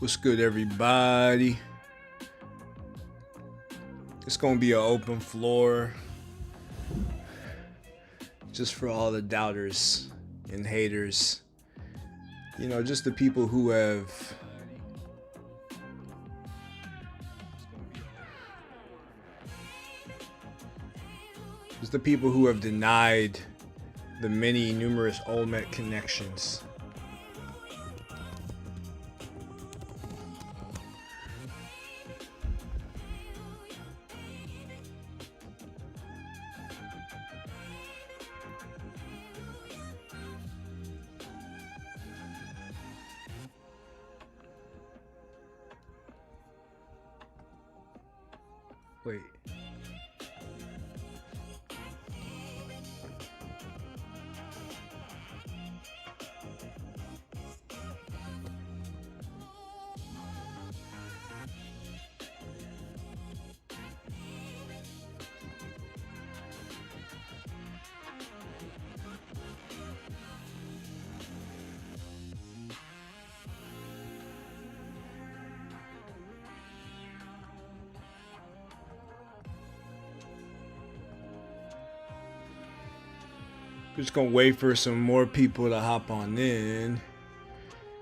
What's good, everybody? It's gonna be an open floor just for all the doubters and haters. You know, just the people who have denied the many numerous Olmec connections. Wait. Just gonna wait for some more people to hop on in,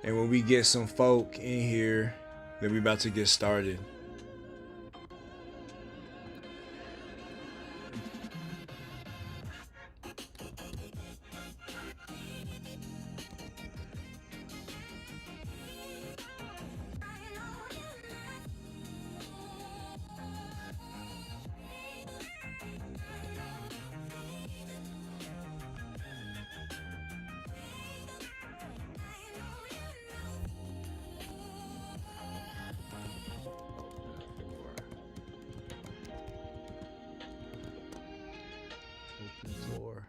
and when we get some folk in here, then we about to get started. Open floor.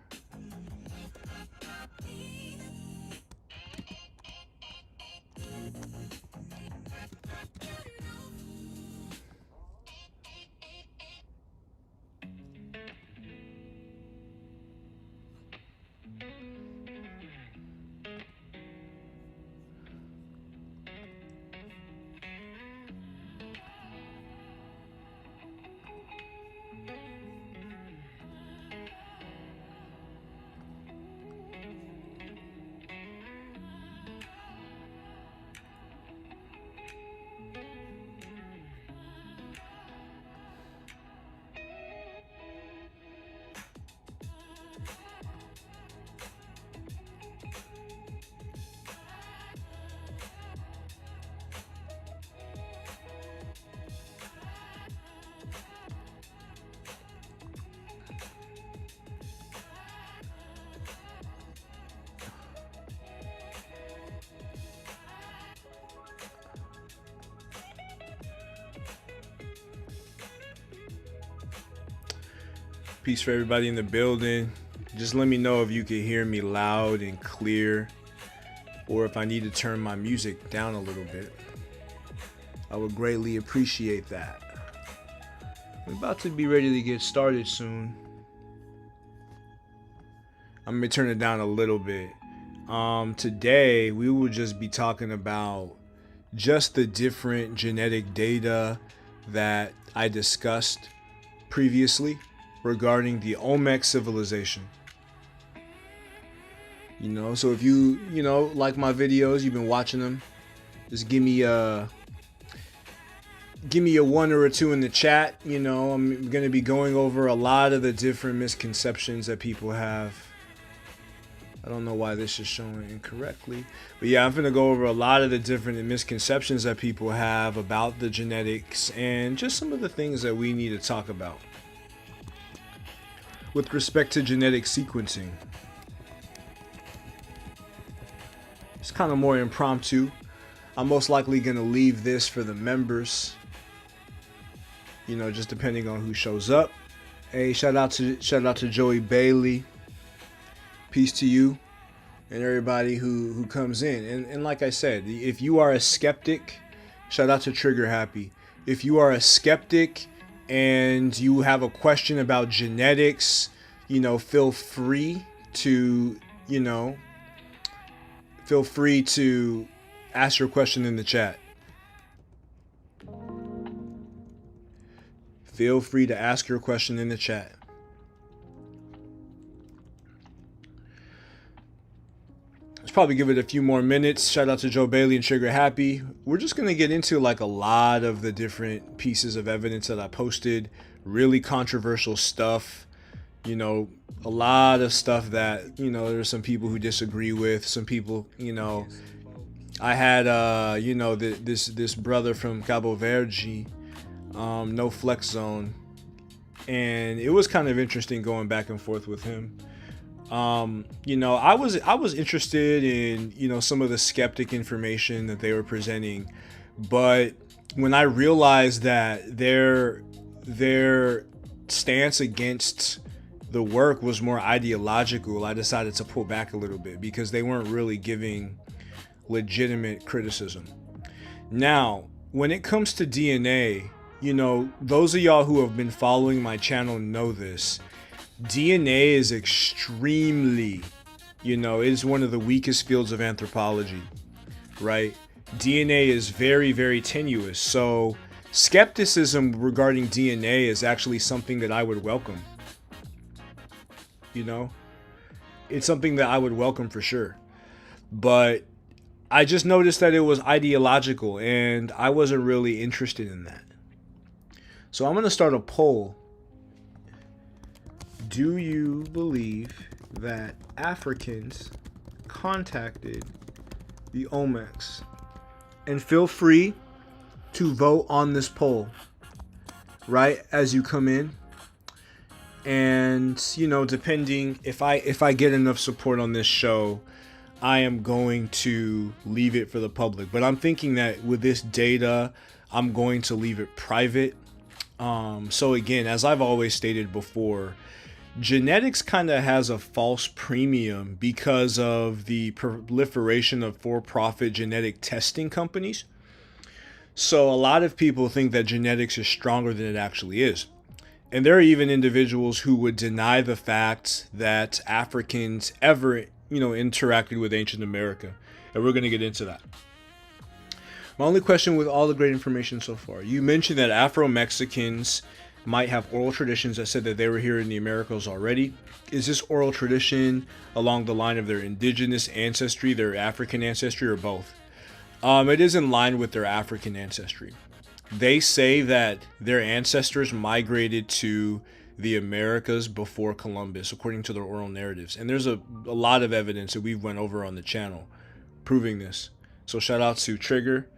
Peace for everybody in the building. Just let me know if you can hear me loud and clear, or if I need to turn my music down a little bit. I would greatly appreciate that. We're about to be ready to get started soon. I'm gonna turn it down a little bit. Today we will just be talking about just the different genetic data that I discussed previously regarding the Olmec civilization. You know, so if you like my videos, you've been watching them, just give me a one or a two in the chat. You know, I'm going to be going over a lot of the different misconceptions that people have. I don't know why this is showing incorrectly, but yeah, I'm going to go over a lot of the different misconceptions that people have about the genetics and just some of the things that we need to talk about with respect to genetic sequencing. It's kind of more impromptu. I'm most likely going to leave this for the members, you know, just depending on who shows up. Hey, shout out to Joey Bailey. Peace to you and everybody who comes in. And like I said, if you are a skeptic, shout out to Trigger Happy. If you are a skeptic and you have a question about genetics, you know, feel free to ask your question in the chat. feel free to ask your question in the chat. Let's probably give it a few more minutes. Shout out to Joe Bailey and Trigger Happy. We're just going to get into like a lot of the different pieces of evidence that I posted. Really controversial stuff. You know, a lot of stuff that, you know, there's some people who disagree with. Some people, you know, I had, you know, this brother from Cabo Verde, no flex zone. And it was kind of interesting going back and forth with him. You know, I was interested in, you know, some of the skeptic information that they were presenting, but when I realized that their stance against the work was more ideological, I decided to pull back a little bit because they weren't really giving legitimate criticism. Now, when it comes to DNA, you know, those of y'all who have been following my channel know this. DNA is extremely, you know, it is one of the weakest fields of anthropology, right? DNA is very, very tenuous. So skepticism regarding DNA is actually something that I would welcome. You know, it's something that I would welcome for sure. But I just noticed that it was ideological and I wasn't really interested in that. So I'm going to start a poll. Do you believe that Africans contacted the Olmecs? And feel free to vote on this poll, right, as you come in. And, you know, depending, if I get enough support on this show, I am going to leave it for the public. But I'm thinking that with this data, I'm going to leave it private. So again, as I've always stated before, genetics kind of has a false premium because of the proliferation of for-profit genetic testing companies. So a lot of people think that genetics is stronger than it actually is. And there are even individuals who would deny the fact that Africans ever, you know, interacted with ancient America. And we're going to get into that. My only question with all the great information so far, you mentioned that Afro-Mexicans might have oral traditions that said that they were here in the Americas already. Is this oral tradition along the line of their indigenous ancestry, their African ancestry, or both? It is in line with their African ancestry. They say that their ancestors migrated to the Americas before Columbus, according to their oral narratives. And there's a lot of evidence that we've went over on the channel proving this. So shout out to Trigger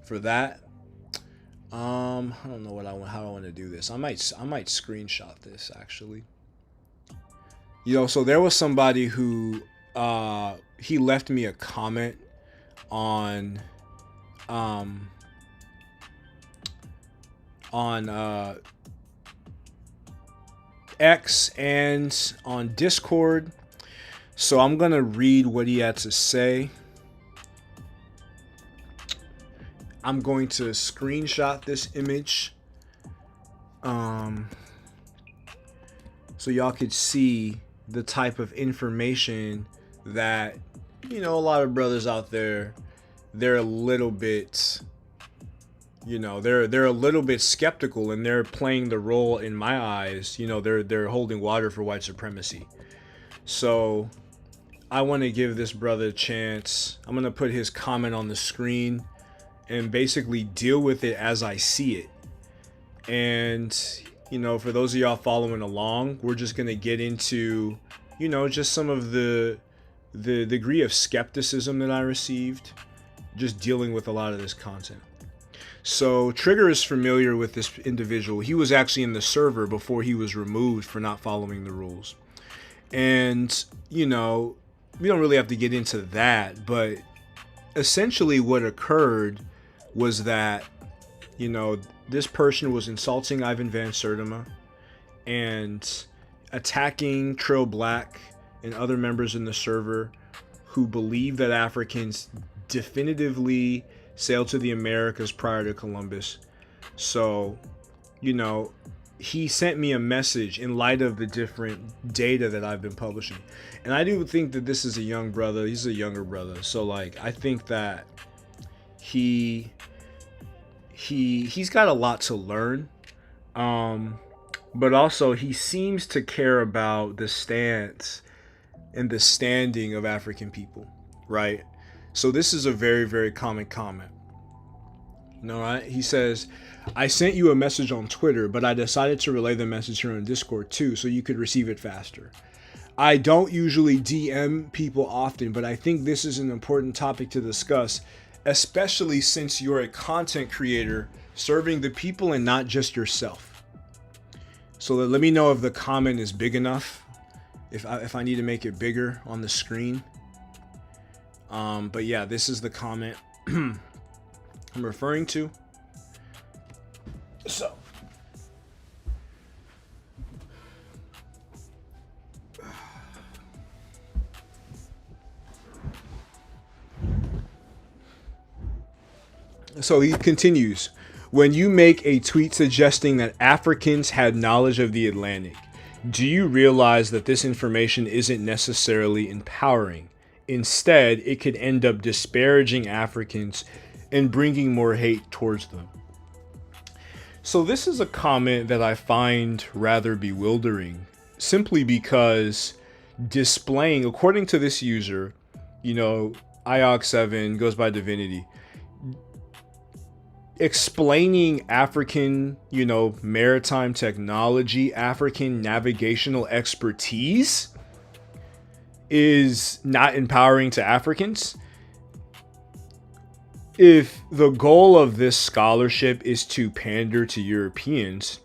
for that. I don't know how I want to do this. I might screenshot this actually. You know, so there was somebody who he left me a comment on X and on Discord. So I'm gonna read what he had to say. I'm going to screenshot this image so y'all could see the type of information that, you know, a lot of brothers out there, they're a little bit, you know, they're a little bit skeptical, and they're playing the role, in my eyes, you know, they're holding water for white supremacy. So I want to give this brother a chance. I'm going to put his comment on the screen and basically deal with it as I see it. And, you know, for those of y'all following along, we're just going to get into, you know, just some of the degree of skepticism that I received just dealing with a lot of this content. So Trigger is familiar with this individual. He was actually in the server before he was removed for not following the rules. And, you know, we don't really have to get into that, but essentially what occurred was that, you know, this person was insulting Ivan Van Sertima and attacking Trill Black and other members in the server who believe that Africans definitively sailed to the Americas prior to Columbus. So, you know, he sent me a message in light of the different data that I've been publishing. And I do think that this is a young brother. He's a younger brother. So, like, I think that he's got a lot to learn. Um, but also he seems to care about the stance and the standing of African people, right? So this is a very, very common comment. Right? He says, I sent you a message on Twitter, but I decided to relay the message here on Discord too, so you could receive it faster. I don't usually DM people often, but I think this is an important topic to discuss, especially since you're a content creator serving the people and not just yourself. So let me know if the comment is big enough, if I need to make it bigger on the screen. But yeah, this is the comment I'm referring to. So he continues, when you make a tweet suggesting that Africans had knowledge of the Atlantic, do you realize that this information isn't necessarily empowering? Instead, it could end up disparaging Africans and bringing more hate towards them. So this is a comment that I find rather bewildering, simply because displaying, according to this user, IOG7 goes by Divinity, explaining African, maritime technology, African navigational expertise is not empowering to Africans. If the goal of this scholarship is to pander to Europeans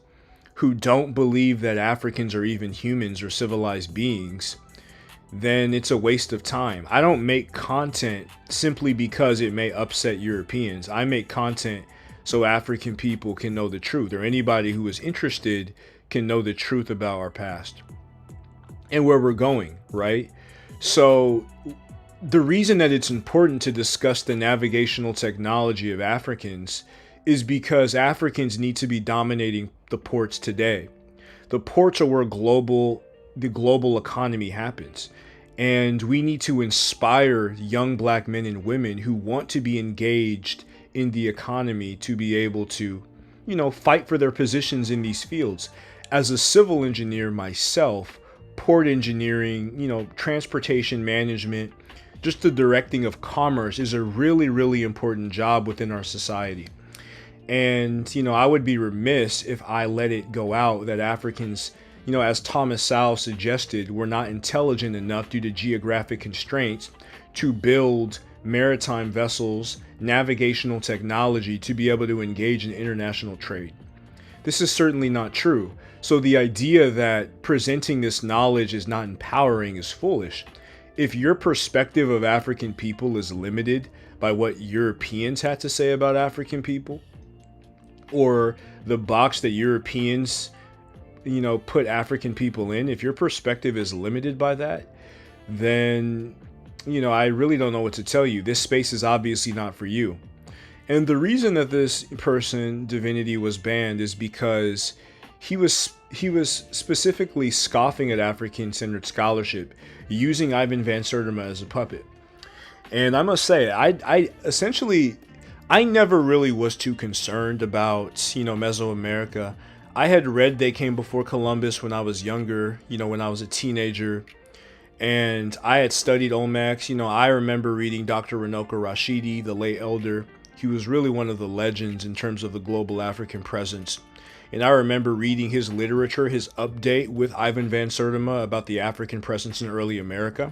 who don't believe that Africans are even humans or civilized beings, then it's a waste of time. I don't make content simply because it may upset Europeans. I make content so African people can know the truth, or anybody who is interested can know the truth about our past and where we're going, right? So the reason that it's important to discuss the navigational technology of Africans is because Africans need to be dominating the ports today. The ports are where the global economy happens. And we need to inspire young black men and women who want to be engaged in the economy to be able to, fight for their positions in these fields. As a civil engineer myself, port engineering, transportation management, just the directing of commerce is a really, really important job within our society. And, I would be remiss if I let it go out that Africans, as Thomas Sowell suggested, were not intelligent enough due to geographic constraints to build maritime vessels, navigational technology to be able to engage in international trade. This is certainly not true. So the idea that presenting this knowledge is not empowering is foolish. If your perspective of African people is limited by what Europeans had to say about African people, or the box that Europeans, put African people in, if your perspective is limited by that, then, I really don't know what to tell you. This space is obviously not for you. And the reason that this person, Divinity, was banned is because he was specifically scoffing at African-centered scholarship, using Ivan Van Sertima as a puppet. And I must say, I never really was too concerned about, Mesoamerica. I had read They Came Before Columbus when I was younger, when I was a teenager. And I had studied Olmec. I remember reading Dr. Runoko Rashidi, the late elder. He was really one of the legends in terms of the global African presence. And I remember reading his literature, his update with Ivan Van Sertima about the African presence in early America,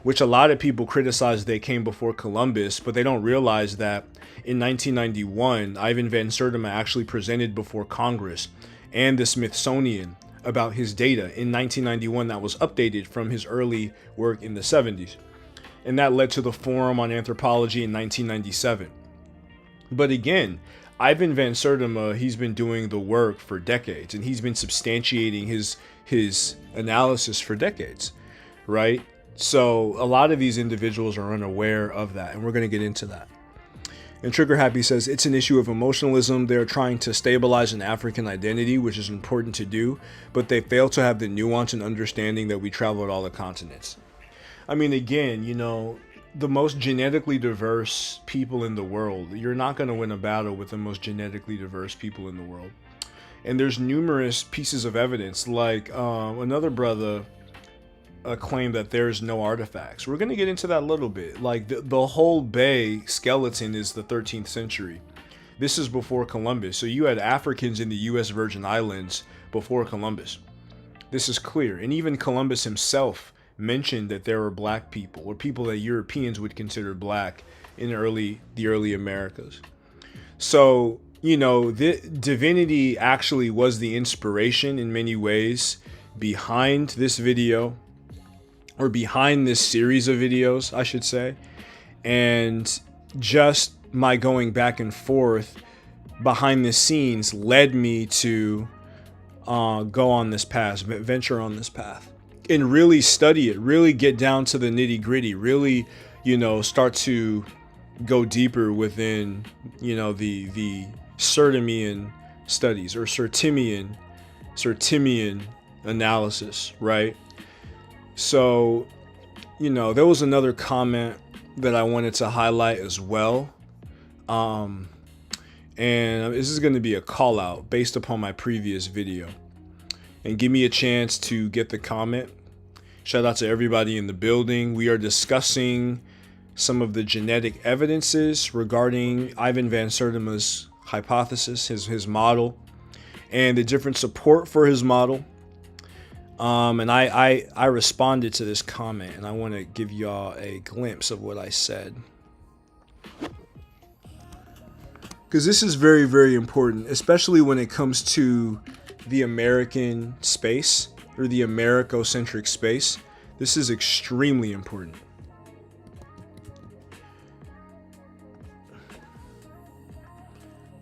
which a lot of people criticize They Came Before Columbus, but they don't realize that in 1991, Ivan Van Sertima actually presented before Congress and the Smithsonian about his data in 1991 that was updated from his early work in the 70s. And that led to the Forum on Anthropology in 1997. But again, Ivan Van Sertima, he's been doing the work for decades, and he's been substantiating his analysis for decades, right? So a lot of these individuals are unaware of that, and we're going to get into that. And Trigger Happy says, it's an issue of emotionalism. They're trying to stabilize an African identity, which is important to do, but they fail to have the nuance and understanding that we traveled all the continents. I mean, again, the most genetically diverse people in the world, you're not going to win a battle with the most genetically diverse people in the world. And there's numerous pieces of evidence, like another brother claimed that there's no artifacts. We're going to get into that a little bit. Like the whole bay skeleton is the 13th century. This is before Columbus. So you had Africans in the U.S. Virgin Islands before Columbus. This is clear. And even Columbus himself mentioned that there were black people, or people that Europeans would consider black, in the early Americas. So, you know, the divinity actually was the inspiration in many ways behind this video, or behind this series of videos, I should say. And just my going back and forth behind the scenes led me to go on this path, venture on this path, and really study it, really get down to the nitty gritty, really, you know, start to go deeper within, you know, the Certimian studies, or Certimian analysis, right? So, you know, there was another comment that I wanted to highlight as well. And this is going to be a call out based upon my previous video. And give me a chance to get the comment. Shout out to everybody in the building. We are discussing some of the genetic evidences regarding Ivan van Sertima's hypothesis, his model, and the different support for his model. And I responded to this comment, and I want to give y'all a glimpse of what I said, because this is very, very important, especially when it comes to the American space, or the Americocentric space. This is extremely important.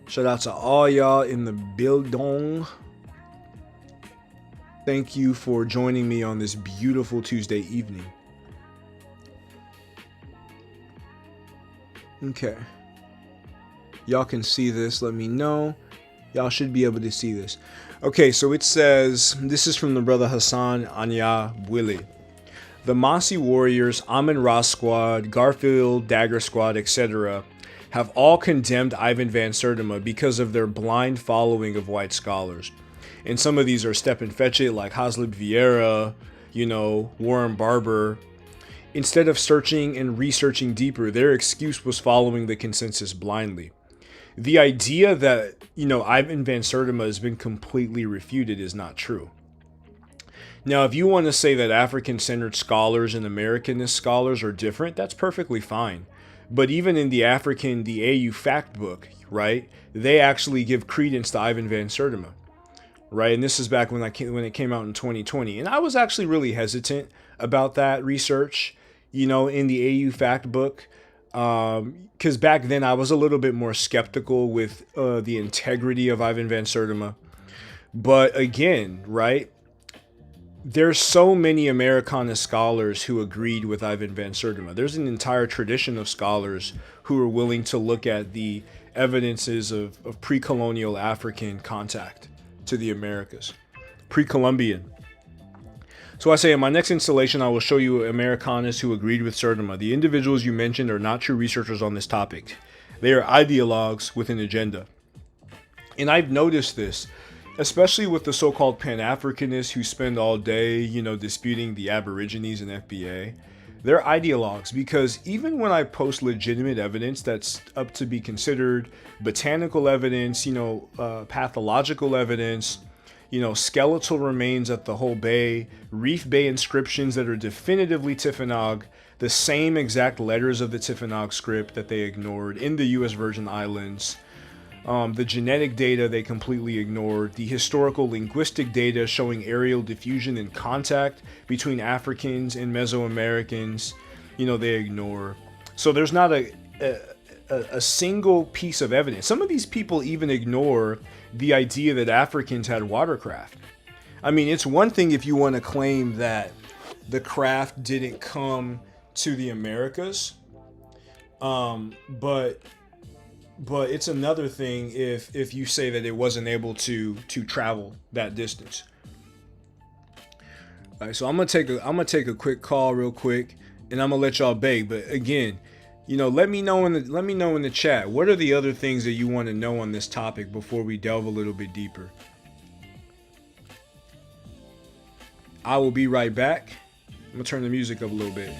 Shout out to all y'all in the building. Thank you for joining me on this beautiful Tuesday evening. Okay. Y'all can see this. Let me know. Y'all should be able to see this. Okay, so it says, this is from the brother Hassan Anya Willie. The Mossy Warriors, Amun-Ra Squad, Garfield, Dagger Squad, etc. have all condemned Ivan van Sertima because of their blind following of white scholars. And some of these are Stephen Fetchit, like Haslip Vieira, you know, Warren Barber. Instead of searching and researching deeper, their excuse was following the consensus blindly. The idea that, you know, Ivan van Sertima has been completely refuted is not true. Now, if you want to say that African-centered scholars and Americanist scholars are different, that's perfectly fine. But even in the AU fact book, right, they actually give credence to Ivan van Sertima, right? And this is back when it came out in 2020. And I was actually really hesitant about that research, you know, in the AU fact book. Because back then I was a little bit more skeptical with the integrity of Ivan van Sertima. But again, right, there's so many Americanist scholars who agreed with Ivan van Sertima. There's an entire tradition of scholars who are willing to look at the evidences of pre-colonial African contact to the Americas, pre-Columbian. So I say in my next installation, I will show you Americanists who agreed with Sertima. The individuals you mentioned are not true researchers on this topic. They are ideologues with an agenda. And I've noticed this, especially with the so-called Pan-Africanists who spend all day, you know, disputing the Aborigines and FBA. They're ideologues, because even when I post legitimate evidence that's up to be considered botanical evidence, you know, pathological evidence, you know, skeletal remains at the whole bay, Reef Bay inscriptions that are definitively Tiffanyog, the same exact letters of the Tiffanyog script that they ignored in the U.S. Virgin Islands, the genetic data they completely ignored, the historical linguistic data showing aerial diffusion and contact between Africans and Mesoamericans, you know, they ignore. So there's not a single piece of evidence. Some of these people even ignore the idea that Africans had watercraft. I mean, it's one thing if you want to claim that the craft didn't come to the Americas, but it's another thing if you say that it wasn't able to travel that distance. All right, so I'm gonna take a quick call real quick, and I'm gonna let y'all beg. But again, you know, let me know in the chat, what are the other things that you want to know on this topic before we delve a little bit deeper. I will be right back. I'm gonna turn the music up a little bit.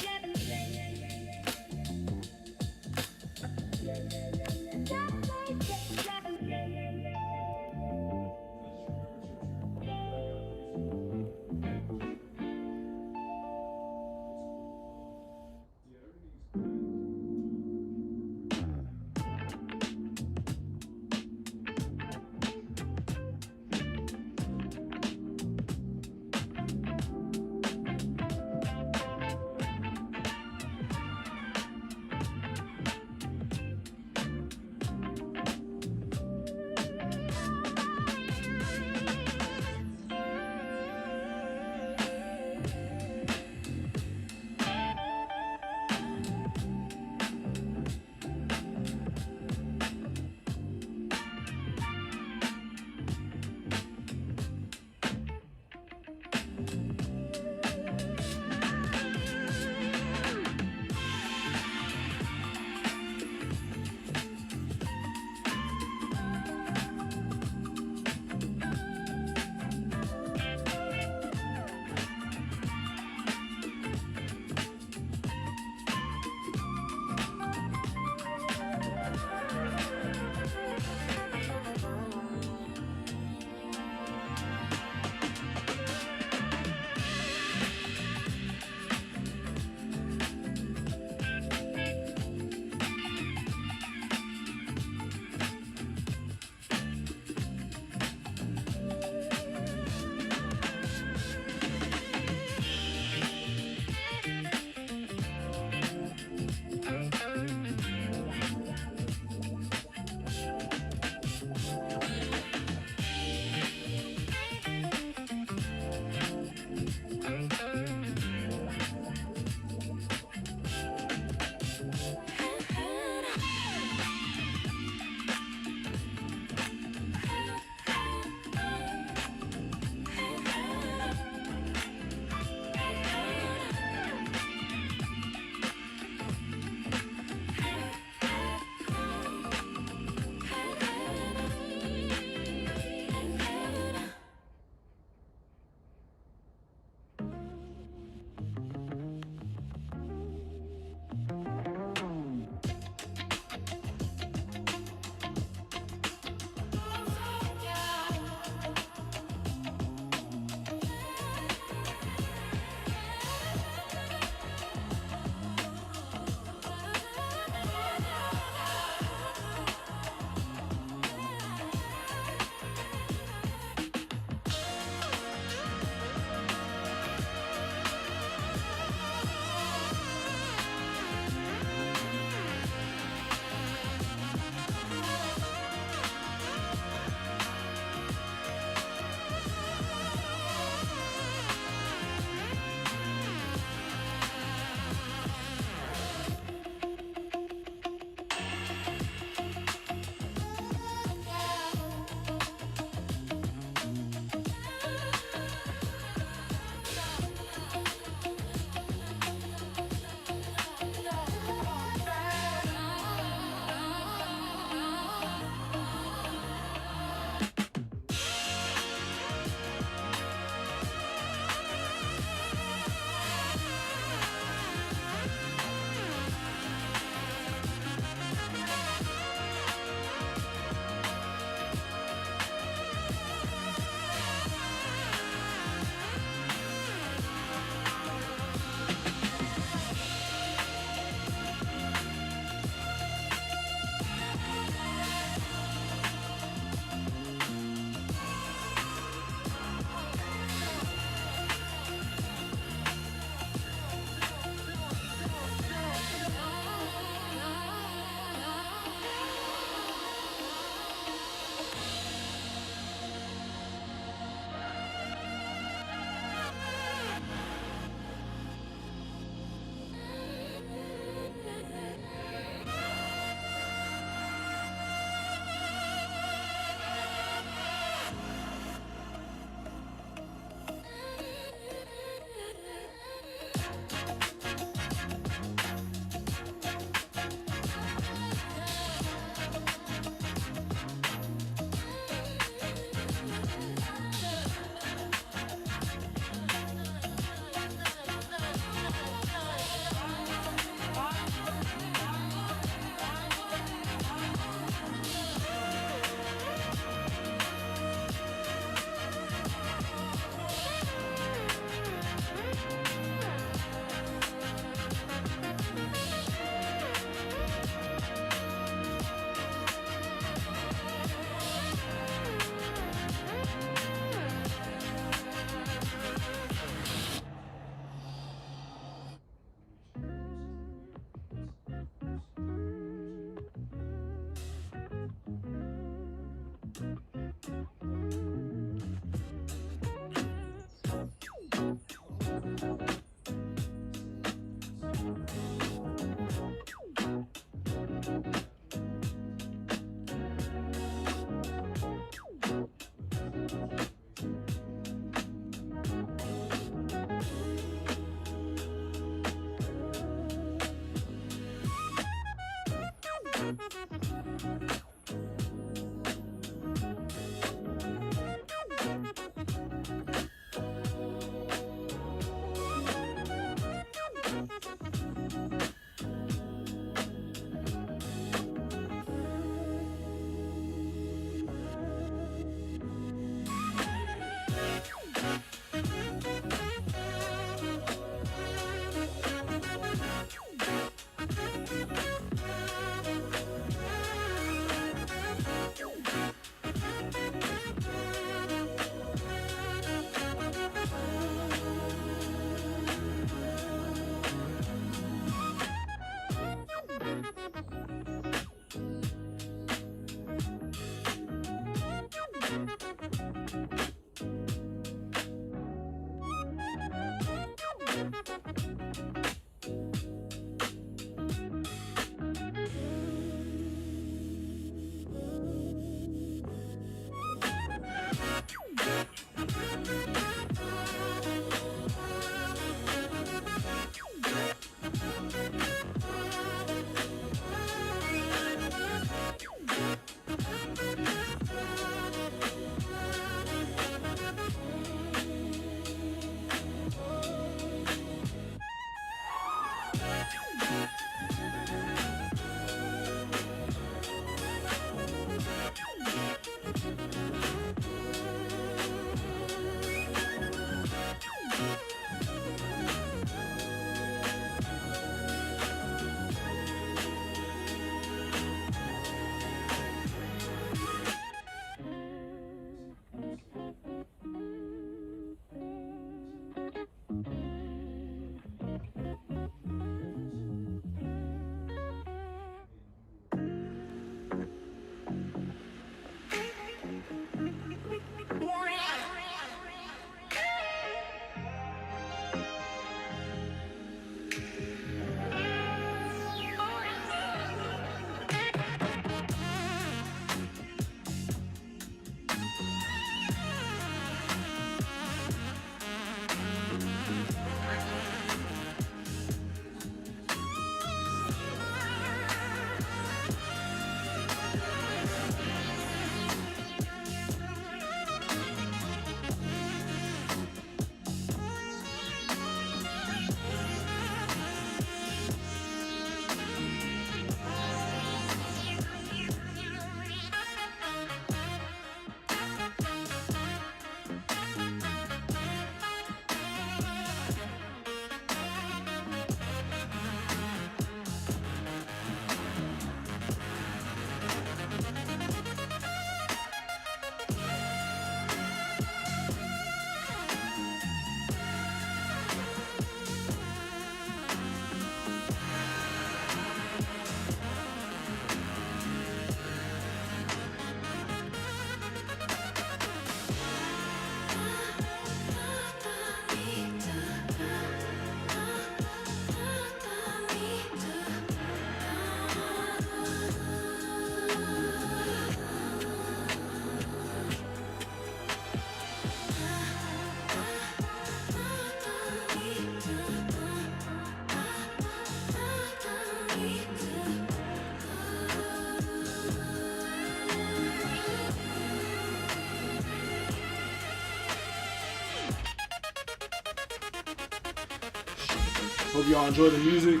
Hope y'all enjoy the music.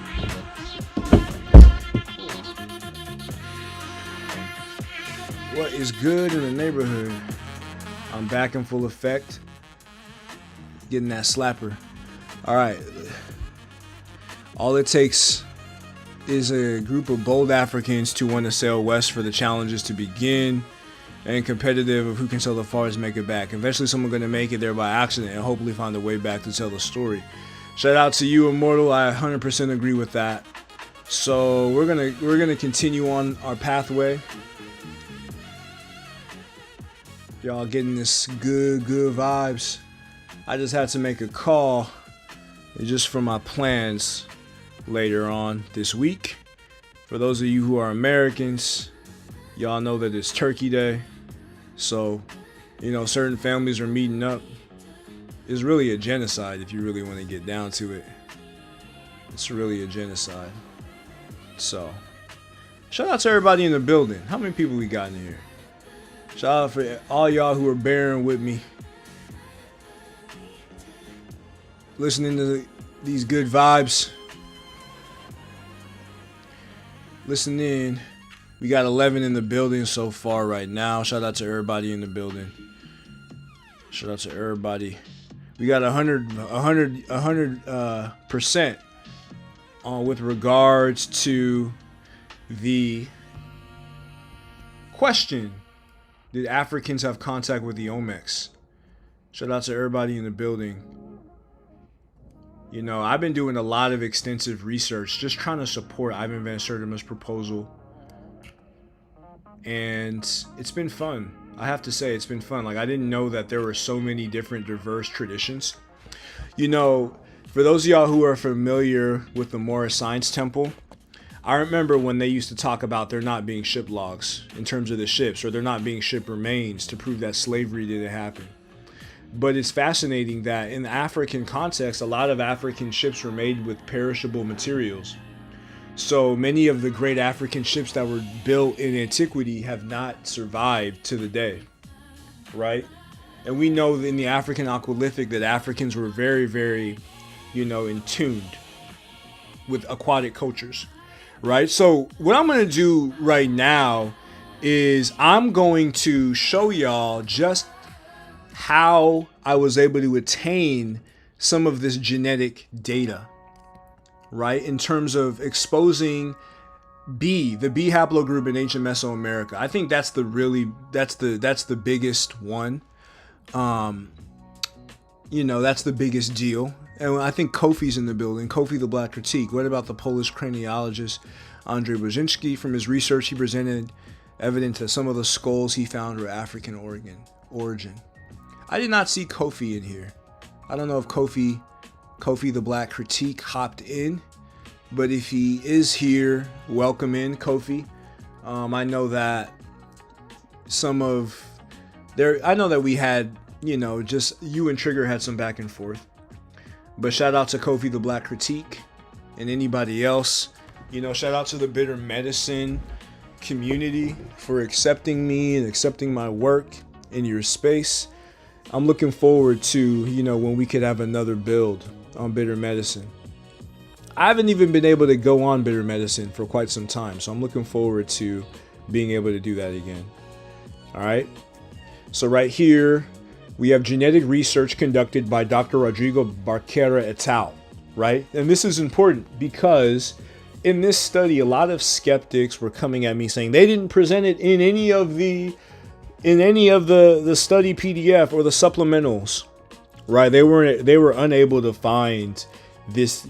What is good in the neighborhood? I'm back in full effect. Getting that slapper. Alright. All it takes is a group of bold Africans to want to sail west for the challenges to begin, and competitive of who can sail the farthest, make it back. Eventually someone's going to make it there by accident and hopefully find a way back to tell the story. Shout out to you, Immortal. I 100% agree with that. So we're gonna continue on our pathway. Y'all getting this good vibes. I just had to make a call just for my plans later on this week. For those of you who are Americans, y'all know that it's Turkey Day. So, you know, certain families are meeting up. It's really a genocide if you really want to get down to it. It's really a genocide. So, shout out to everybody in the building. How many people we got in here? Shout out for all y'all who are bearing with me, listening to these good vibes. Listen in. We got 11 in the building so far right now. Shout out to everybody in the building. Shout out to everybody. We got 100% with regards to the question: did Africans have contact with the Olmecs? Shout out to everybody in the building. You know, I've been doing a lot of extensive research, just trying to support Ivan Van Sertima's proposal. And it's been fun. I have to say, it's been fun. Like, I didn't know that there were so many different diverse traditions. You know, for those of y'all who are familiar with the Morris Science Temple, I remember when they used to talk about there not being ship logs in terms of the ships, or there not being ship remains to prove that slavery didn't happen. But it's fascinating that in the African context, a lot of African ships were made with perishable materials. So many of the great African ships that were built in antiquity have not survived to the day, right? And we know in the African Aqualithic that Africans were very, very, in tuned with aquatic cultures, right? So what I'm going to do right now is I'm going to show y'all just how I was able to attain some of this genetic data, right? In terms of exposing the B haplogroup in ancient Mesoamerica. I think that's the biggest one. That's the biggest deal. And I think Kofi's in the building. Kofi the Black Critique. What about the Polish craniologist Andrzej Brzezinski? From his research, he presented evidence that some of the skulls he found were African origin. I did not see Kofi in here. I don't know if Kofi the Black Critique hopped in, but if he is here, welcome in, Kofi. I know that I know that we had, just you and Trigger had some back and forth. But shout out to Kofi the Black Critique and anybody else. Shout out to the Bitter Medicine community for accepting me and accepting my work in your space. I'm looking forward to, when we could have another build on Bitter Medicine. I haven't even been able to go on Bitter Medicine for quite some time, so I'm looking forward to being able to do that again. All right. So right here, we have genetic research conducted by Dr. Rodrigo Barquera et al. Right? And this is important because in this study, a lot of skeptics were coming at me saying they didn't present it in any of the study PDF or the supplementals, right? They were unable to find this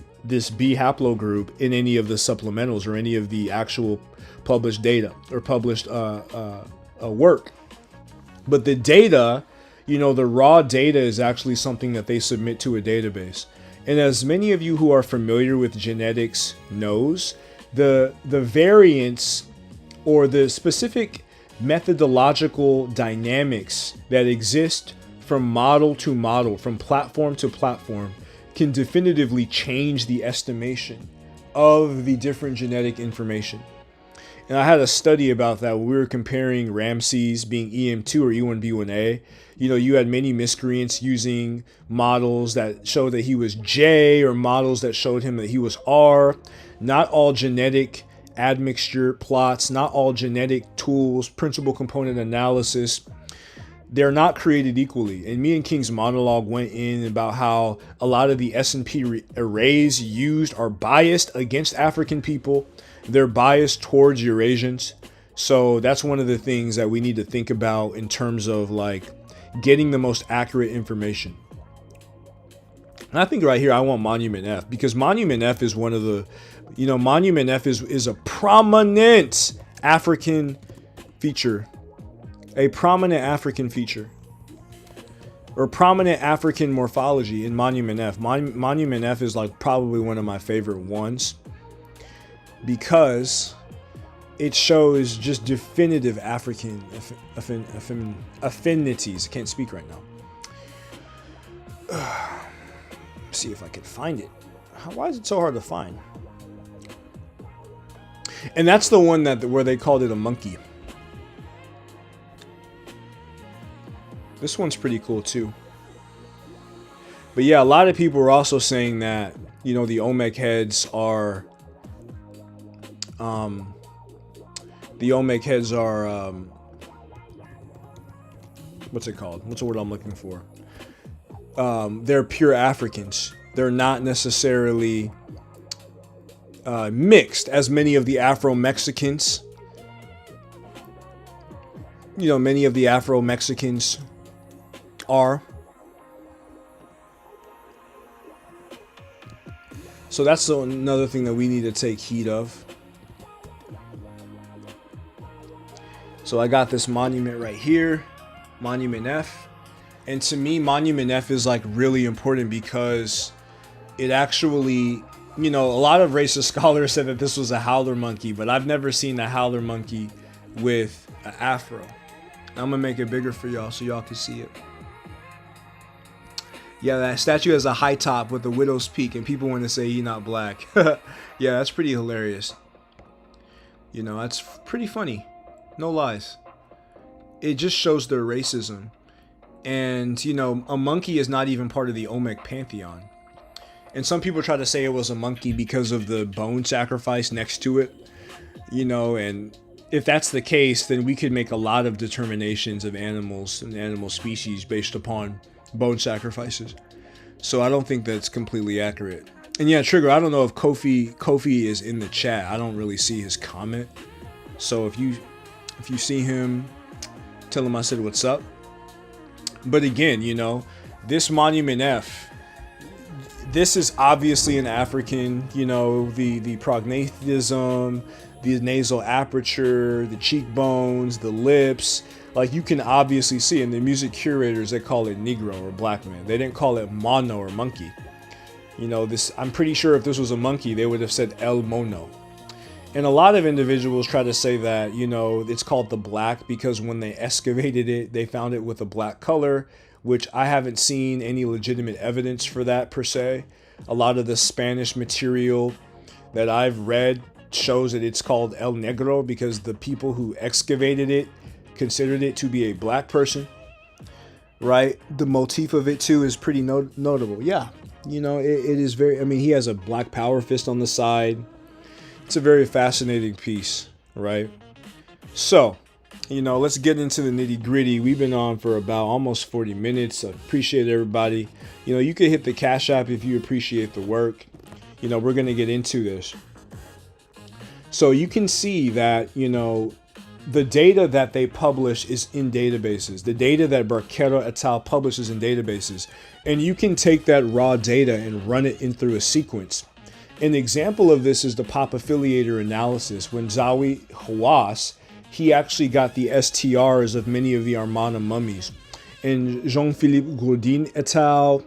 B haplogroup in any of the supplementals or any of the actual published data or published work. But the data, the raw data is actually something that they submit to a database. And as many of you who are familiar with genetics knows, the variants or the specific methodological dynamics that exist from model to model, from platform to platform, can definitively change the estimation of the different genetic information. And I had a study about that when we were comparing Ramses being EM2 or E1B1A. You know, you had many miscreants using models that showed that he was J or models that showed him that he was R. Not all genetic admixture plots, not all genetic tools, principal component analysis, they're not created equally. And me and King's monologue went in about how a lot of the S&P arrays used are biased against African people. They're biased towards Eurasians. So that's one of the things that we need to think about in terms of like getting the most accurate information. And I think right here I want Monument F, because Monument F is one of the, you know, Monument F is a prominent African feature. A prominent African feature. Or prominent African morphology in Monument F. Monument F is like probably one of my favorite ones, because it shows just definitive African affinities. I can't speak right now. See if I can find it. Why is it so hard to find? And that's the one that where they called it a monkey. This one's pretty cool too. But yeah, a lot of people are also saying that, you know, the Olmec heads are what's it called? What's the word I'm looking for? They're pure Africans. They're not necessarily mixed as many of the Afro-Mexicans. You know, many of the Afro-Mexicans are. So that's another thing that we need to take heed of. So I got this monument right here, Monument F. And to me, Monument F is like really important because it actually, you know, a lot of racist scholars said that this was a howler monkey, but I've never seen a howler monkey with an afro. I'm gonna make it bigger for y'all so y'all can see it. Yeah, that statue has a high top with the widow's peak, and people want to say he not black. Yeah, that's pretty hilarious. You know, that's pretty funny. No lies. It just shows their racism. And, you know, a monkey is not even part of the Olmec pantheon. And some people try to say it was a monkey because of the bone sacrifice next to it. You know, and if that's the case, then we could make a lot of determinations of animals and animal species based upon bone sacrifices. So I don't think that's completely accurate. And yeah, Trigger, I don't know if Kofi is in the chat. I don't really see his comment. So if you see him, tell him I said what's up. But again, you know, this Monument F, this is obviously an African, you know, the prognathism, the nasal aperture, the cheekbones, the lips. Like, you can obviously see in the music curators, they call it Negro or black man. They didn't call it mono or monkey. You know, this, I'm pretty sure if this was a monkey, they would have said el mono. And a lot of individuals try to say that, you know, it's called the black because when they excavated it, they found it with a black color, which I haven't seen any legitimate evidence for that per se. A lot of the Spanish material that I've read shows that it's called El Negro because the people who excavated it considered it to be a black person, right? The motif of it too is pretty notable. Yeah, you know, it is very, I mean, he has a black power fist on the side. It's a very fascinating piece, right? So, you know, let's get into the nitty gritty. We've been on for about almost 40 minutes. I appreciate everybody. You know, you can hit the Cash App if you appreciate the work. You know, we're going to get into this. So you can see that, you know, the data that they publish is in databases. The data that Barquero et al. Publishes in databases. And you can take that raw data and run it in through a sequence. An example of this is the pop affiliator analysis. When Zawi Hawass, he actually got the STRs of many of the Armana mummies. And Jean-Philippe Gourdin et al.,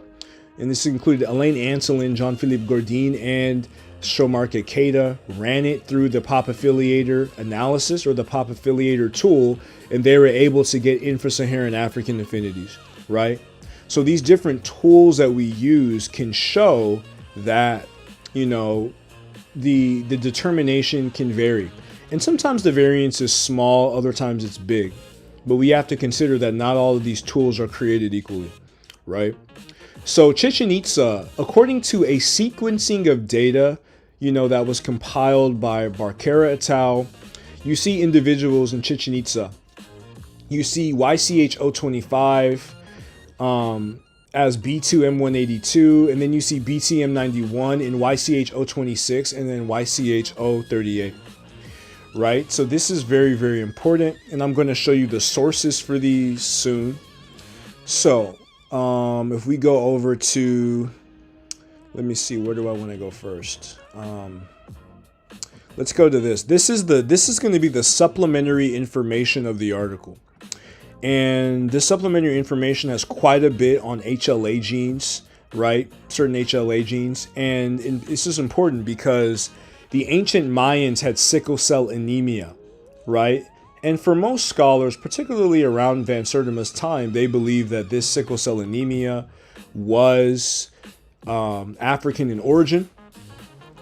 and this included Elaine Anselin, Jean-Philippe Gourdin, and Shomarka Keita, ran it through the pop affiliator analysis or the pop affiliator tool, and they were able to get infra-Saharan African affinities, right? So these different tools that we use can show that, you know, the determination can vary. And sometimes the variance is small, other times it's big. But we have to consider that not all of these tools are created equally, right? So Chichen Itza, according to a sequencing of data, that was compiled by Barquera et al., you see individuals in Chichen Itza. You see YCH 025 as B2M182, and then you see BTM91 in YCH 026, and then YCH 038. Right? So this is very, very important, and I'm going to show you the sources for these soon. So if we go over to, let me see, where do I want to go first? Let's go to this. This is going to be the supplementary information of the article. And this supplementary information has quite a bit on HLA genes, right? Certain HLA genes. And this is important because the ancient Mayans had sickle cell anemia, right? And for most scholars, particularly around Van Sertima's time, they believe that this sickle cell anemia was African in origin.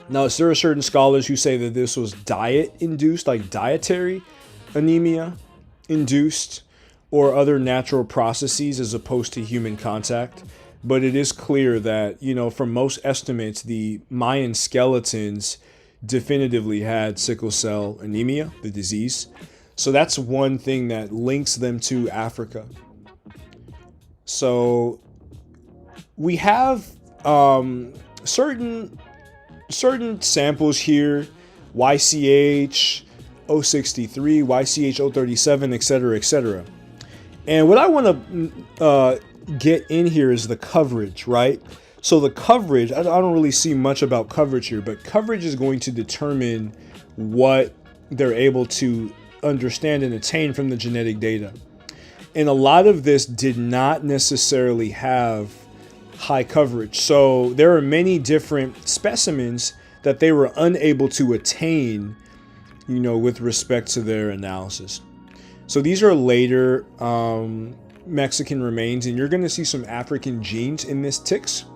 Now, there are certain scholars who say that this was diet-induced, like dietary anemia induced, or other natural processes as opposed to human contact. But it is clear that, from most estimates, the Mayan skeletons definitively had sickle cell anemia, the disease. So that's one thing that links them to Africa. So we have certain samples here, YCH 063, YCH 037, etc., etc. And what I want to get in here is the coverage, right? So the coverage, I don't really see much about coverage here, but coverage is going to determine what they're able to understand and attain from the genetic data. And a lot of this did not necessarily have high coverage. So there are many different specimens that they were unable to attain, with respect to their analysis. So these are later Mexican remains, and you're going to see some African genes in this ticks,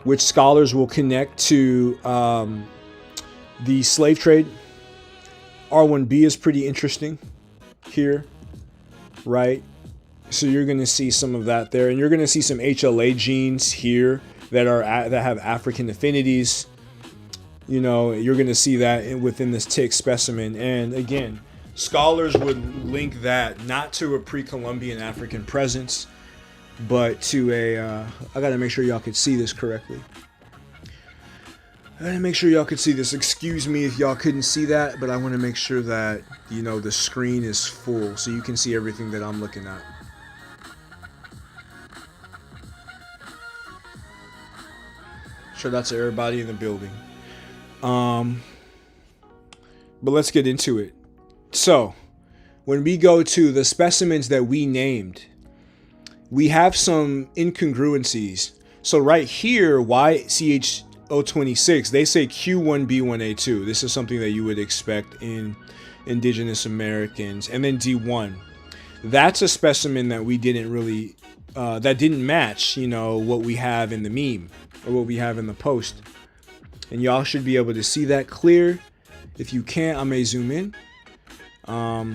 which scholars will connect to the slave trade. R1b is pretty interesting here, right? So you're going to see some of that there, and you're going to see some HLA genes here that have African affinities. You're going to see that within this tick specimen. And again, scholars would link that not to a pre-Columbian African presence, but to I got to make sure y'all could see this correctly. I gotta make sure y'all could see this. Excuse me if y'all couldn't see that, but I want to make sure that, the screen is full so you can see everything that I'm looking at. Sure, that's everybody in the building. But let's get into it. So, when we go to the specimens that we named, we have some incongruencies. So right here, YCH 026, they say Q1B1A2. This is something that you would expect in indigenous Americans. And then D1. That's a specimen that we didn't really, that didn't match, what we have in the meme or what we have in the post. And y'all should be able to see that clear. If you can't, I may zoom in. Let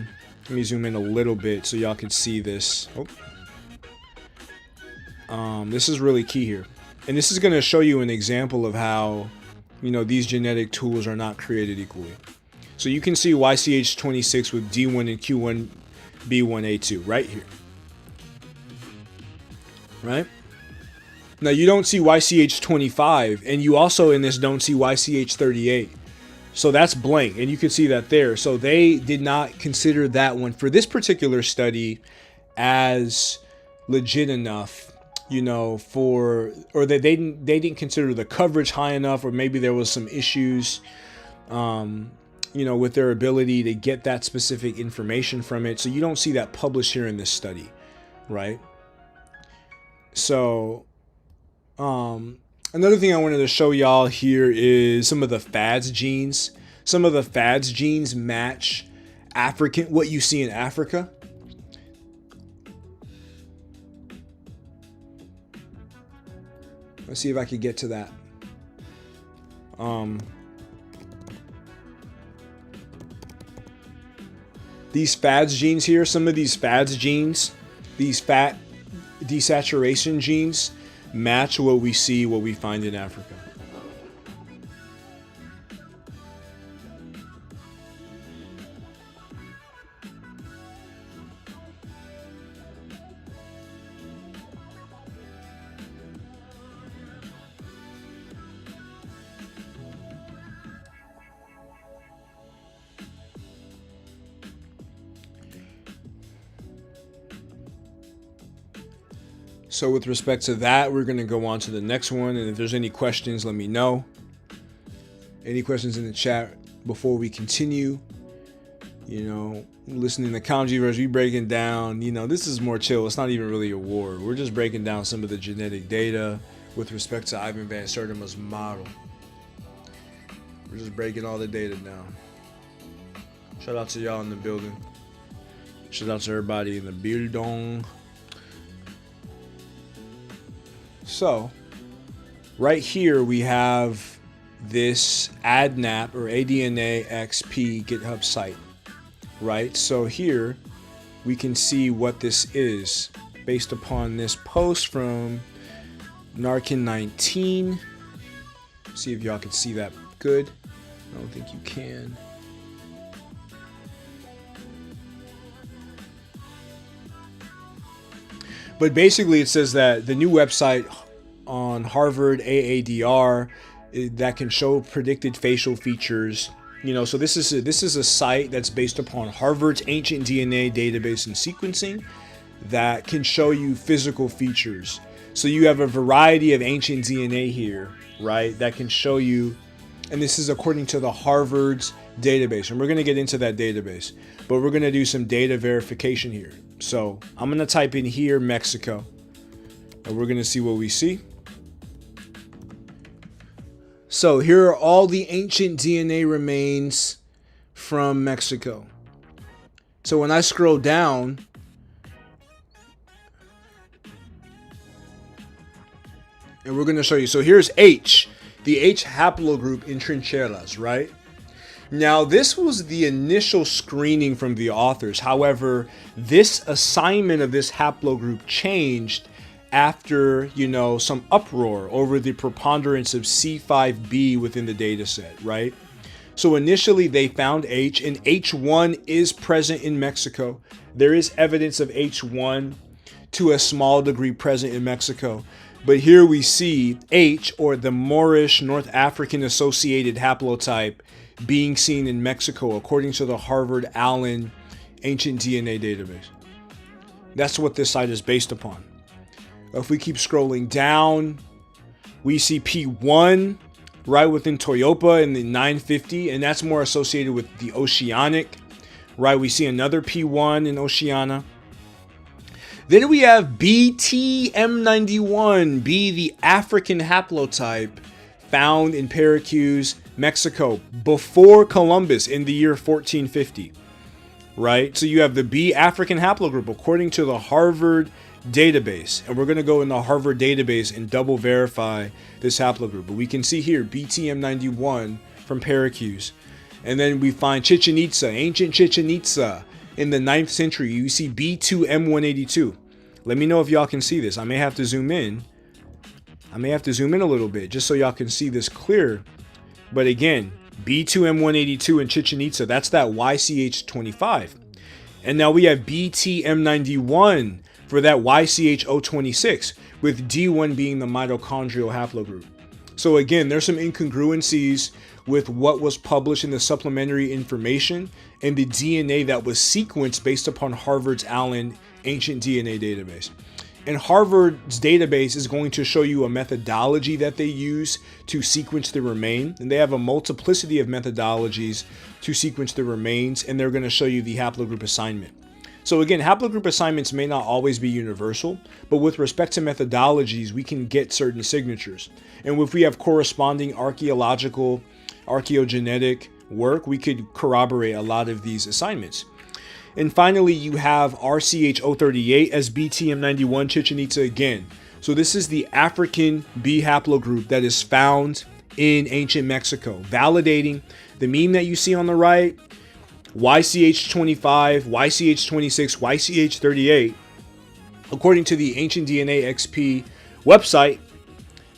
me zoom in a little bit so y'all can see this. This is really key here. And this is going to show you an example of how, these genetic tools are not created equally. So you can see YCH26 with D1 and Q1B1A2 right here. Right? Now you don't see YCH25, and you also in this don't see YCH38. So that's blank, and you can see that there. So they did not consider that one for this particular study as legit enough, or that they didn't consider the coverage high enough, or maybe there was some issues, with their ability to get that specific information from it. So you don't see that published here in this study, right? So, another thing I wanted to show y'all here is some of the FADS genes. Some of the FADS genes match what you see in Africa. Let's see if I can get to that. These FADS genes here, some of these FADS genes, these fat desaturation genes, match what we find in Africa. So with respect to that, we're going to go on to the next one. And if there's any questions, let me know. Any questions in the chat before we continue? You know, listening to Kanji verse, we breaking down, you know, this is more chill. It's not even really a war. We're just breaking down some of the genetic data with respect to Ivan Van Sertima's model. We're just breaking all the data down. Shout out to y'all in the building. Shout out to everybody in the building. So, right here we have this ADNAP or ADNA XP GitHub site, right? So here we can see what this is based upon this post from Narkin19. See if y'all can see that good. I don't think you can. But basically it says that the new website on Harvard AADR that can show predicted facial features, you know, so this is a site that's based upon Harvard's ancient DNA database and sequencing that can show you physical features. So you have a variety of ancient DNA here, right, that can show you, and this is according to the Harvard's database, and we're going to get into that database, but we're going to do some data verification here. So I'm going to type in here Mexico, and we're going to see what we see. So here are all the ancient DNA remains from Mexico. So when I scroll down, and we're going to show you. So here's H, the H haplogroup in Trincheras, right? Now, this was the initial screening from the authors. However, this assignment of this haplogroup changed after, you know, some uproar over the preponderance of C5b within the data set, right? So initially they found H, and H1 is present in Mexico. There is evidence of H1 to a small degree present in Mexico. But here we see H, or the Moorish North African associated haplotype, being seen in Mexico according to the Harvard Allen ancient DNA database. That's what this site is based upon. If we keep scrolling down, we see P1 right within Toyopa in the 950, and that's more associated with the Oceanic, right? We see another P1 in Oceania. Then we have BTM91, B, the African haplotype found in Pericus, Mexico, before Columbus in the year 1450, right? So you have the B African haplogroup according to the Harvard database, and we're going to go in the Harvard database and double verify this haplogroup. But we can see here BTM91 from Pericus, and then we find Chichen Itza, ancient Chichen Itza in the 9th century. You see B2M182. Let me know if y'all can see this. I may have to zoom in. I may have to zoom in a little bit just so y'all can see this clear. But again, B2M182 in Chichen Itza, that's that YCH25. And now we have BTM91 for that YCH026, with D1 being the mitochondrial haplogroup. So again, there's some incongruencies with what was published in the supplementary information and the DNA that was sequenced based upon Harvard's Allen ancient DNA database. And Harvard's database is going to show you a methodology that they use to sequence the remain. And they have a multiplicity of methodologies to sequence the remains, and they're going to show you the haplogroup assignment. So again, haplogroup assignments may not always be universal, but with respect to methodologies, we can get certain signatures. And if we have corresponding archaeogenetic work, we could corroborate a lot of these assignments. And finally, you have RCH038 as BTM91 Chichen Itza again. So this is the African B haplogroup that is found in ancient Mexico, validating the meme that you see on the right YCH25, YCH26, YCH38, according to the Ancient DNA XP website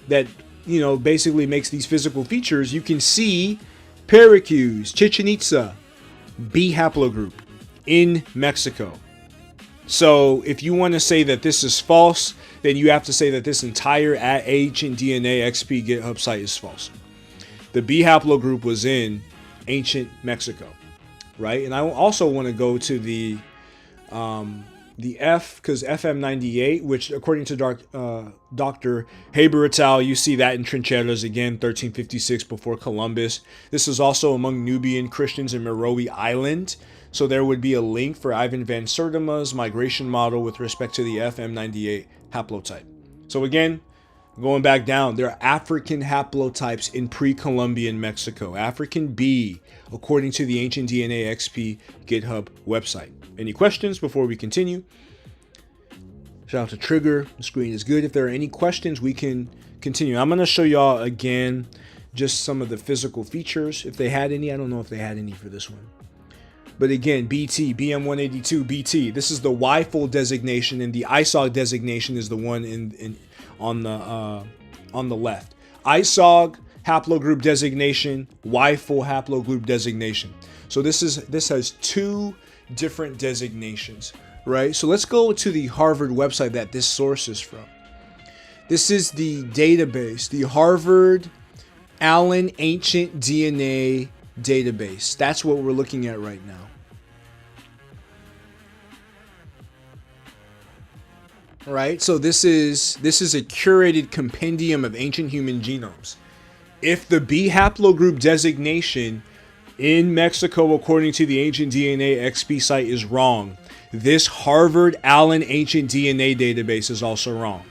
that, you know, basically makes these physical features, you can see Pericus, Chichen Itza, B haplogroup in Mexico. So if you want to say that this is false, then you have to say that this entire Ancient DNA XP GitHub site is false. The B haplogroup was in ancient Mexico, right? And I also want to go to the F, because FM98, which according to Dr. Haber et al., you see that in Trincheras again, 1356 before Columbus. This is also among Nubian Christians in Meroe Island. So there would be a link for Ivan van Sertima's migration model with respect to the FM98 haplotype. So again, going back down, there are African haplotypes in pre-Columbian Mexico. African B, according to the Ancient DNA XP GitHub website. Any questions before we continue? Shout out to Trigger. The screen is good. If there are any questions, we can continue. I'm going to show y'all again just some of the physical features, if they had any. I don't know if they had any for this one. But again, BT, BM182, BT. This is the Y-full designation, and the ISOG designation is the one on the left. ISOG haplogroup designation, Y-full haplogroup designation. So this has two different designations, right? So let's go to the Harvard website that this source is from. This is the database, the Harvard Allen Ancient DNA database. That's what we're looking at right now. Right? So this is a curated compendium of ancient human genomes. If the B haplogroup designation in Mexico, according to the Ancient DNA XP site, is wrong, this Harvard Allen Ancient DNA database is also wrong.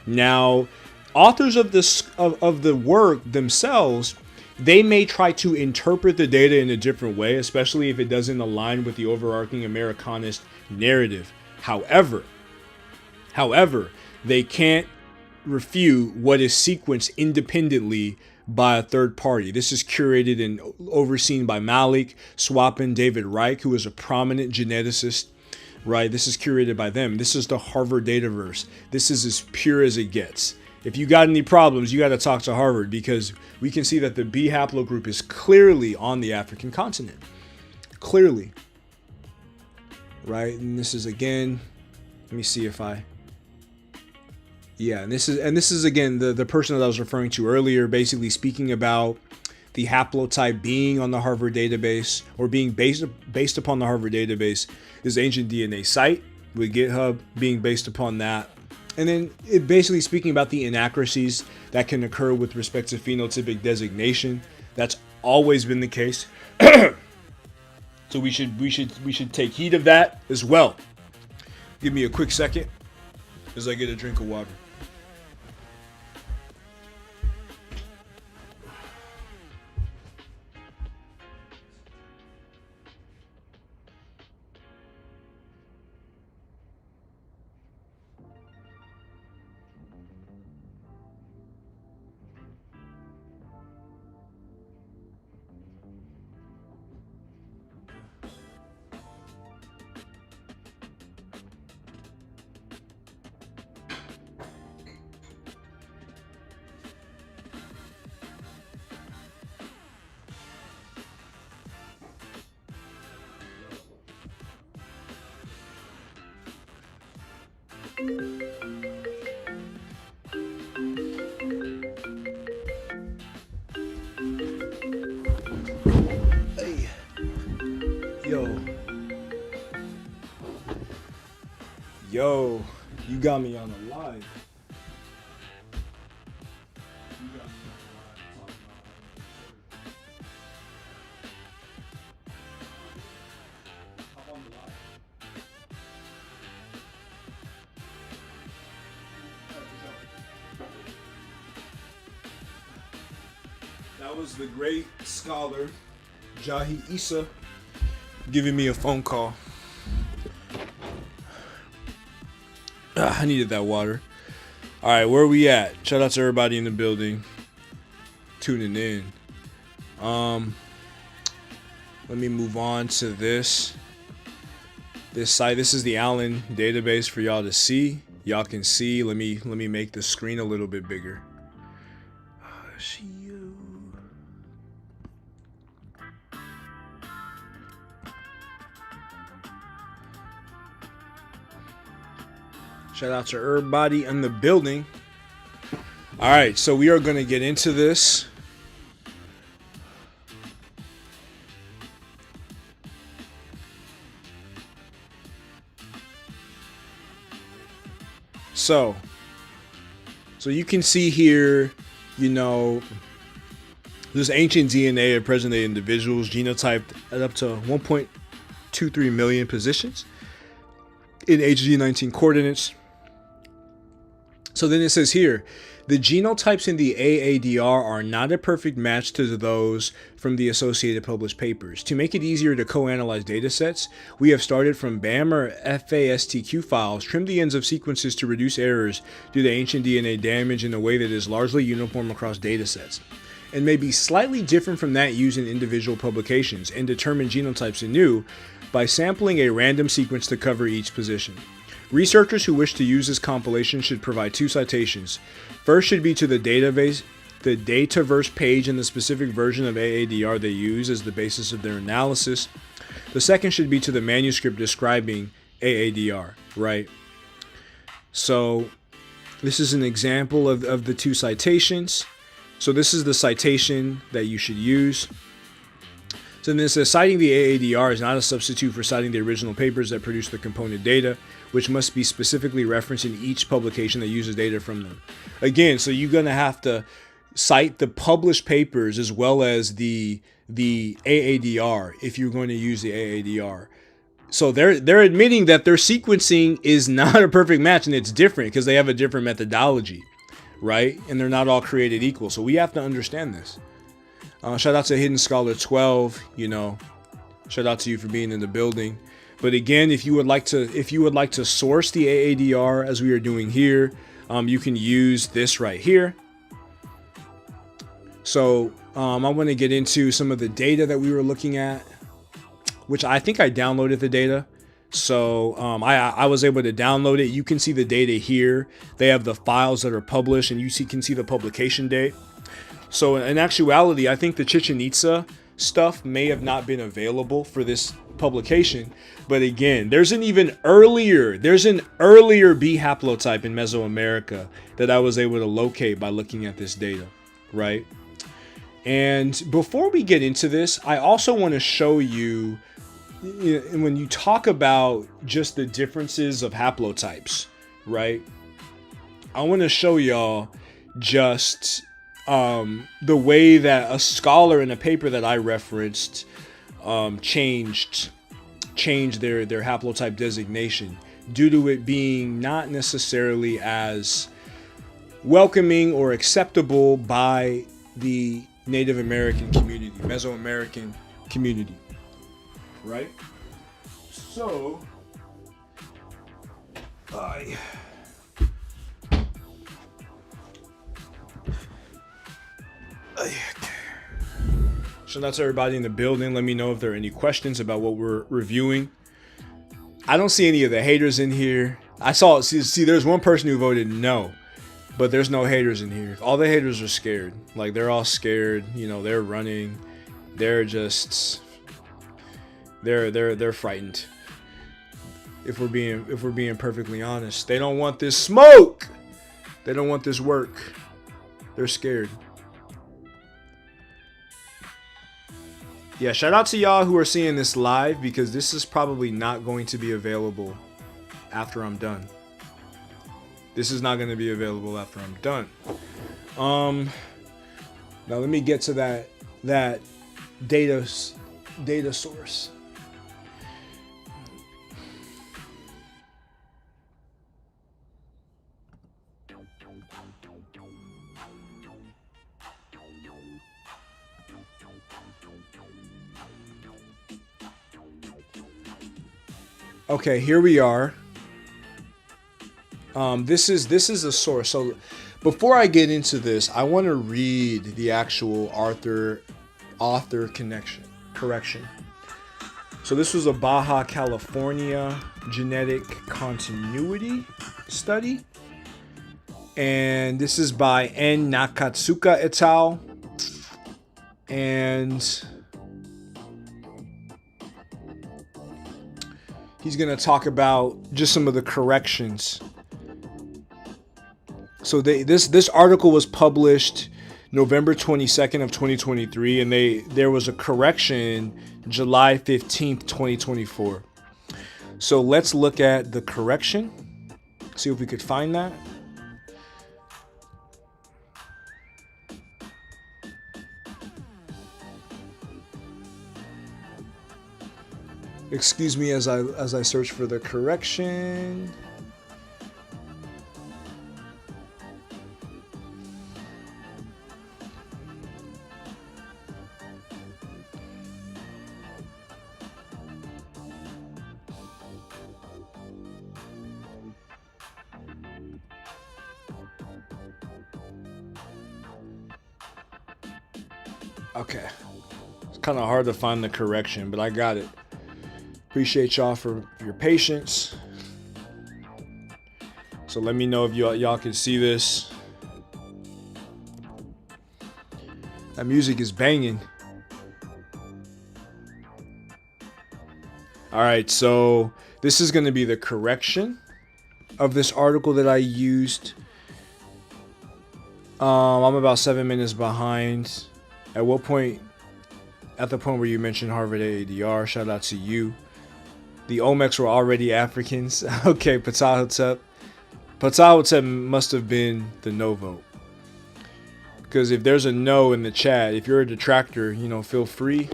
Now, authors of the work themselves, they may try to interpret the data in a different way, especially if it doesn't align with the overarching Americanist narrative. However, they can't refute what is sequenced independently by a third party. This is curated and overseen by Malik Swappin, David Reich, who is a prominent geneticist, right? This is curated by them. This is the Harvard Dataverse. This is as pure as it gets. If you got any problems, you got to talk to Harvard, because we can see that the B haplogroup is clearly on the African continent. Clearly. Right? And this is again, let me see if I... Yeah, and this is again the person that I was referring to earlier, basically speaking about the haplotype being on the Harvard database, or being based upon the Harvard database, is Ancient DNA site, with GitHub being based upon that. And then it basically speaking about the inaccuracies that can occur with respect to phenotypic designation. That's always been the case. So we should take heed of that as well. Give me a quick second as I get a drink of water. Hey. Yo, you got me on the live. That was the great scholar Jahi Issa giving me a phone call. I needed that water. All right, where are we at? Shout out to everybody in the building tuning in. Let me move on to this site. This is the Allen database for y'all to see. Y'all can see. Let me make the screen a little bit bigger. Shout out to everybody in the building. All right, so we are going to get into this. So you can see here, you know, this ancient DNA of present-day individuals genotyped at up to 1.23 million positions in HG19 coordinates. So then it says here, the genotypes in the AADR are not a perfect match to those from the associated published papers. To make it easier to co-analyze datasets, we have started from BAM or FASTQ files, trimmed the ends of sequences to reduce errors due to ancient DNA damage in a way that is largely uniform across datasets, and may be slightly different from that used in individual publications, and determine genotypes anew by sampling a random sequence to cover each position. Researchers who wish to use this compilation should provide two citations. First should be to the database, the Dataverse page in the specific version of AADR they use as the basis of their analysis. The second should be to the manuscript describing AADR, right? So this is an example of the two citations. So this is the citation that you should use. So then it says, citing the AADR is not a substitute for citing the original papers that produce the component data, which must be specifically referenced in each publication that uses data from them. Again, so you're going to have to cite the published papers as well as the AADR if you're going to use the AADR. So they're admitting that their sequencing is not a perfect match, and it's different because they have a different methodology, right? And they're not all created equal. So we have to understand this. Shout out to Hidden Scholar 12, you know, shout out to you for being in the building. But again, if you would like to source the AADR as we are doing here, you can use this right here. So I want to get into some of the data that we were looking at, which I think I downloaded the data. So I was able to download it. You can see the data here. They have the files that are published, and you can see the publication date. So in actuality, I think the Chichen Itza stuff may have not been available for this publication. But again, there's an earlier B haplotype in Mesoamerica that I was able to locate by looking at this data, right? And before we get into this, I also want to show you, when you talk about just the differences of haplotypes, right? I want to show y'all just the way that a scholar in a paper that I referenced changed their haplotype designation due to it being not necessarily as welcoming or acceptable by the Native American community, Mesoamerican community, right? So shout out to everybody in the building. Let me know if there are any questions about what we're reviewing. I don't see any of the haters in here. See, there's one person who voted no, but there's no haters in here. All the haters are scared. Like, they're all scared. You know, they're running. They're just, they're frightened. If we're being perfectly honest, they don't want this smoke. They don't want this work. They're scared. Yeah, shout out to y'all who are seeing this live, because this is probably not going to be available after I'm done. This is not going to be available after I'm done. Now let me get to that data source. Okay, here we are. This is a source. So before I get into this, I want to read the actual author correction. So this was a Baja California genetic continuity study. And this is by N. Nakatsuka et al. And he's going to talk about just some of the corrections. So this article was published November 22nd of 2023, and there was a correction July 15th, 2024. So let's look at the correction, see if we could find that. Excuse me as I search for the correction. Okay. It's kind of hard to find the correction, but I got it. Appreciate y'all for your patience. So let me know if y'all can see this. That music is banging. All right, so this is going to be the correction of this article that I used. I'm about 7 minutes behind. At what point? At the point where you mentioned Harvard AADR, shout out to you. The Olmecs were already Africans. Okay, Ptahhotep. Ptahhotep must have been the no vote. Because if there's a no in the chat, if you're a detractor, feel free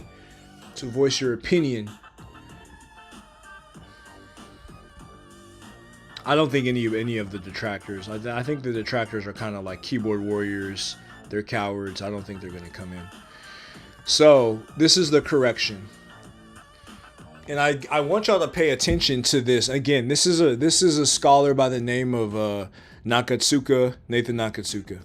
to voice your opinion. I don't think any of the detractors. I think the detractors are kind of like keyboard warriors. They're cowards. I don't think they're going to come in. So this is the correction. And I want y'all to pay attention to this. Again, this is a scholar by the name of Nathan Nakatsuka.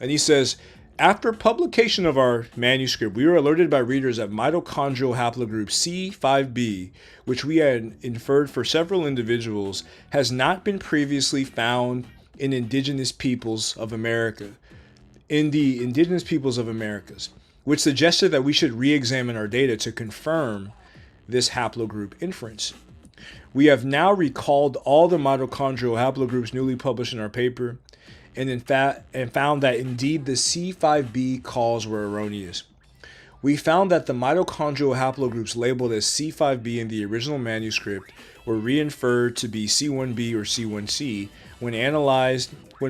And he says, after publication of our manuscript, we were alerted by readers that mitochondrial haplogroup C5b, which we had inferred for several individuals, has not been previously found in indigenous peoples of America. In the indigenous peoples of Americas, which suggested that we should re-examine our data to confirm this haplogroup inference. We have now recalled all the mitochondrial haplogroups newly published in our paper, and found that indeed the C5b calls were erroneous. We found that the mitochondrial haplogroups labeled as C5b in the original manuscript were re-inferred to be C1b or C1c when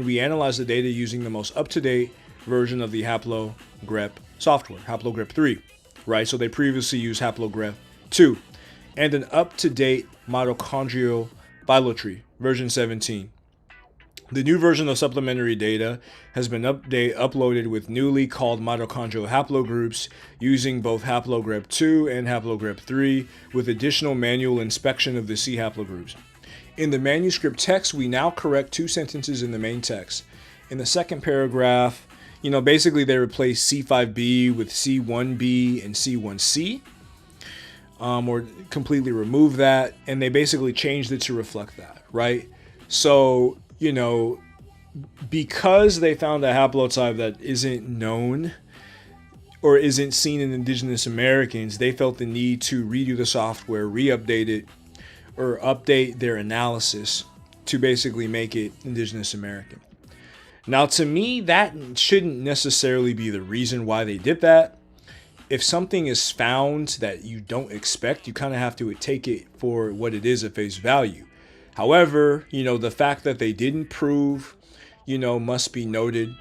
we analyzed the data using the most up-to-date version of the haplogrep software, haplogrep 3, right? So they previously used haplogrep 2, and an up-to-date mitochondrial phylotree, version 17. The new version of supplementary data has been uploaded with newly called mitochondrial haplogroups using both haplogrep 2 and haplogrep 3 with additional manual inspection of the C haplogroups. In the manuscript text, we now correct 2 sentences in the main text. In the second paragraph, basically they replace C5b with C1b and C1c. Or completely remove that, and they basically changed it to reflect that, right? So, because they found a haplotype that isn't known or isn't seen in indigenous Americans, they felt the need to redo the software, re-update it, or update their analysis to basically make it indigenous American. Now, to me, that shouldn't necessarily be the reason why they did that. If something is found that you don't expect, you kind of have to take it for what it is at face value. However, the fact that they didn't prove, must be noted.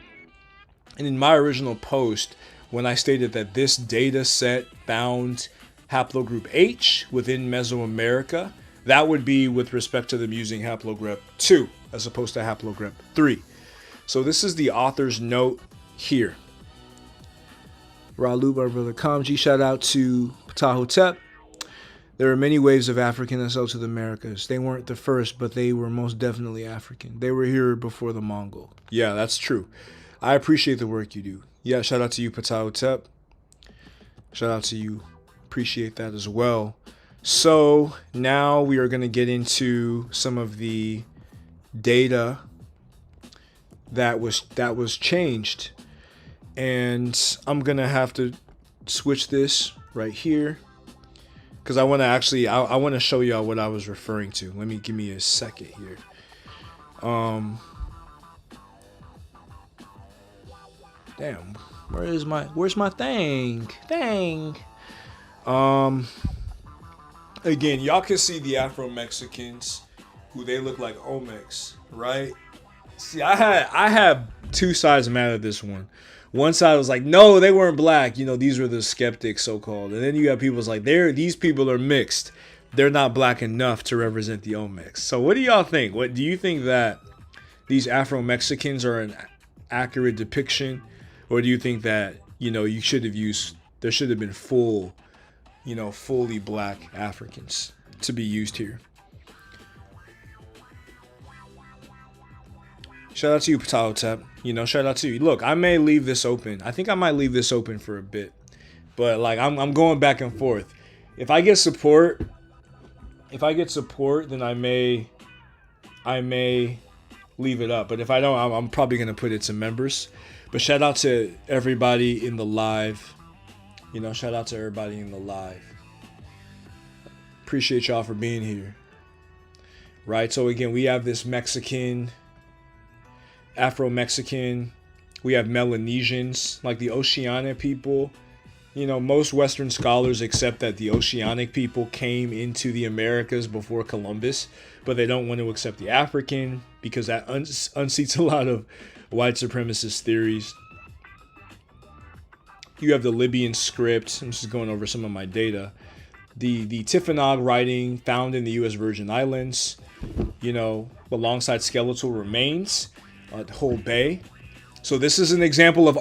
And in my original post, when I stated that this data set found haplogroup H within Mesoamerica, that would be with respect to them using haplogrep 2 as opposed to haplogrep 3. So this is the author's note here. Ralu, our brother Kamji, shout out to Ptahhotep. There are many waves of African assault to the Americas. They weren't the first, but they were most definitely African. They were here before the Mongol. Yeah, that's true. I appreciate the work you do. Yeah, shout out to you, Ptahhotep. Shout out to you. Appreciate that as well. So now we are going to get into some of the data that was changed, and I'm gonna have to switch this right here because I want to actually I want to show y'all what I was referring to. Give me a second here. Damn, where's my thing? Um, Again, y'all can see the Afro Mexicans, who they look like Olmecs, right? See, I have two sides mad at this one. One side was like, no, they weren't black. You know, these were the skeptics, so called. And then you have people's like, these people are mixed. They're not black enough to represent the Olmecs. So what do y'all think? What do you think that these Afro Mexicans are an accurate depiction, or do you think that there should have been fully black Africans to be used here? Shout out to you, Potato Tap. Shout out to you. Look, I may leave this open. I think I might leave this open for a bit. But like I'm going back and forth. If I get support, then I may leave it up. But if I don't, I'm probably gonna put it to members. But shout out to everybody in the live. Shout out to everybody in the live. Appreciate y'all for being here. Right, so again, we have this Afro-Mexican, we have Melanesians, like the Oceanic people. Most Western scholars accept that the Oceanic people came into the Americas before Columbus, but they don't want to accept the African because that unseats a lot of white supremacist theories. You have the Libyan script. I'm just going over some of my data. The Tiffanyog writing found in the U.S. Virgin Islands, alongside skeletal remains, the whole bay. So this is an example of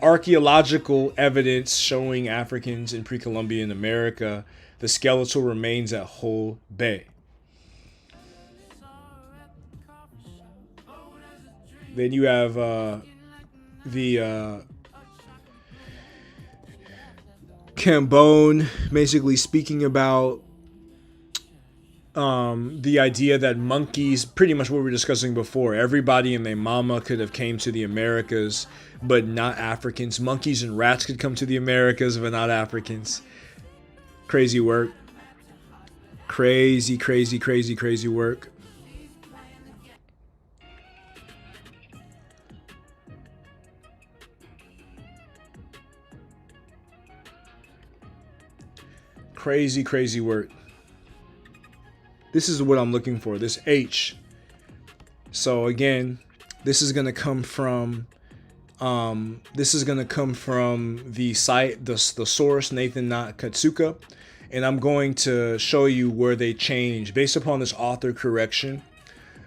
archaeological evidence showing Africans in pre-Columbian America, the skeletal remains at Whole Bay. Then you have the Cambone basically speaking about the idea that monkeys, pretty much what we were discussing before, everybody and their mama could have came to the Americas, but not Africans. Monkeys and rats could come to the Americas, but not Africans. Crazy work. Crazy work. Crazy work. This is what I'm looking for, this H. So again, this is gonna come from the site, the source, Nathan Katsuka, and I'm going to show you where they changed based upon this author correction.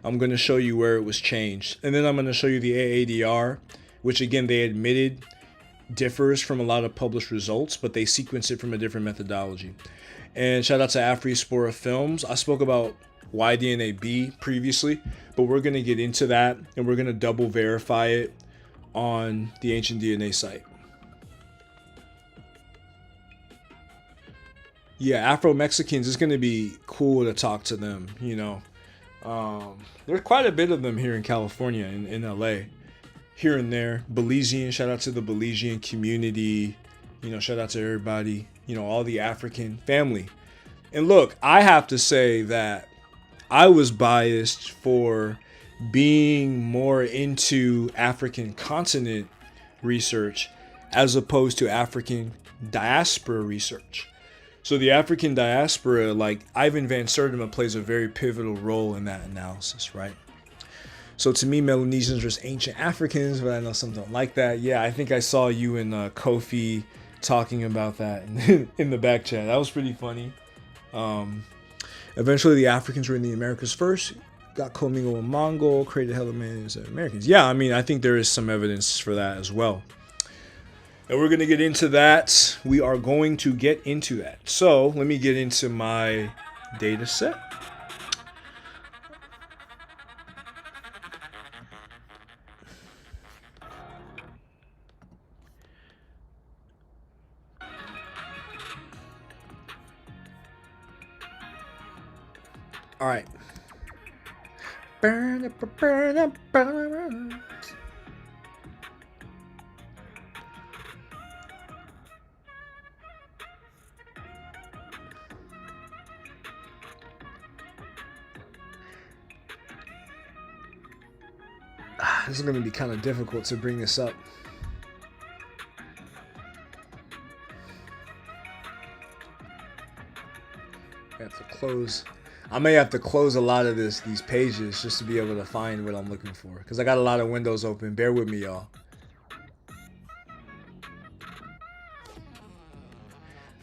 I'm going to show you where it was changed, and then I'm going to show you the AADR, which again they admitted differs from a lot of published results, but they sequence it from a different methodology. And shout out to Afri-Spora Films. I spoke about YDNAB previously, but we're going to get into that, and we're going to double verify it on the Ancient DNA site. Yeah, Afro-Mexicans, it's going to be cool to talk to them, There's quite a bit of them here in California, in LA. Here and there. Belizean, shout out to the Belizean community. Shout out to everybody. All the African family. And look, I have to say that I was biased for being more into African continent research as opposed to African diaspora research. So the African diaspora, like Ivan Van Sertima, plays a very pivotal role in that analysis, right? So to me, Melanesians are just ancient Africans, but I know some don't like that. Yeah, I think I saw you and Kofi talking about that in the back chat. That was pretty funny. Eventually, the Africans were in the Americas first, got commingled with Mongol, created hella Mans and Americans. Yeah, I think there is some evidence for that as well. And we're going to get into that. We are going to get into that. So let me get into my data set. All right. Burn up, burn up, burn up. This is going to be kind of difficult to bring this up. I have to close. I may have to close a lot of these pages just to be able to find what I'm looking for, because I got a lot of windows open. Bear with me, y'all.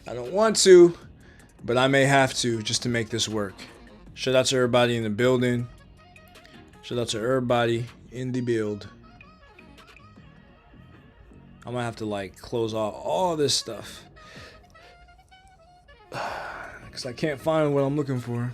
I don't want to, but I may have to just to make this work. Shout out to everybody in the building. Shout out to everybody in the build. I'm gonna have to like close off all this stuff because I can't find what I'm looking for.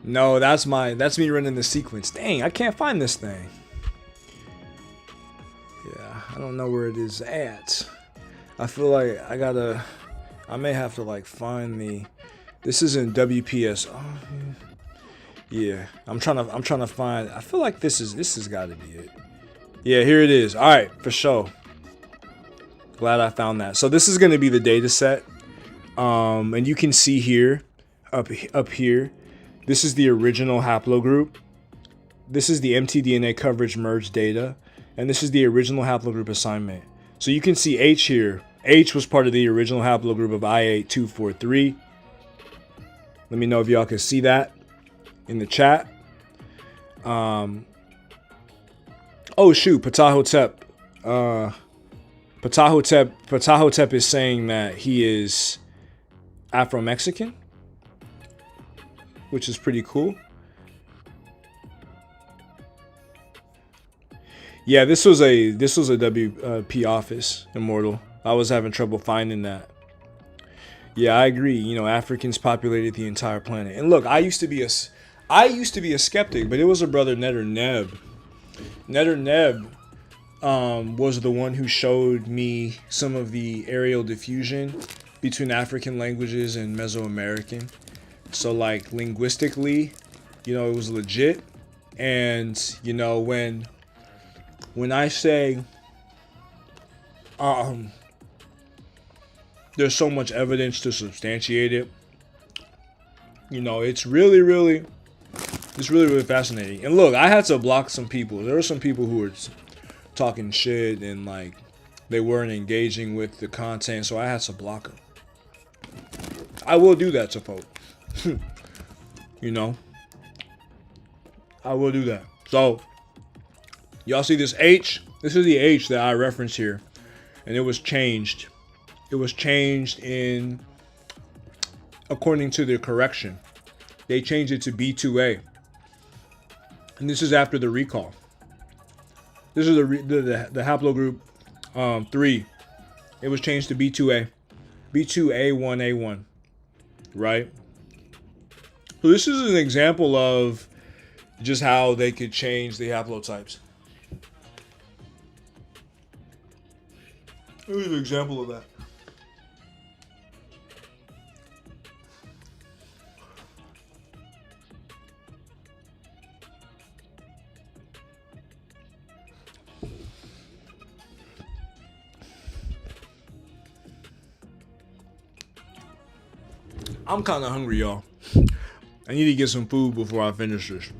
No, that's me running the sequence. Dang, I can't find this thing. Yeah, I don't know where it is at. I feel like I may have to like find this is in WPS. Oh, yeah, I'm trying to find. I feel like this has got to be it. Yeah, here it is. All right, for sure. Glad I found that. So this is going to be the data set. And you can see here, up here, this is the original haplogroup. This is the mtDNA coverage merge data. And this is the original haplogroup assignment. So you can see H here. H was part of the original haplogroup of I8243. Let me know if y'all can see that in the chat. Oh shoot, Ptahhotep. Ptahhotep is saying that he is Afro-Mexican, which is pretty cool. Yeah, this was a WP office, Immortal. I was having trouble finding that. Yeah, I agree. You know, Africans populated the entire planet. And look, I used to be a skeptic, but it was a brother Netter Neb. Netter Neb was the one who showed me some of the aerial diffusion between African languages and Mesoamerican. So like linguistically, you know, it was legit. And you know, when I say there's so much evidence to substantiate it, you know, it's really fascinating. And look, I had to block some people. There were some people who were talking shit and like they weren't engaging with the content, so I had to block them. I will do that to folk. You know, I will do that. So y'all see this H? This is the H that I referenced here, and it was changed. It was changed in according to the correction. They changed it to B2A, and this is after the recall. This is the haplogroup 3. It was changed to B2A, B2A1A1, right? So this is an example of just how they could change the haplotypes. Here's an example of that. I'm kind of hungry, y'all. I need to get some food before I finish this.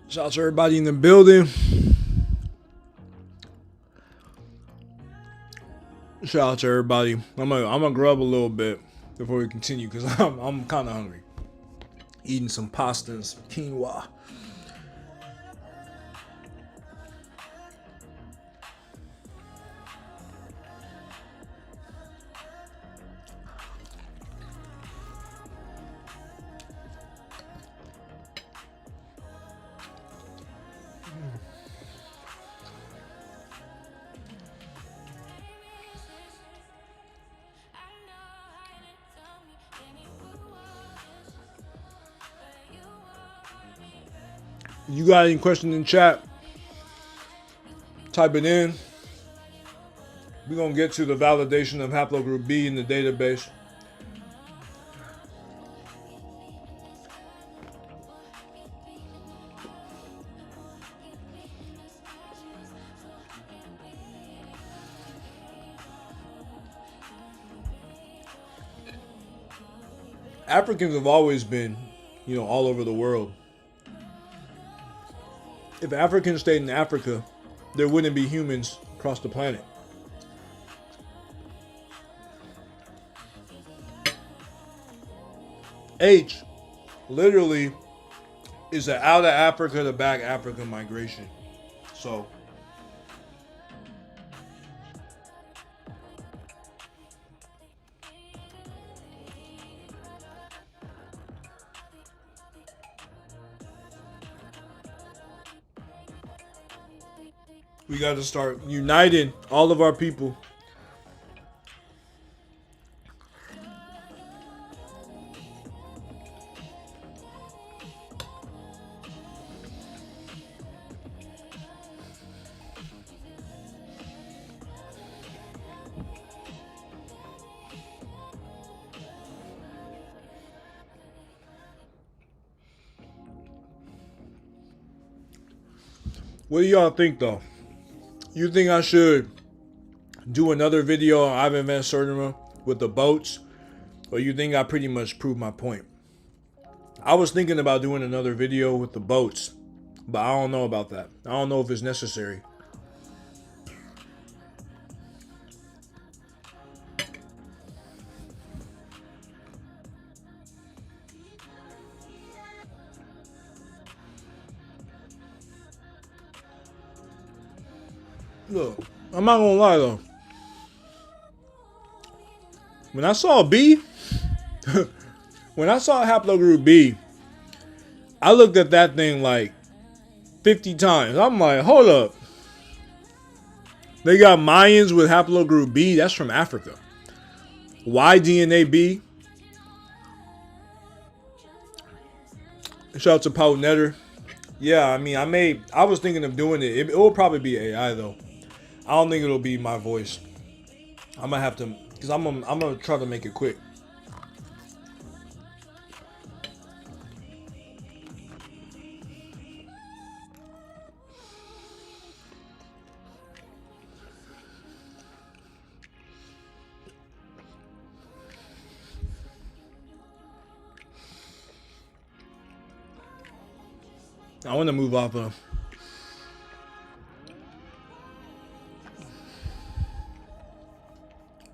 Shout out to everybody in the building. Shout out to everybody. I'm gonna grub a little bit before we continue because I'm kind of hungry. Eating some pasta and some quinoa. You got any questions in chat? Type it in. We're going to get to the validation of haplogroup B in the database. Africans have always been, all over the world. If Africans stayed in Africa, there wouldn't be humans across the planet. H literally is an out of Africa to back Africa migration. So we got to start uniting all of our people. What do y'all think though? You think I should do another video on Ivan Van Sertima with the boats? Or you think I pretty much proved my point? I was thinking about doing another video with the boats, but I don't know about that. I don't know if it's necessary. Look, I'm not gonna lie though. When I saw B, when I saw haplogroup B, I looked at that thing like 50 times. I'm like, hold up. They got Mayans with haplogroup B. That's from Africa. Why DNA B? Shout out to Paul Netter. Yeah, I mean, I was thinking of doing it. It will probably be AI though. I don't think it'll be my voice. I'm gonna have to, because I'm gonna try to make it quick. I want to move off of.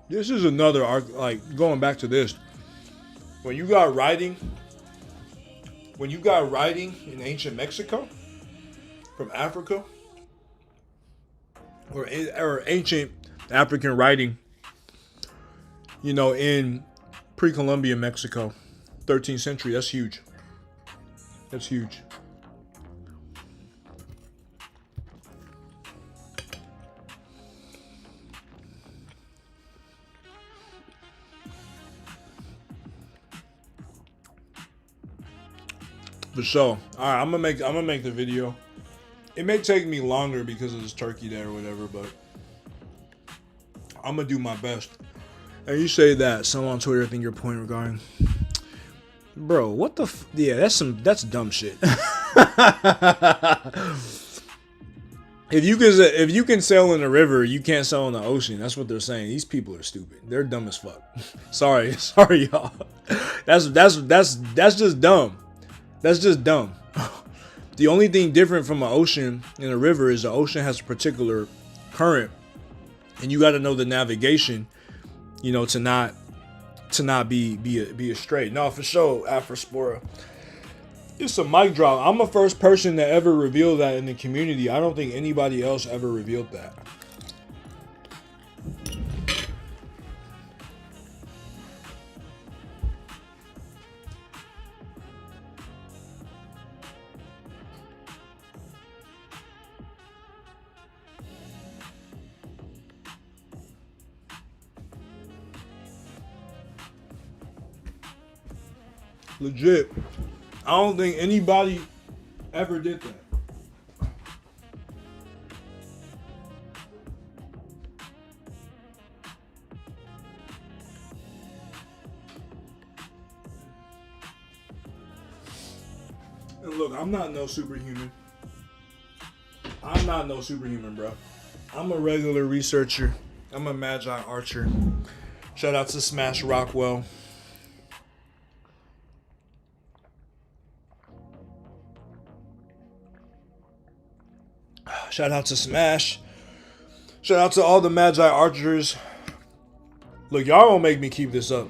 This is another arc, like going back to this. When you got writing in ancient Mexico from Africa, or ancient African writing, in pre-Columbian Mexico, 13th century, that's huge. That's huge. For sure. All right, I'm gonna make the video. It may take me longer because of this turkey there or whatever, but I'm gonna do my best. And you say that someone on Twitter think your point regarding, bro, what the yeah, that's dumb shit. If you can sail in the river, you can't sail in the ocean. That's what they're saying. These people are stupid. They're dumb as fuck. sorry, y'all. That's just dumb. That's just dumb. The only thing different from an ocean and a river is the ocean has a particular current, and you got to know the navigation, you know, to not be astray. No, for sure, Afrospora. It's a mic drop. I'm the first person to ever reveal that in the community. I don't think anybody else ever revealed that. Legit. I don't think anybody ever did that. And look, I'm not no superhuman. I'm not no superhuman, bro. I'm a regular researcher. I'm a magi archer. Shout out to Smash Rockwell. Shout out to Smash. Shout out to all the Magi Archers. Look, y'all won't make me keep this up.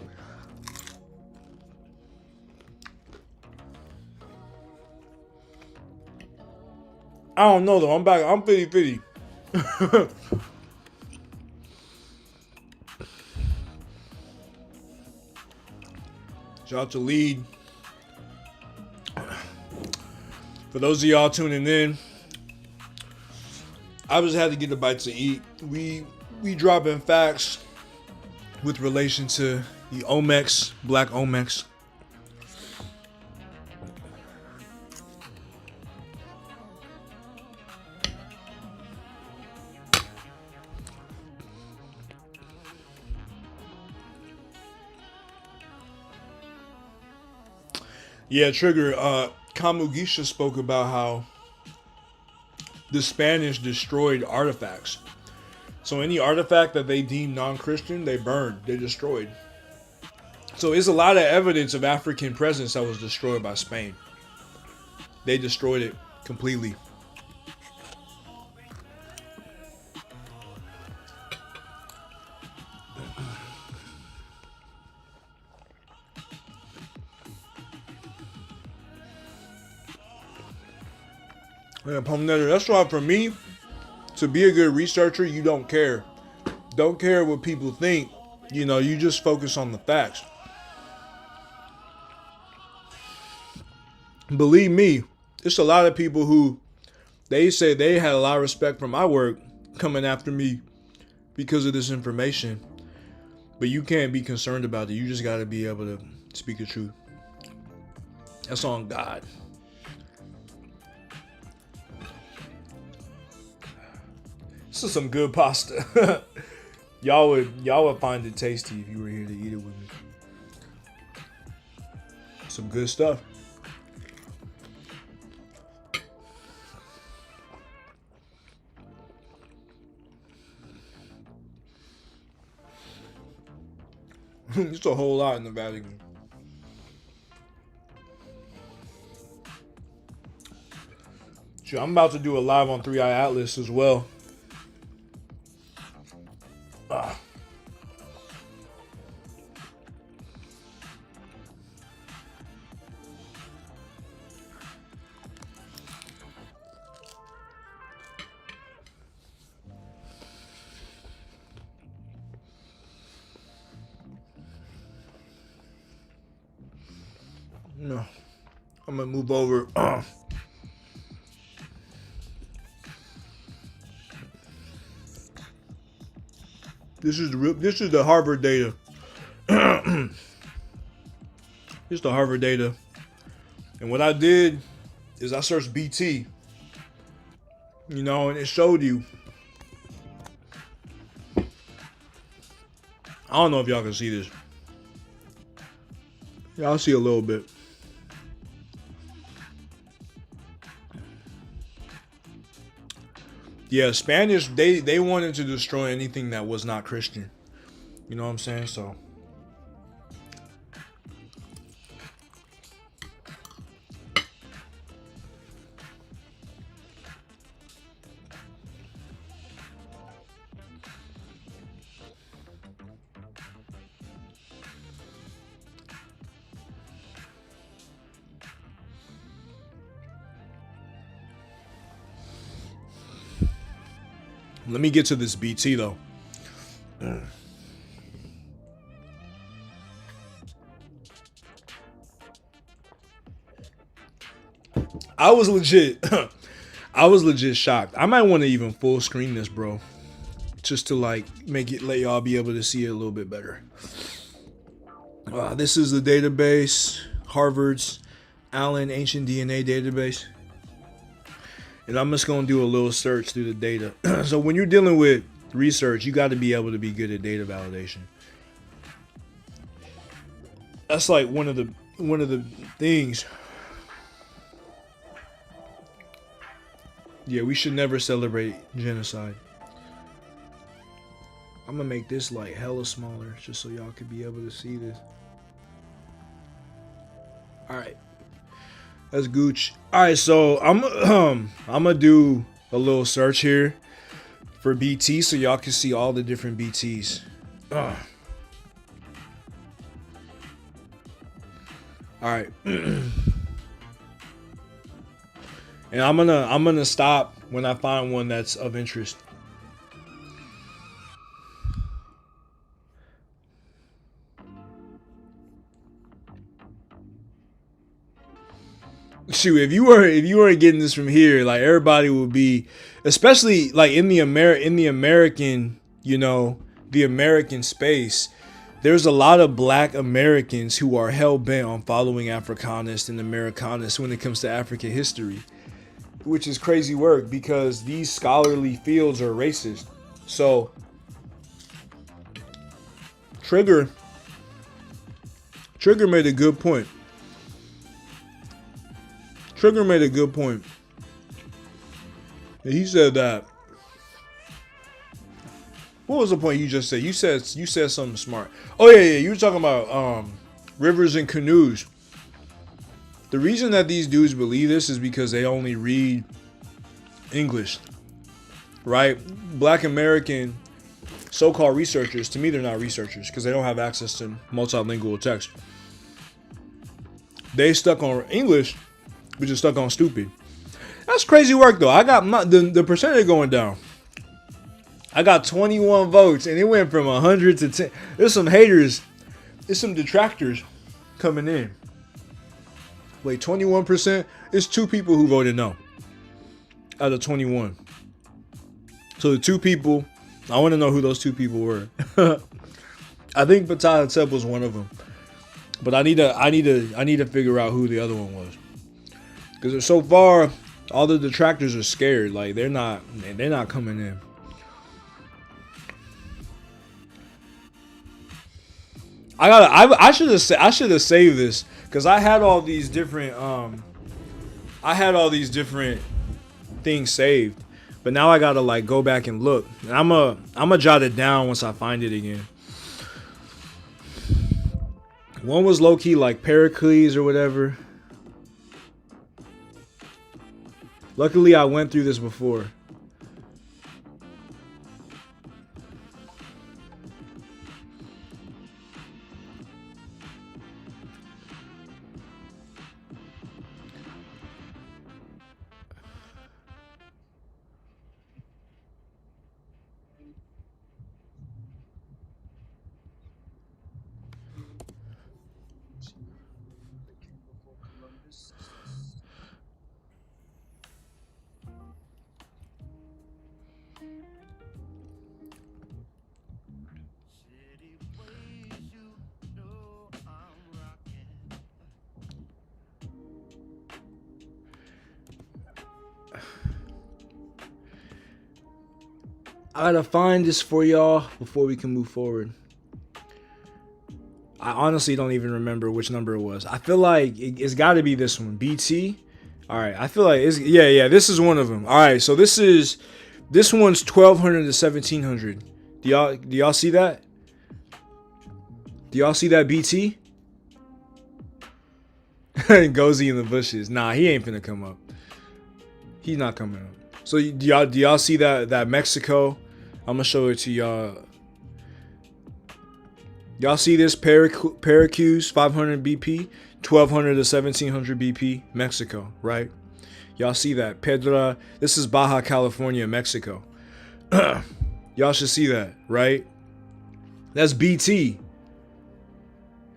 I don't know though. I'm back. I'm 50-50. Shout out to Lead. For those of y'all tuning in, I just had to get a bite to eat. We dropping facts with relation to the Olmecs, Black Olmecs. Yeah, Trigger, Kamugisha spoke about how the Spanish destroyed artifacts. So any artifact that they deemed non-Christian, they burned, they destroyed. So it's a lot of evidence of African presence that was destroyed by Spain. They destroyed it completely. Yeah, Palmetto, that's why for me, to be a good researcher, you don't care. Don't care what people think. You know, you just focus on the facts. Believe me, it's a lot of people who, they say they had a lot of respect for my work coming after me because of this information. But you can't be concerned about it. You just got to be able to speak the truth. That's on God. This is some good pasta. y'all would find it tasty if you were here to eat it with me. Some good stuff. It's a whole lot in the Vatican. Sure, I'm about to do a live on 3i Atlas as well. No, I'm gonna move over. This is the Harvard data. This is the Harvard data And what I did is I searched BT, you know, and it showed you. I don't know if y'all can see this. Y'all see a little bit. Yeah, Spanish, they wanted to destroy anything that was not Christian. You know what I'm saying? So let me get to this BT though. I was legit I was legit shocked. I might want to even full screen this, bro. Just to like make it, let y'all be able to see it a little bit better. This is the database, Harvard's Allen Ancient DNA database. And I'm just gonna do a little search through the data. So when you're dealing with research, you got to be able to be good at data validation. That's like one of the things. Yeah, we should never celebrate genocide. I'm gonna make this like hella smaller just so y'all could be able to see this. All right, that's gooch. All right, so I'm gonna do a little search here for BT so y'all can see all the different BTs. All right. And I'm gonna stop when I find one that's of interest. Shoot, if you weren't getting this from here, like everybody would be, especially like in the American, you know, the American space. There's a lot of black Americans who are hell bent on following Africanists and Americanists when it comes to African history, which is crazy work because these scholarly fields are racist. So Trigger made a good point. Trigger made a good point. He said that. What was the point you just said? You said something smart. Oh yeah, you were talking about rivers and canoes. The reason that these dudes believe this is because they only read English, right? Black American so-called researchers, to me they're not researchers because they don't have access to multilingual text. They stuck on English, but just stuck on stupid. That's crazy work though. I got the percentage going down. I got 21 votes and it went from 100 to 10. There's some haters. There's some detractors coming in. Wait, 21%? It's 2 people who voted no out of 21. So the 2 people, I want to know who those 2 people were. I think Patai Tep was one of them. But I need to figure out who the other one was. Because so far, all the detractors are scared. Like they're not coming in. I should have saved this because I had all these different things saved, but now I gotta like go back and look. And I'm a jot it down once I find it again. One was low key like Pericles or whatever. Luckily, I went through this before. I gotta find this for y'all before we can move forward. I honestly don't even remember which number it was. I feel like it's got to be this one, BT. All right, I feel like it's yeah. This is one of them. All right, so this one's 1200 to 1700. Do y'all see that? Do y'all see that BT? Gozy in the bushes. Nah, he ain't finna come up. He's not coming up. So do y'all see that Mexico? I'm gonna show it to y'all. Y'all see this Pericuse 500 BP, 1200 to 1700 BP, Mexico, right? Y'all see that Pedra? This is Baja California, Mexico. Y'all should see that, right? That's BT.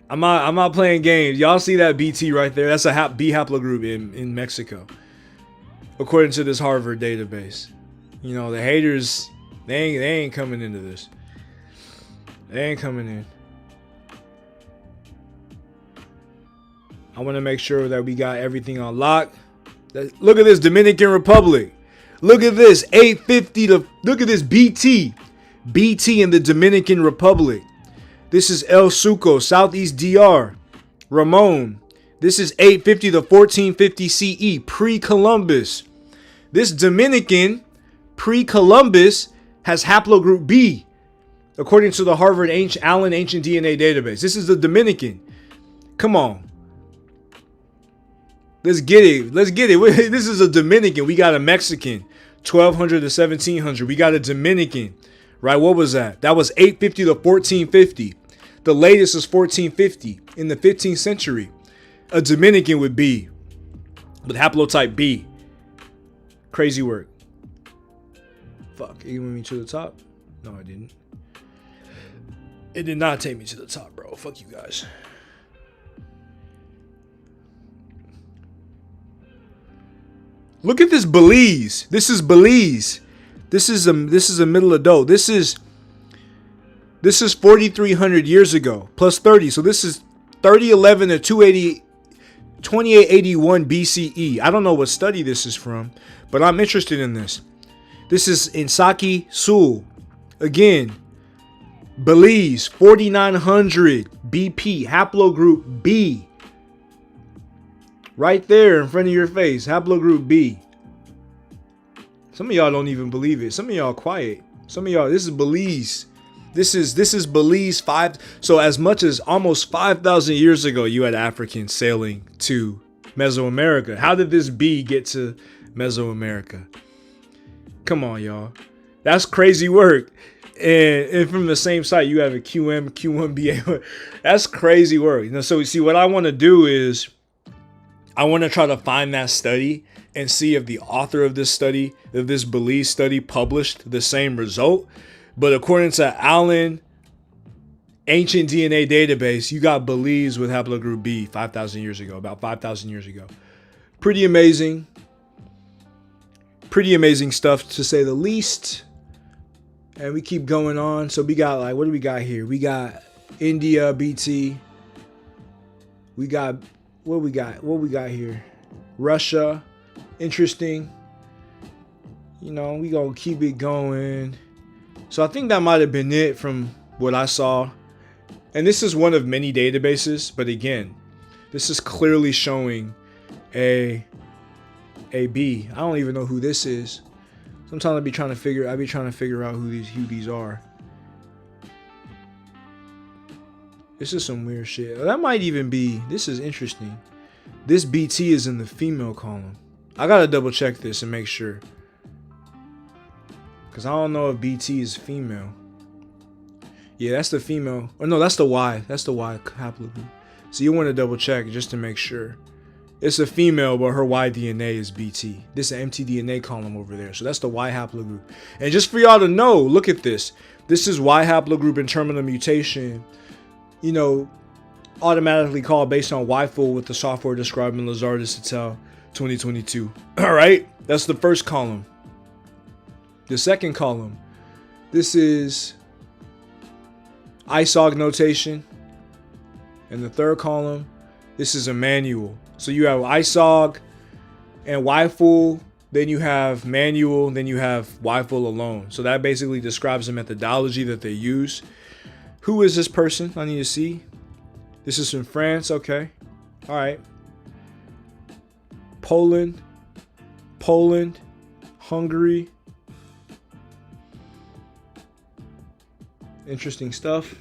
I'm not playing games. Y'all see that BT right there? That's a B haplogroup in Mexico, according to this Harvard database. You know, the haters, they ain't coming into this. They ain't coming in. I want to make sure that we got everything on lock. Look at this Dominican Republic. Look at this 850 to look at this BT in the Dominican Republic. This is El Suco, Southeast DR. Ramon. This is 850 to 1450 CE, pre-Columbus. This Dominican, pre-Columbus, has haplogroup B, according to the Harvard Allen Ancient DNA database. This is the Dominican. Come on. Let's get it. Let's get it. This is a Dominican. We got a Mexican. 1200 to 1700. We got a Dominican. Right? What was that? That was 850 to 1450. The latest is 1450 in the 15th century. A Dominican with B. With haplotype B. Crazy work. Fuck. It went me to the top? No, I didn't. It did not take me to the top, bro. Fuck you guys. Look at this Belize. This is Belize. This is a middle adult. This is 4,300 years ago plus 30. So this is 3011 to 2881 BCE. I don't know what study this is from, but I'm interested in this. This is Insaki Sul. Again, Belize 4900 BP haplogroup B. Right there in front of your face, haplogroup B. Some of y'all don't even believe it. Some of y'all quiet. Some of y'all, this is Belize. This is Belize 5. So as much as almost 5,000 years ago, you had Africans sailing to Mesoamerica. How did this B get to Mesoamerica? Come on, y'all. That's crazy work. And from the same site, you have a Q1BA. That's crazy work. You know, so see, what I want to do is I want to try to find that study and see if the author of this study, of this Belize study, published the same result. But according to Allen Ancient DNA database, you got Belize with haplogroup B 5,000 years ago, about 5,000 years ago. Pretty amazing. Pretty amazing stuff, to say the least. And we keep going on. So we got, like, what do we got here? We got India BT. We got, what we got here? Russia. Interesting. You know, we gonna keep it going. So I think that might have been it from what I saw. And this is one of many databases, but again, this is clearly showing a B. I don't even know who this is. Sometimes I be trying to figure out who these are. This is some weird shit. That might even be, this is interesting. This BT is in the female column. I gotta double check this and make sure, because I don't know if BT is female. Yeah, that's the female. Oh no, that's the Y. That's the Y haplogroup. So you want to double check just to make sure. It's a female, but her Y DNA is BT. This is an mtDNA column over there. So that's the Y haplogroup. And just for y'all to know, look at this. This is Y haplogroup in terminal mutation. You know, automatically called based on Y-full with the software described in Lazardus et al. 2022. All right, that's the first column. The second column, this is ISOG notation. And the third column, this is a manual. So you have ISOG and Y-full then you have manual, then you have WIFO alone. So that basically describes the methodology that they use. Who is this person? I need to see. This is from France. Okay. All right. Poland, Hungary. Interesting stuff.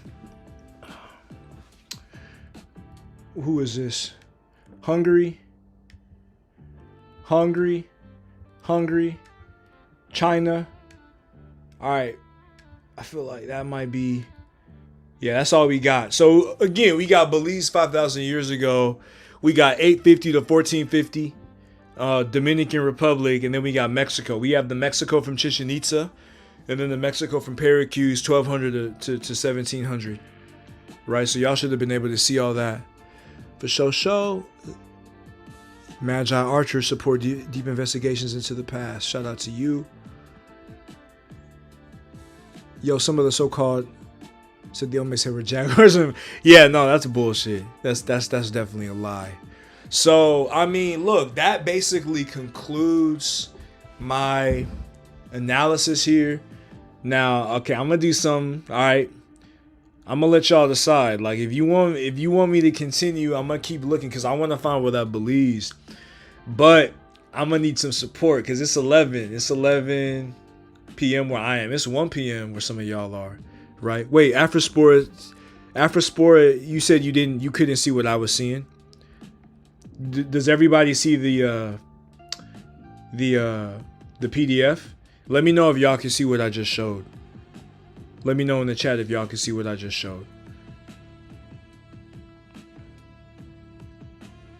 Who is this? Hungary, China. All right. I feel like that might be. Yeah, that's all we got. So again, we got Belize 5,000 years ago. We got 850 to 1450, Dominican Republic, and then we got Mexico. We have the Mexico from Chichen Itza, and then the Mexico from Pericuse, 1200 to 1700. Right, so y'all should have been able to see all that. For show. Magi Archer support deep investigations into the past. Shout out to you. Yo, some of the so-called said the Olmec were jaguars. Yeah, no, that's bullshit. That's definitely a lie. So, I mean, look, that basically concludes my analysis here. Now, okay, I'm gonna do some. All right, I'm gonna let y'all decide. Like, if you want me to continue, I'm gonna keep looking because I want to find where that believes. But I'm gonna need some support because it's 11. It's 11 p.m. where I am. It's 1 p.m. where some of y'all are. Right? Wait, after sport, you said you couldn't see what I was seeing. Does everybody see the PDF? Let me know if y'all can see what I just showed. Let me know in the chat if y'all can see what I just showed.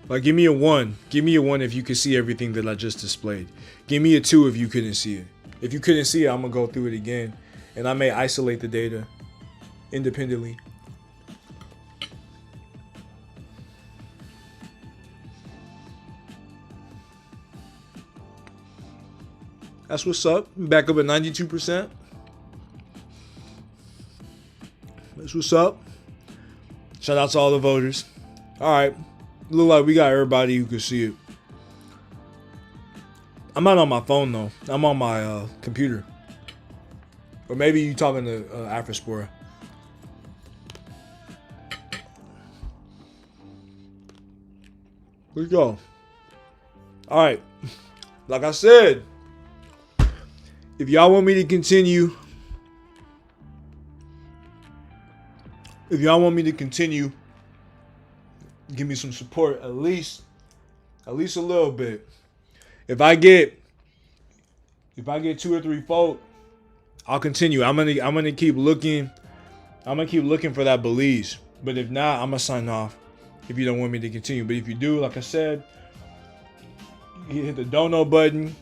Like, give me a 1. Give me a 1 if you can see everything that I just displayed. Give me a 2 if you couldn't see it. If you couldn't see it, I'm gonna go through it again. And I may isolate the data independently. That's what's up. Back up at 92%. That's what's up. Shout out to all the voters. All right. Look like we got everybody who can see it. I'm not on my phone though. I'm on my computer. Or maybe you talking to Afrospora. Let's go. All right. Like I said, if y'all want me to continue, give me some support at least a little bit. If I get 2 or 3 folk, I'll continue. I'm gonna keep looking. I'm gonna keep looking for that Belize. But if not, I'm gonna sign off. If you don't want me to continue, but if you do, like I said, you hit the dono button,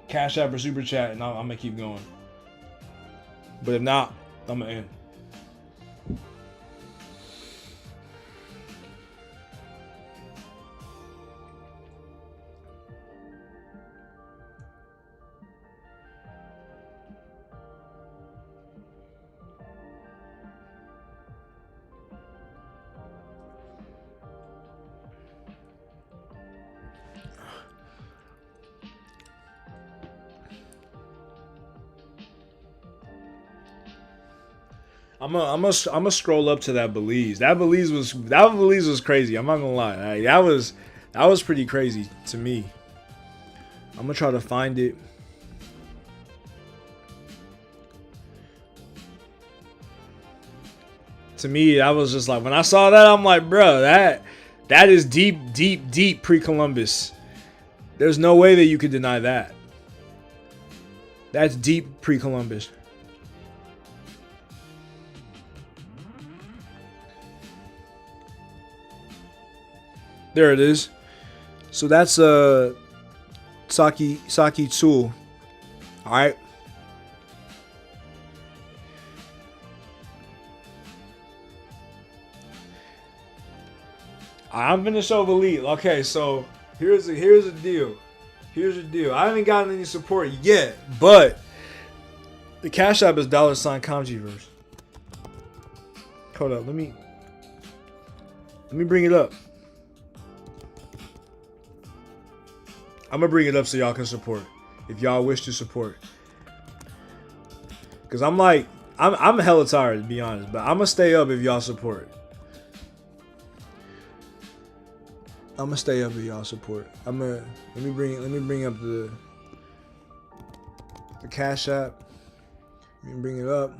Cash App or Super Chat, and I'm gonna keep going. But if not, I'm gonna end. I'm gonna scroll up to that Belize. That Belize was crazy. I'm not gonna lie. That was pretty crazy to me. I'm gonna try to find it. To me, I was just like, when I saw that, I'm like, bro, that is deep pre-Columbus. There's no way that you could deny that. That's deep pre-Columbus. There it is. So that's Saki Tsul. All right. I'm gonna show Elite. Okay, so here's the deal. Here's the deal. I haven't gotten any support yet, but the Cash App is $Kanjiverse. Hold up, let me bring it up. I'm gonna bring it up so y'all can support if y'all wish to support. Cause I'm hella tired to be honest, but I'm gonna stay up if y'all support. I'm gonna stay up if y'all support. Let me bring up the Cash App. Let me bring it up.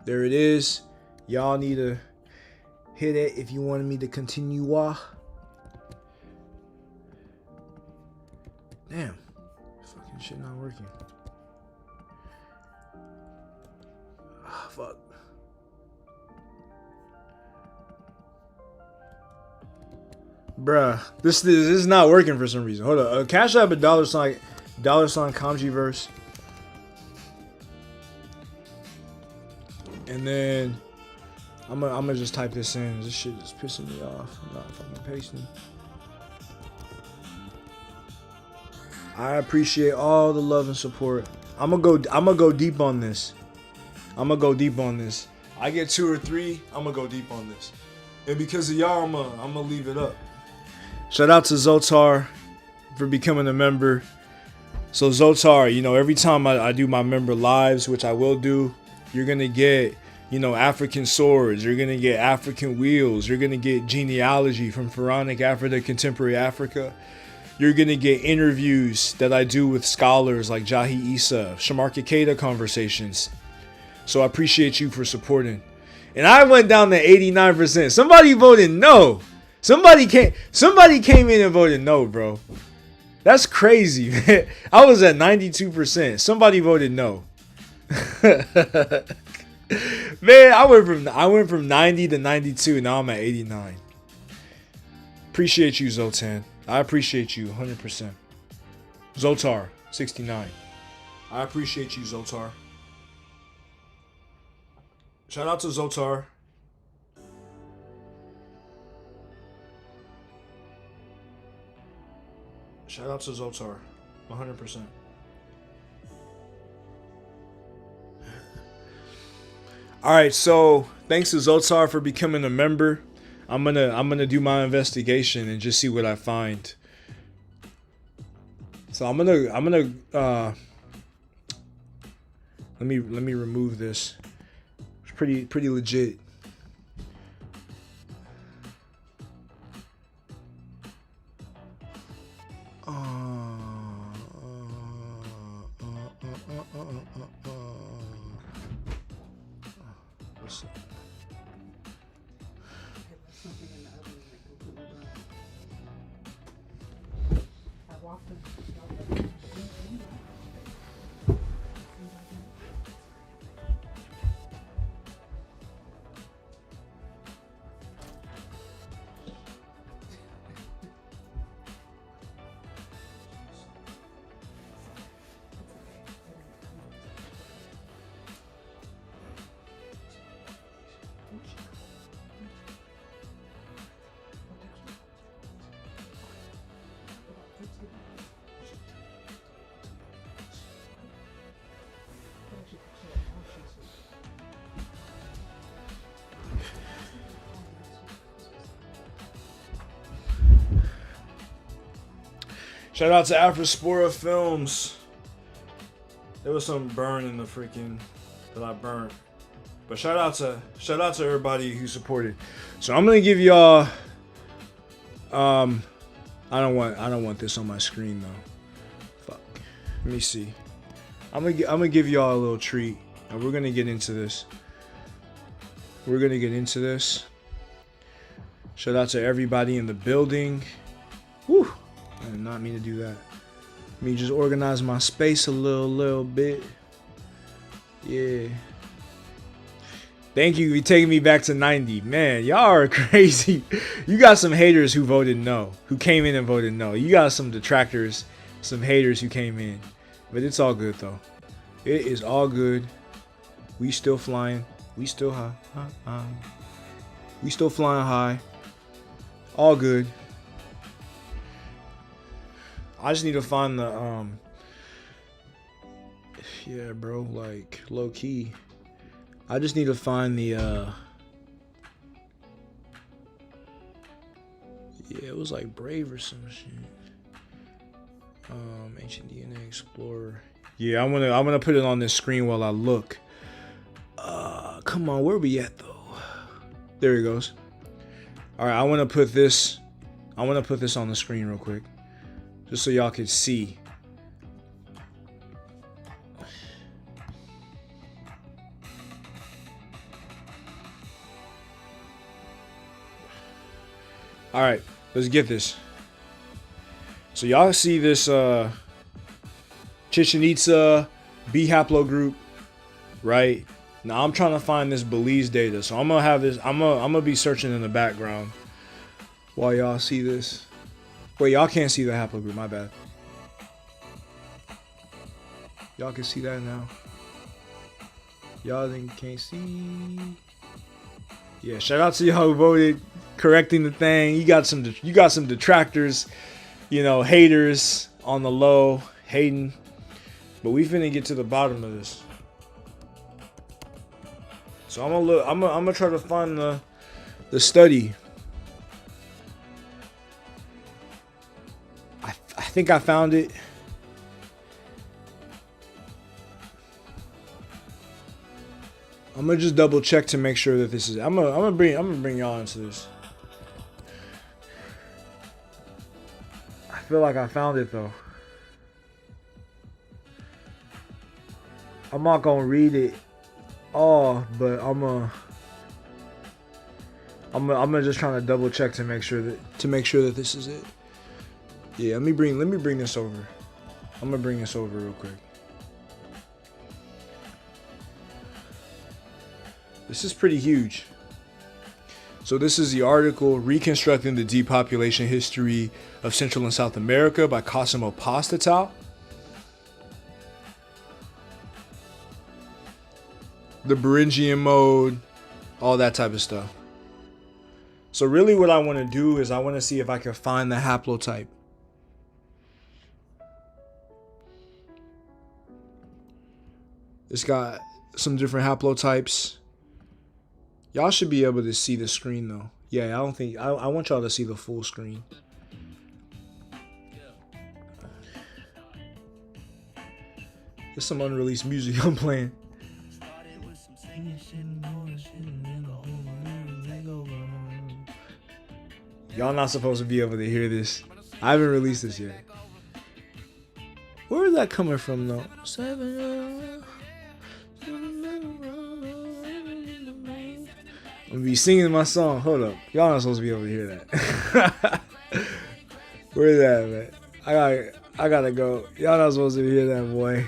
There it is. Y'all need to hit it if you wanted me to continue. Damn, fucking shit not working. Fuck. Bruh, this is not working for some reason. Hold up. Cash App a $sign Comgyverse. And then I'm gonna just type this in. This shit is pissing me off. I'm not fucking pasting. I appreciate all the love and support. I'm gonna go deep on this. I get 2 or 3, I'm gonna go deep on this. And because of y'all, I'm gonna leave it up. Shout out to Zotar for becoming a member. So Zotar, you know, every time I do my member lives, which I will do, you're gonna get, you know, African swords, you're gonna get African wheels, you're gonna get genealogy from Pharaonic Africa, contemporary Africa. You're gonna get interviews that I do with scholars like Jahi Issa, Shamarka Keita conversations. So I appreciate you for supporting. And I went down to 89%. Somebody voted no. Somebody came in and voted no, bro. That's crazy, man. I was at 92%. Somebody voted no. Man, I went from 90 to 92. Now I'm at 89. Appreciate you, Zotan. I appreciate you 100%. Zotar 69. I appreciate you, Zotar. Shout out to Zotar. Shout out to Zotar 100%. All right, so thanks to Zotar for becoming a member. I'm gonna do my investigation and just see what I find. So I'm gonna let me remove this. It's pretty legit. What's up? Shout out to Afrospora Films. There was some burn in the freaking that I burnt. But shout out to everybody who supported. So I'm gonna give y'all I don't want this on my screen though. Fuck. Let me see. I'm gonna give y'all a little treat. And we're gonna get into this. Shout out to everybody in the building. Whew. I did not mean to do that. Let me just organize my space a little bit. Yeah. Thank you for taking me back to 90. Man, y'all are crazy. You got some haters who voted no. Who came in and voted no. You got some detractors, some haters who came in. But it's all good though. It is all good. We still flying. We still high. We still flying high. All good. I just need to find the yeah, bro, like low key. I just need to find the yeah, it was like Brave or some shit. Ancient DNA Explorer. Yeah, I'm gonna put it on this screen while I look. Come on, where we at though? There he goes. All right, I want to put this on the screen real quick, just so y'all can see. All right, let's get this. So y'all see this Chichen Itza B haplogroup, right? Now I'm trying to find this Belize data, so I'm gonna have this. I'm gonna be searching in the background while y'all see this. Wait, y'all can't see the haplogroup. My bad. Y'all can see that now. Y'all can't see. Yeah, shout out to y'all who voted, correcting the thing. You got some detractors, you know, haters on the low, hating. But we finna get to the bottom of this. So I'm gonna try to find the study. I think I found it. I'm gonna just double check to make sure that this is. I'm gonna bring y'all into this. I feel like I found it though. I'm not gonna read it all, but I'm gonna just trying to double check to make sure that this is it. Yeah, let me bring this over. I'm gonna bring this over real quick. This is pretty huge. So this is the article Reconstructing the Depopulation History of Central and South America by Cosimo Postatow. The Beringian mode, all that type of stuff. So really what I want to do is I want to see if I can find the haplotype. It's got some different haplotypes. Y'all should be able to see the screen though. Yeah, I don't think I want y'all to see the full screen. There's some unreleased music I'm playing. Y'all not supposed to be able to hear this. I haven't released this yet. Where is that coming from though? I'm gonna be singing my song. Hold up. Y'all not supposed to be able to hear that. Where is that, man? I gotta go. Y'all not supposed to hear that, boy.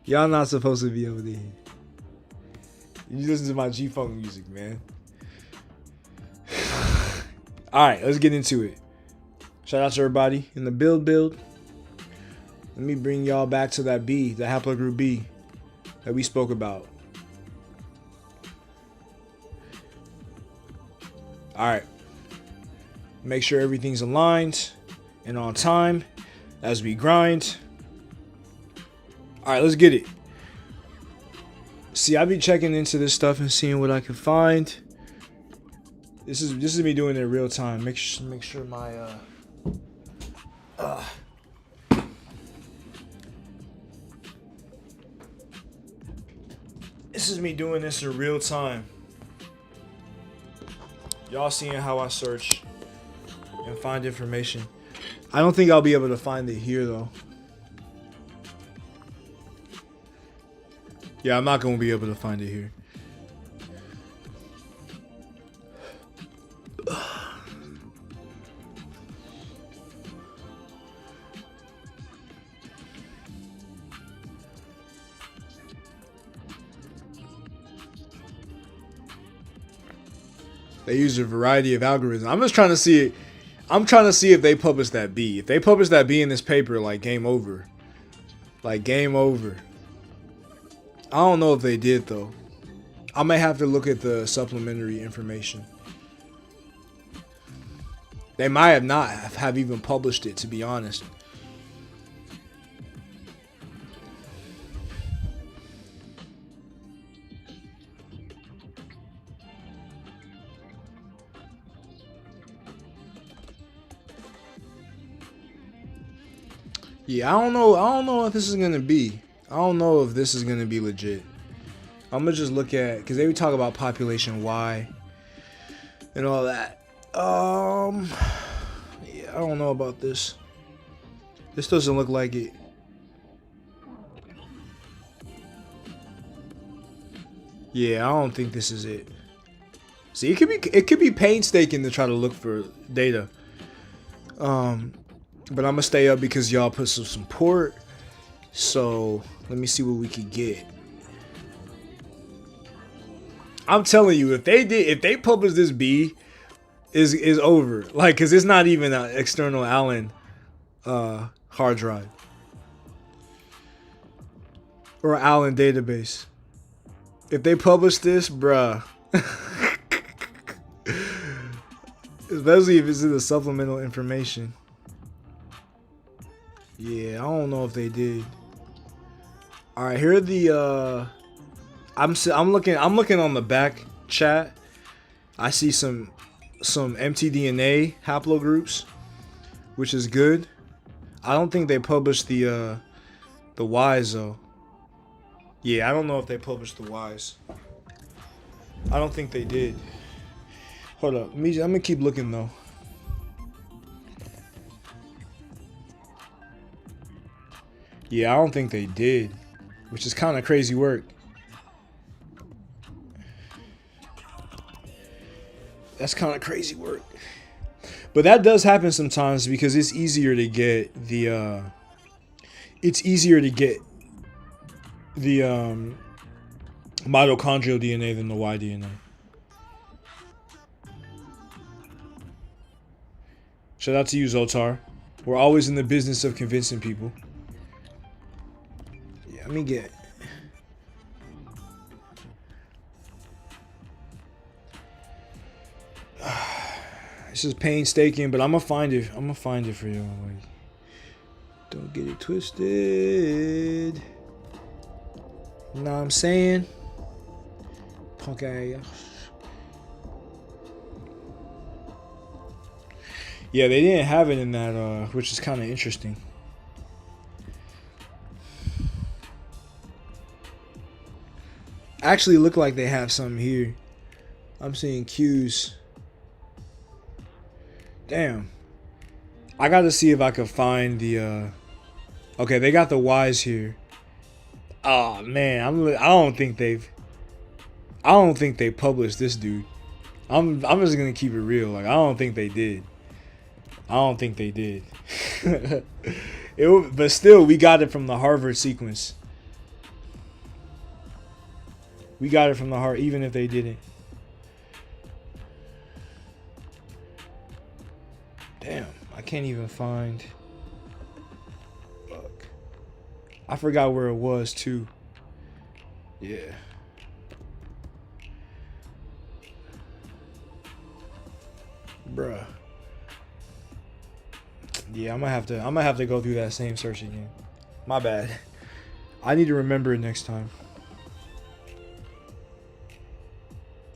Y'all not supposed to be able to hear. You listen to my G-Funk music, man. Alright, let's get into it. Shout out to everybody in the build. Let me bring y'all back to that B, the haplogroup B that we spoke about. Alright. Make sure everything's aligned and on time as we grind. Alright, let's get it. See, I be checking into this stuff and seeing what I can find. This is me doing it in real time. Make sure my this is me doing this in real time. Y'all seeing how I search and find information. I don't think I'll be able to find it here though. Yeah, I'm not going to be able to find it here. They use a variety of algorithms. I'm just trying to see it. I'm trying to see if they publish that B. If they publish that B in this paper, like game over. Like game over. I don't know if they did though. I may have to look at the supplementary information. They might have not have even published it, to be honest. Yeah, I don't know. I don't know what this is gonna be. I don't know if this is gonna be legit. I'm gonna just look at, because they would talk about population Y and all that. Yeah, I don't know about this. This doesn't look like it. Yeah, I don't think this is it. See, it could be painstaking to try to look for data. But I'm gonna stay up because y'all put some support. So let me see what we could get. I'm telling you, if they publish this B, is over. Like, cause it's not even an external Allen hard drive or Allen database. If they publish this, bruh. Especially if it's in the supplemental information. Yeah, I don't know if they did. All right, here are the. I'm looking on the back chat. I see some mtDNA haplogroups, which is good. I don't think they published the Ys though. Yeah, I don't know if they published the Ys. I don't think they did. Hold up, I'm gonna keep looking though. Yeah, I don't think they did, which is kind of crazy work. That's kind of crazy work. But that does happen sometimes because it's easier to get the mitochondrial DNA than the Y DNA. Shout out to you, Zotar. We're always in the business of convincing people. Yeah, let me get. This is painstaking, but I'm gonna find it. I'm gonna find it for you. Like, don't get it twisted. You know what I'm saying? Punk ass. Yeah, they didn't have it in that, which is kind of interesting. Actually, look like they have something here. I'm seeing Q's. Damn. I got to see if I could find the. Okay, they got the Y's here. Oh man, I don't think they published this dude. I'm just gonna keep it real. Like, I don't think they did. But still, we got it from the Harvard sequence. We got it from the Harvard, even if they didn't. Damn, I can't even find. Fuck. I forgot where it was too. Yeah. Bruh. Yeah, I'm gonna have to go through that same search again. My bad. I need to remember it next time.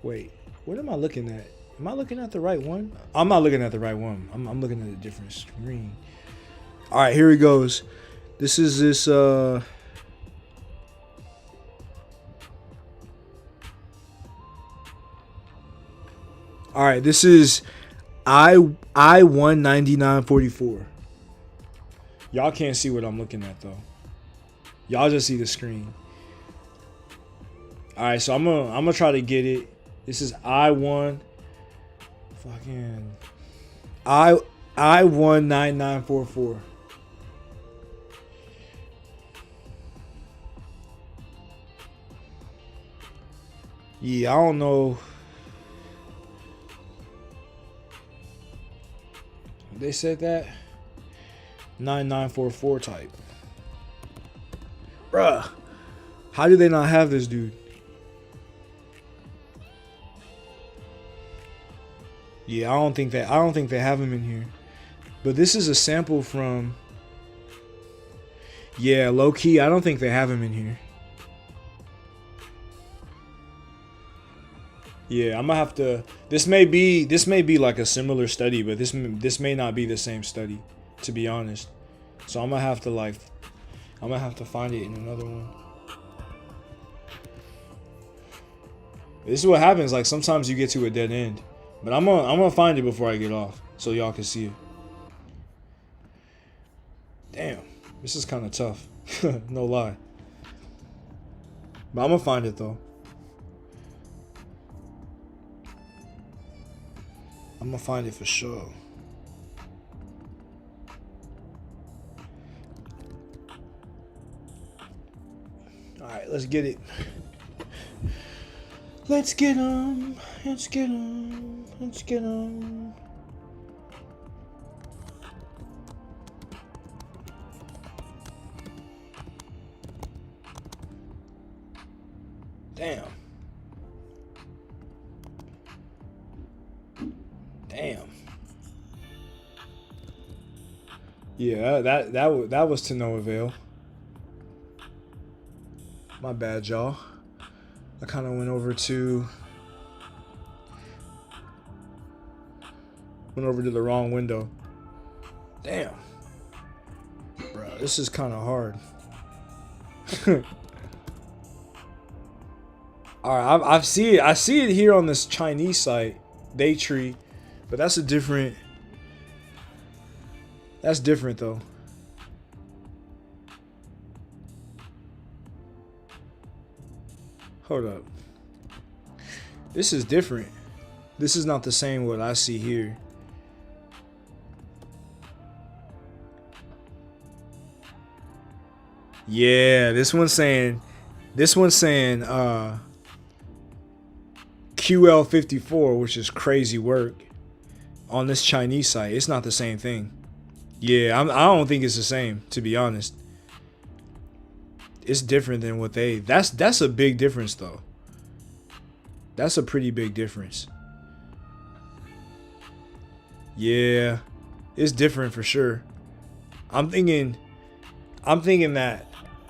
Wait, what am I looking at? Am I looking at the right one? I'm not looking at the right one. I'm looking at a different screen. All right, here he goes. This is this. All right, this is I19944. Y'all can't see what I'm looking at though. Y'all just see the screen. All right, so I'm gonna try to get it. This is I1. Fucking I19944. Yeah, I don't know. They said that 9944 type. Bruh, how do they not have this dude? Yeah, I don't think they have him in here. But this is a sample from. Yeah, low key, I don't think they have him in here. Yeah, I'm gonna have to. This may be like a similar study, but this may not be the same study, to be honest. So I'm gonna have to like, I'm gonna have to find it in another one. This is what happens. Like sometimes you get to a dead end, but I'm gonna find it before I get off, so y'all can see it. Damn, this is kind of tough. No lie. But I'm gonna find it though. I'm gonna find it for sure. Alright, let's get it. Let's get 'em. Let's get 'em. Let's get 'em. Damn. Damn. Yeah, that was to no avail. My bad, y'all. I kind of went over to the wrong window. Damn. Bro, this is kind of hard. All right, I see it. I see it here on this Chinese site, Daytree, but that's a different. That's different though. Hold up. This is different. This is not the same what I see here. Yeah, this one's saying QL54, which is crazy work on this Chinese site. It's not the same thing. Yeah, I don't think it's the same, to be honest. It's different than what they. That's a big difference though. That's a pretty big difference. Yeah, it's different for sure. I'm thinking that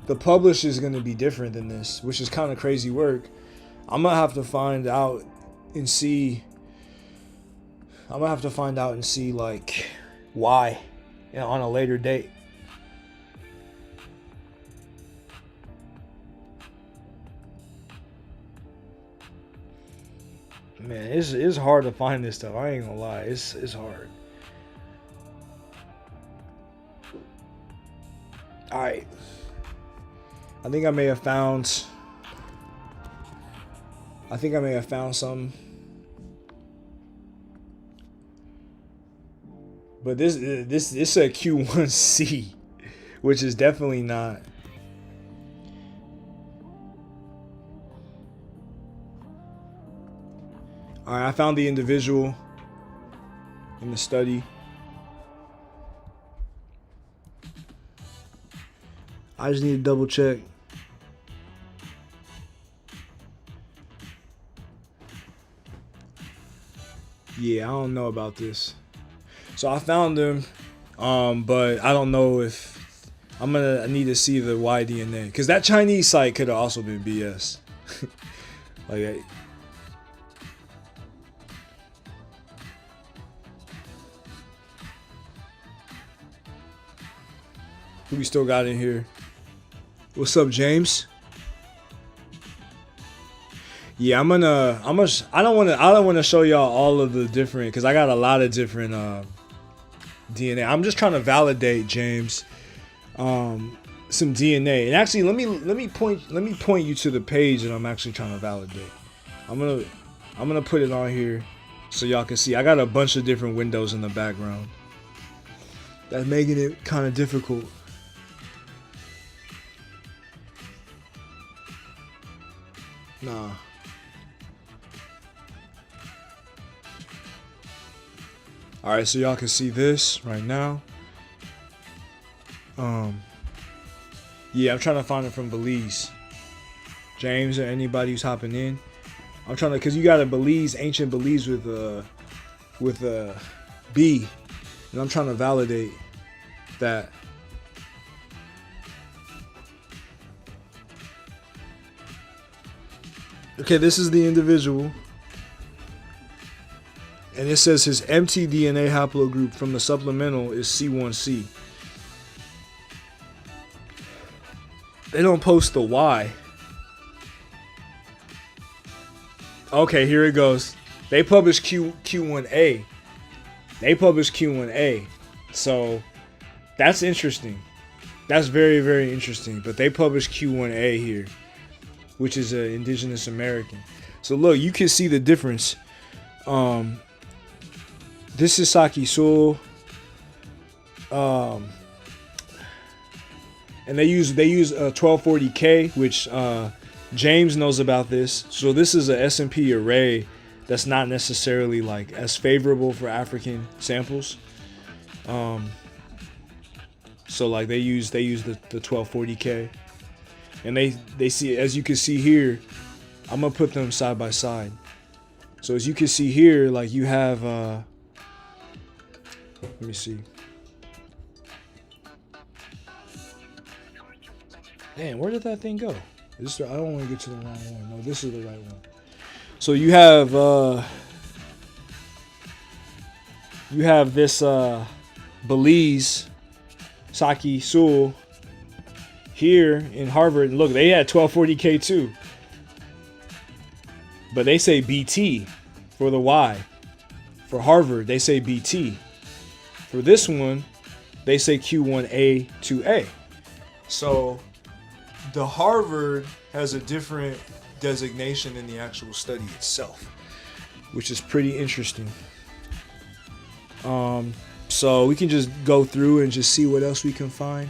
the publish is going to be different than this, which is kind of crazy work. I'm gonna have to find out and see. I'm gonna have to find out and see like why, you know, on a later date. Man, it's hard to find this stuff. I ain't gonna lie, it's hard. All right, I think I may have found some. But this a Q1C, which is definitely not. All right, I found the individual in the study. I just need to double check. Yeah, I don't know about this. So I found him, but I don't know if I need to see the YDNA, because that Chinese site could have also been BS. Like. Who we still got in here? What's up, James? Yeah, I don't want to show y'all all of the different, because I got a lot of different DNA. I'm just trying to validate, James, some DNA. And actually, let me point you to the page that I'm actually trying to validate. I'm gonna put it on here so y'all can see. I got a bunch of different windows in the background. That's making it kind of difficult. Nah. Alright, so y'all can see this right now. Yeah, I'm trying to find it from Belize. James or anybody who's hopping in. I'm trying to, cause you got a Belize, ancient Belize with a B. And I'm trying to validate that. Okay, this is the individual. And it says his mtDNA haplogroup from the supplemental is C1C. They don't post the Y. Okay, here it goes. They publish Q1A. They publish Q1A. So that's interesting. That's very, very interesting. But they publish Q1A here, which is an indigenous American. So look, you can see the difference. This is Saki Sul. And they use 1240K, which James knows about this. So this is a S&P array that's not necessarily like as favorable for African samples. So like they use the 1240K, and they see, as you can see here, I'm gonna put them side by side. So as you can see here, like you have let me see. Man, where did that thing go? I don't want to get to the wrong one. No, this is the right one. So you have this Belize Saki Sul here in Harvard. And look, they had 1240K too. But they say BT for the Y. For Harvard, they say BT. For this one, they say Q1A to A. So the Harvard has a different designation in the actual study itself, which is pretty interesting. So we can just go through and just see what else we can find.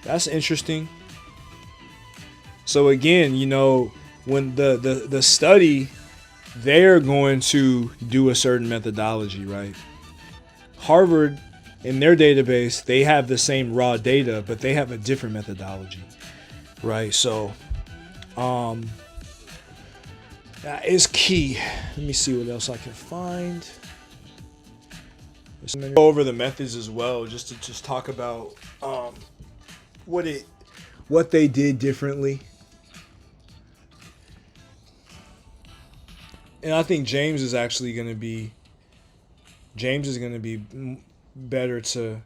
That's interesting. So again, you know, when the study, they're going to do a certain methodology, right? Harvard, in their database, they have the same raw data, but they have a different methodology, right? So that is key. Let me see what else I can find. Go over the methods as well, just to talk about what they did differently. And I think James is going to be better to,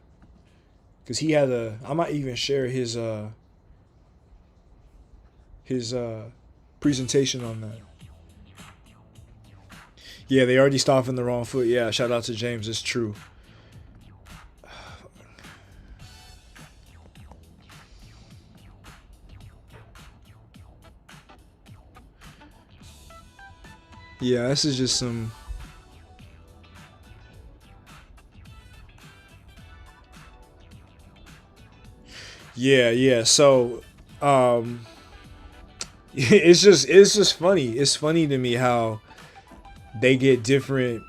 because he had I might even share his presentation on that. Yeah, they already stopped in the wrong foot. Yeah, shout out to James. It's true. Yeah, this is just some. Yeah. So, it's just funny. It's funny to me how they get different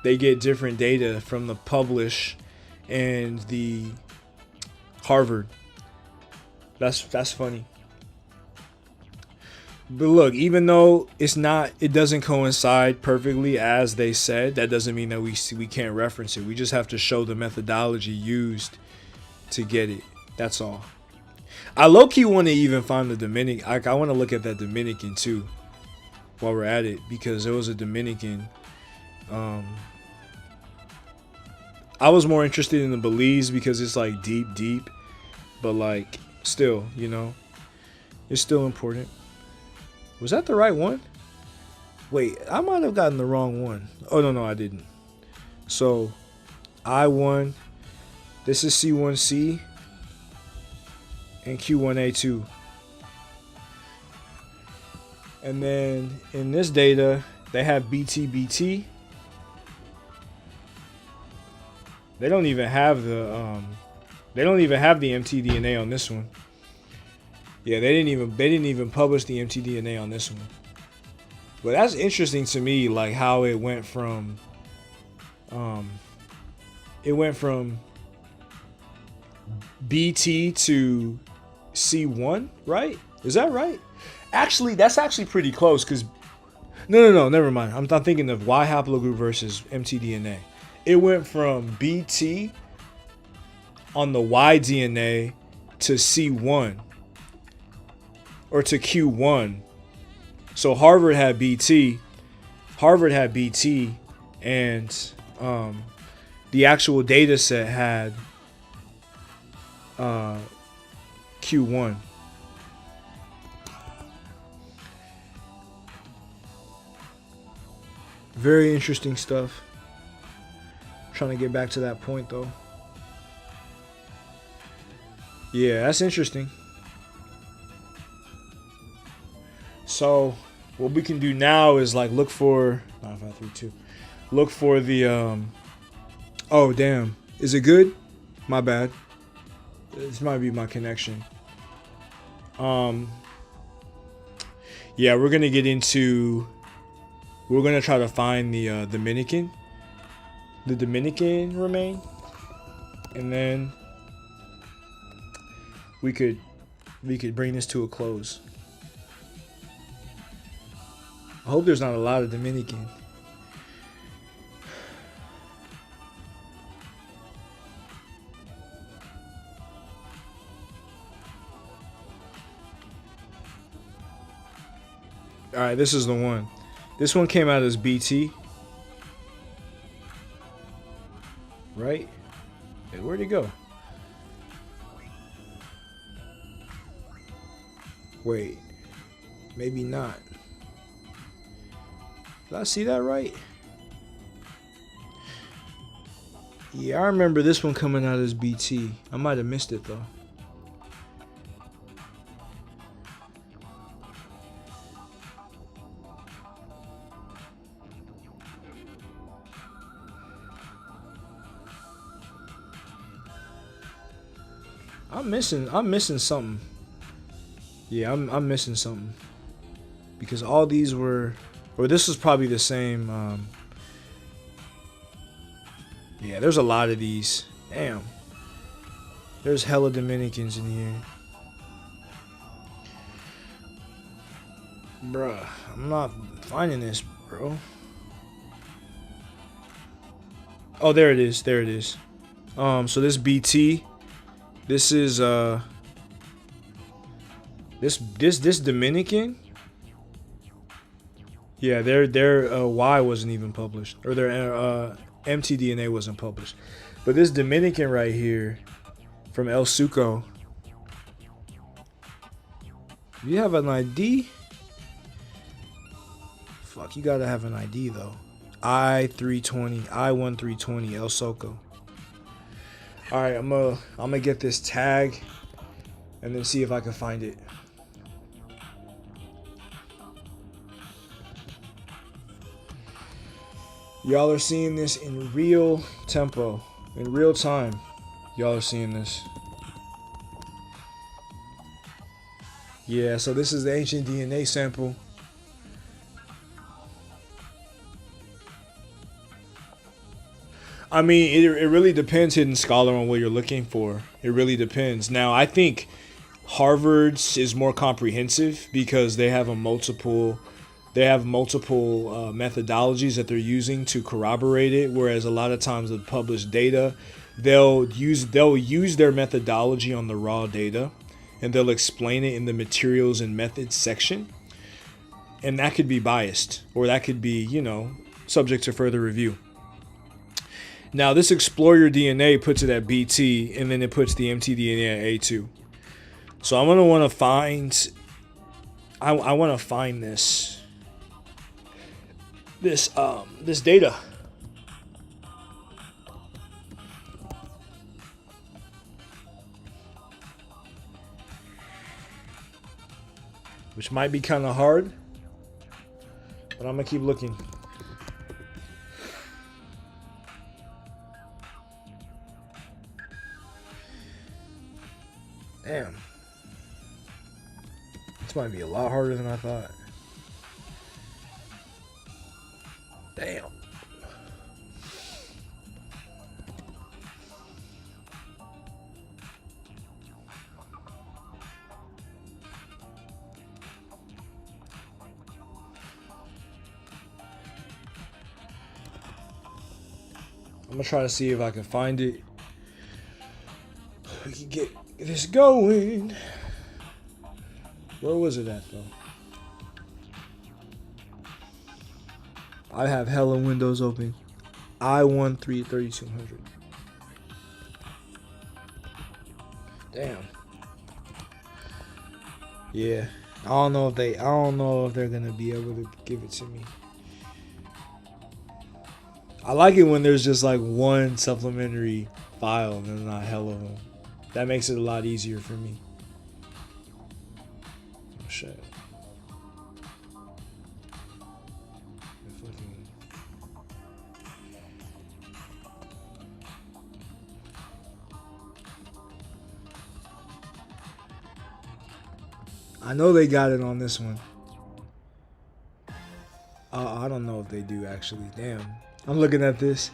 data from the publish and the Harvard. That's funny. But look, even though it doesn't coincide perfectly as they said, that doesn't mean that we can't reference it. We just have to show the methodology used to get it. That's all. I low-key want to even find the Dominican. I want to look at that Dominican too while we're at it, because there was a Dominican. I was more interested in the Belize because it's like deep, but like still, you know, it's still important. Was that the right one? Wait, I might have gotten the wrong one. Oh, no, I didn't. So, I1, this is C1C, and Q1A2. And then in this data, they have BTBT. They don't even have the mtDNA on this one. Yeah, they didn't even publish the mtDNA on this one. But that's interesting to me, like how it went from BT to C1, right? Is that right? Actually, that's actually pretty close, because no, never mind. I'm not thinking of Y haplogroup versus mtDNA. It went from BT on the Y DNA to C1. Or to Q1. So Harvard had BT, and the actual data set had Q1. Very interesting stuff. Trying to get back to that point though. Yeah, that's interesting. So what we can do now is like look for 9532. Look for the oh damn. Is it good? My bad. This might be my connection. Yeah, we're gonna get into. We're gonna try to find the Dominican remain, and then we could bring this to a close. I hope there's not a lot of Dominican. All right, this is the one. This one came out as BT. Right? Hey, where'd it go? Wait. Maybe not. Did I see that right? Yeah, I remember this one coming out as BT. I might have missed it though. I'm missing something. Yeah, I'm missing something. Because all these were, or this was probably the same. Yeah, there's a lot of these. Damn. There's hella Dominicans in here. Bruh, I'm not finding this, bro. Oh, there it is. There it is. So this BT. This is this Dominican. Yeah, their Y wasn't even published, or their mtDNA wasn't published. But this Dominican right here, from El Suco. You have an ID? Fuck, you gotta have an ID though. I1320 El Suco. All right, I'm gonna get this tag, and then see if I can find it. Y'all are seeing this in real tempo, in real time. Y'all are seeing this. Yeah, so this is the ancient DNA sample. I mean, it really depends, Hidden Scholar, on what you're looking for. It really depends. Now, I think Harvard's is more comprehensive because they have multiple methodologies that they're using to corroborate it. Whereas a lot of times with published data, they'll use their methodology on the raw data, and they'll explain it in the materials and methods section, and that could be biased, or that could be, subject to further review. Now, this Explore Your DNA puts it at BT, and then it puts the mtDNA at A2. So I'm gonna want to find. I want to find this data. Which might be kind of hard, but I'm gonna keep looking. Damn. This might be a lot harder than I thought. Damn. I'm gonna try to see if I can find it. We can get this going. Where was it at though? I have hella windows open. I133200. Damn. Yeah. I don't know if they're gonna be able to give it to me. I like it when there's just like one supplementary file and there's not hell of them. That makes it a lot easier for me. Oh shit. I know they got it on this one. I don't know if they do actually. Damn. I'm looking at this.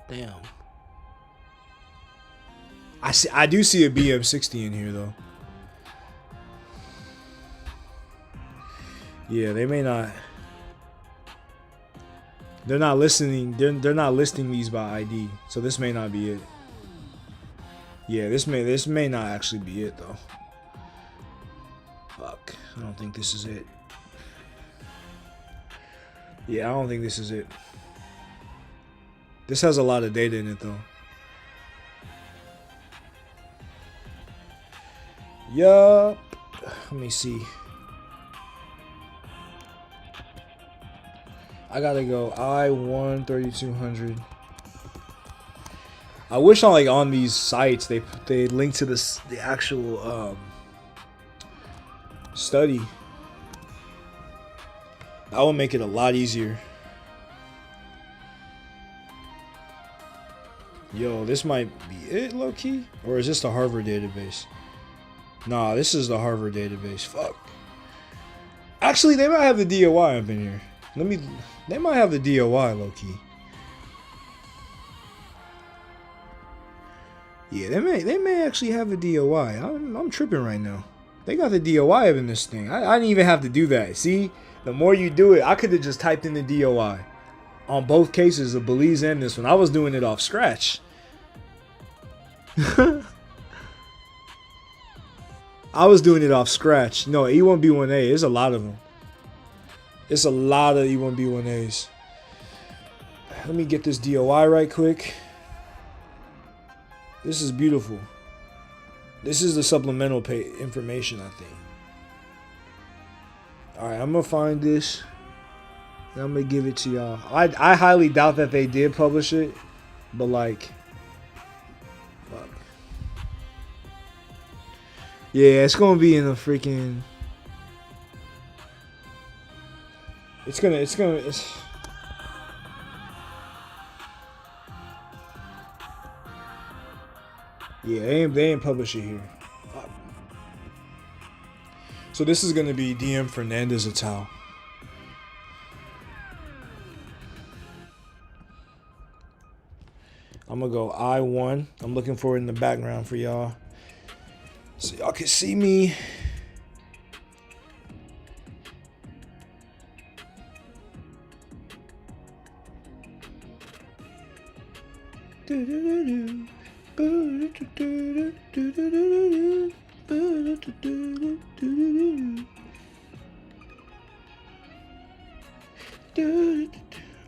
Damn. I do see a BM60 in here though. Yeah, they may not. They're not listening. They're not listing these by ID, so this may not be it. Yeah, this may not actually be it though. Fuck, I don't think this is it. Yeah, I don't think this is it. This has a lot of data in it though. Yup. Let me see. I gotta go I1 3200. I wish on these sites they link to the actual study. That would make it a lot easier. Yo, this might be it, low key, or is this the Harvard database? Nah, this is the Harvard database. Fuck. Actually, they might have the DOI up in here. They might have the DOI, low key. Yeah, they may actually have a DOI. I'm tripping right now. They got the DOI up in this thing. I didn't even have to do that. See, the more you do it, I could have just typed in the DOI on both cases of Belize and this one. I was doing it off scratch. I was doing it off scratch. No, E1B1A. There's a lot of them. It's a lot of E1B1As. Let me get this DOI right quick. This is beautiful. This is the supplemental information, I think. Alright, I'm going to find this. And I'm going to give it to y'all. I highly doubt that they did publish it. But like... Fuck. Yeah, it's going to be in the freaking... Yeah, they ain't publish it here. So this is gonna be DM Fernandez et al. I'm gonna go I1. I'm looking for it in the background for y'all, so y'all can see me.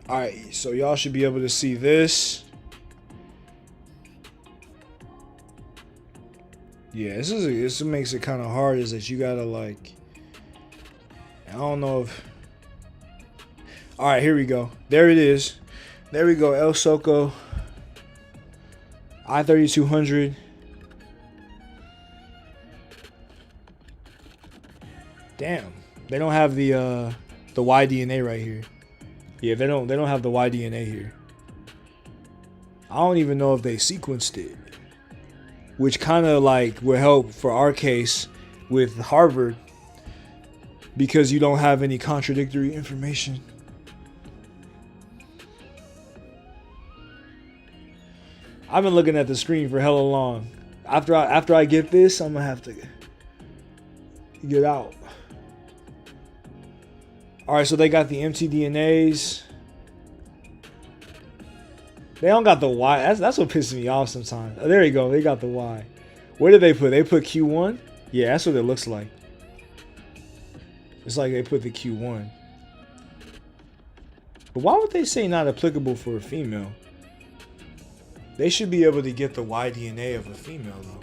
Alright, so y'all should be able to see this. Yeah, this makes it kind of hard, is that you gotta like, I don't know if... Alright, here we go. There it is. There we go, El Soco. I-3200. Damn, they don't have the YDNA right here. Yeah, they don't have the YDNA here. I don't even know if they sequenced it, which kind of like would help for our case with Harvard, because you don't have any contradictory information. I've been looking at the screen for hella long. After I get this, I'm gonna have to get out. All right, so they got the mtDNAs. They don't got the Y. That's what pisses me off sometimes. Oh, there you go. They got the Y. Where did they put? They put Q1? Yeah, that's what it looks like. It's like they put the Q1. But why would they say not applicable for a female? They should be able to get the Y-DNA of a female though.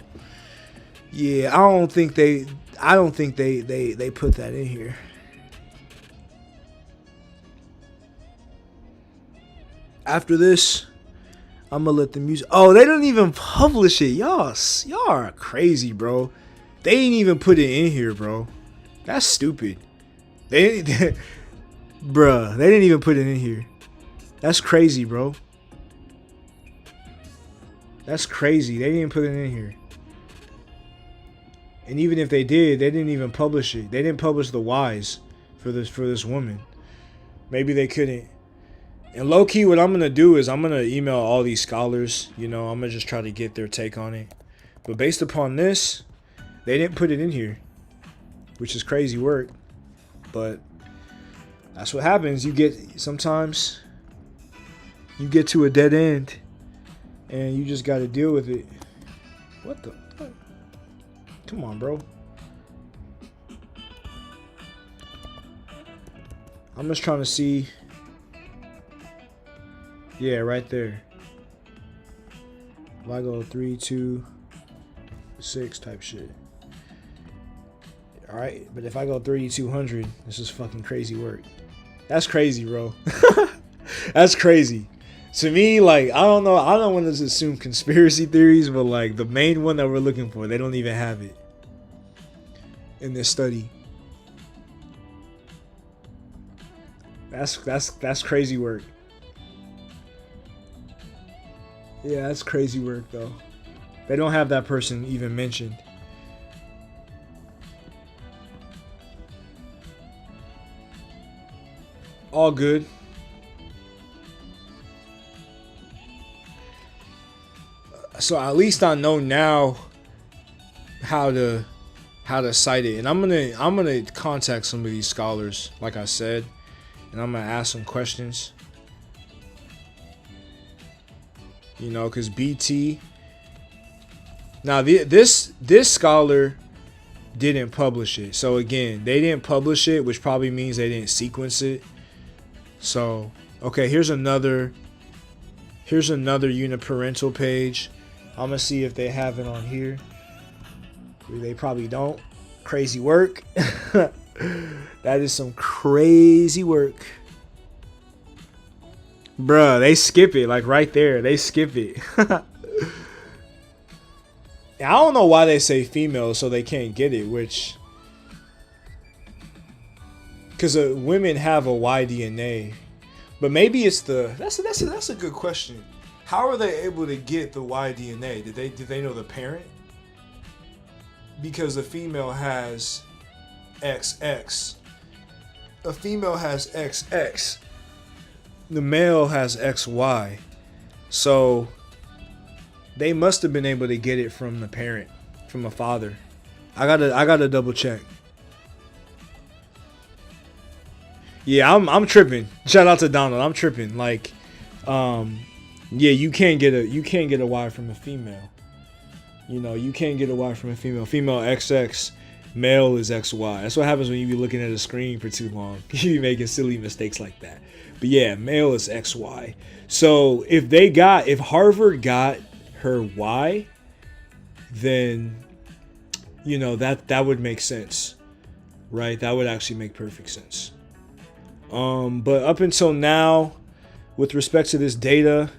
Yeah, I don't think they put that in here. After this, I'm gonna let the music. Oh, they don't even publish it. Y'all are crazy, bro. They ain't even put it in here, bro. That's stupid. They bruh, they didn't even put it in here. That's crazy, bro. That's crazy. They didn't put it in here. And even if they did, they didn't even publish it. They didn't publish the Ys for this woman. Maybe they couldn't. And low key, what I'm gonna do is I'm gonna email all these scholars. You know, I'm gonna just try to get their take on it. But based upon this, they didn't put it in here, which is crazy work. But that's what happens. Sometimes you get to a dead end, and you just got to deal with it. What the fuck? Come on, bro. I'm just trying to see. Yeah, right there. If I go 3, 2, 6 type shit. Alright, but if I go 3200, this is fucking crazy work. That's crazy, bro. That's crazy. To me, like, I don't know. I don't want to assume conspiracy theories, but like the main one that we're looking for, they don't even have it in this study. That's crazy work. Yeah, that's crazy work though. They don't have that person even mentioned. All good. So at least I know now how to cite it, and I'm gonna contact some of these scholars, like I said, and I'm gonna ask some questions. You know, because BT. Now this scholar didn't publish it, so again, they didn't publish it, which probably means they didn't sequence it. So okay, here's another uniparental page. I'm gonna see if they have it on here. They probably don't. Crazy work. That is some crazy work. Bruh, they skip it. Like right there. They skip it. I don't know why they say female so they can't get it, which... Because women have a Y DNA. But maybe it's the... That's a good question. How are they able to get the Y DNA? Did they know the parent? Because the female has XX. A female has XX. The male has XY. So they must have been able to get it from the parent, from a father. I gotta double check. Yeah, I'm tripping. Shout out to Donald. I'm tripping. Like, yeah, you can't get a Y from a female. You know, you can't get a Y from a female. Female XX, male is XY. That's what happens when you be looking at a screen for too long. You be making silly mistakes like that. But yeah, male is XY. So if Harvard got her Y, then you know that would make sense. Right? That would actually make perfect sense. But up until now, with respect to this data,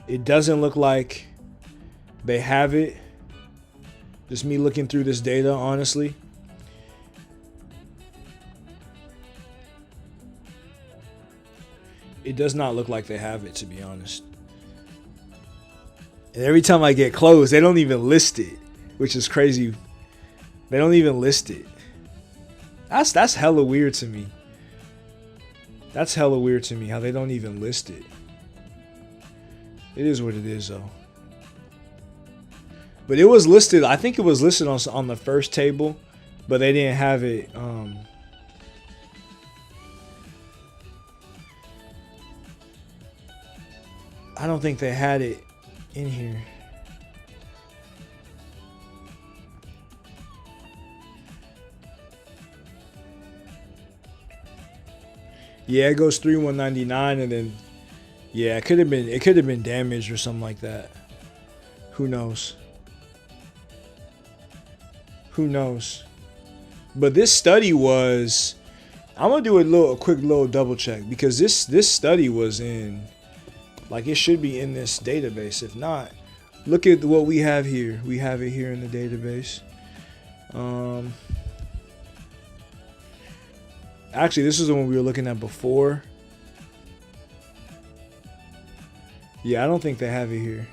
it doesn't look like they have it. Just me looking through this data, honestly. It does not look like they have it, to be honest. And every time I get close, they don't even list it, which is crazy. They don't even list it. That's hella weird to me. That's hella weird to me how they don't even list it. It is what it is, though. But it was listed. I think it was listed on the first table, but they didn't have it. I don't think they had it in here. Yeah, it goes 3199, and then yeah, it could have been damaged or something like that. Who knows? Who knows? But this study was, I'm gonna do a quick little double check, because this study was in, like, it should be in this database. If not, look at what we have here. We have it here in the database. Actually, this is the one we were looking at before. Yeah, I don't think they have it here.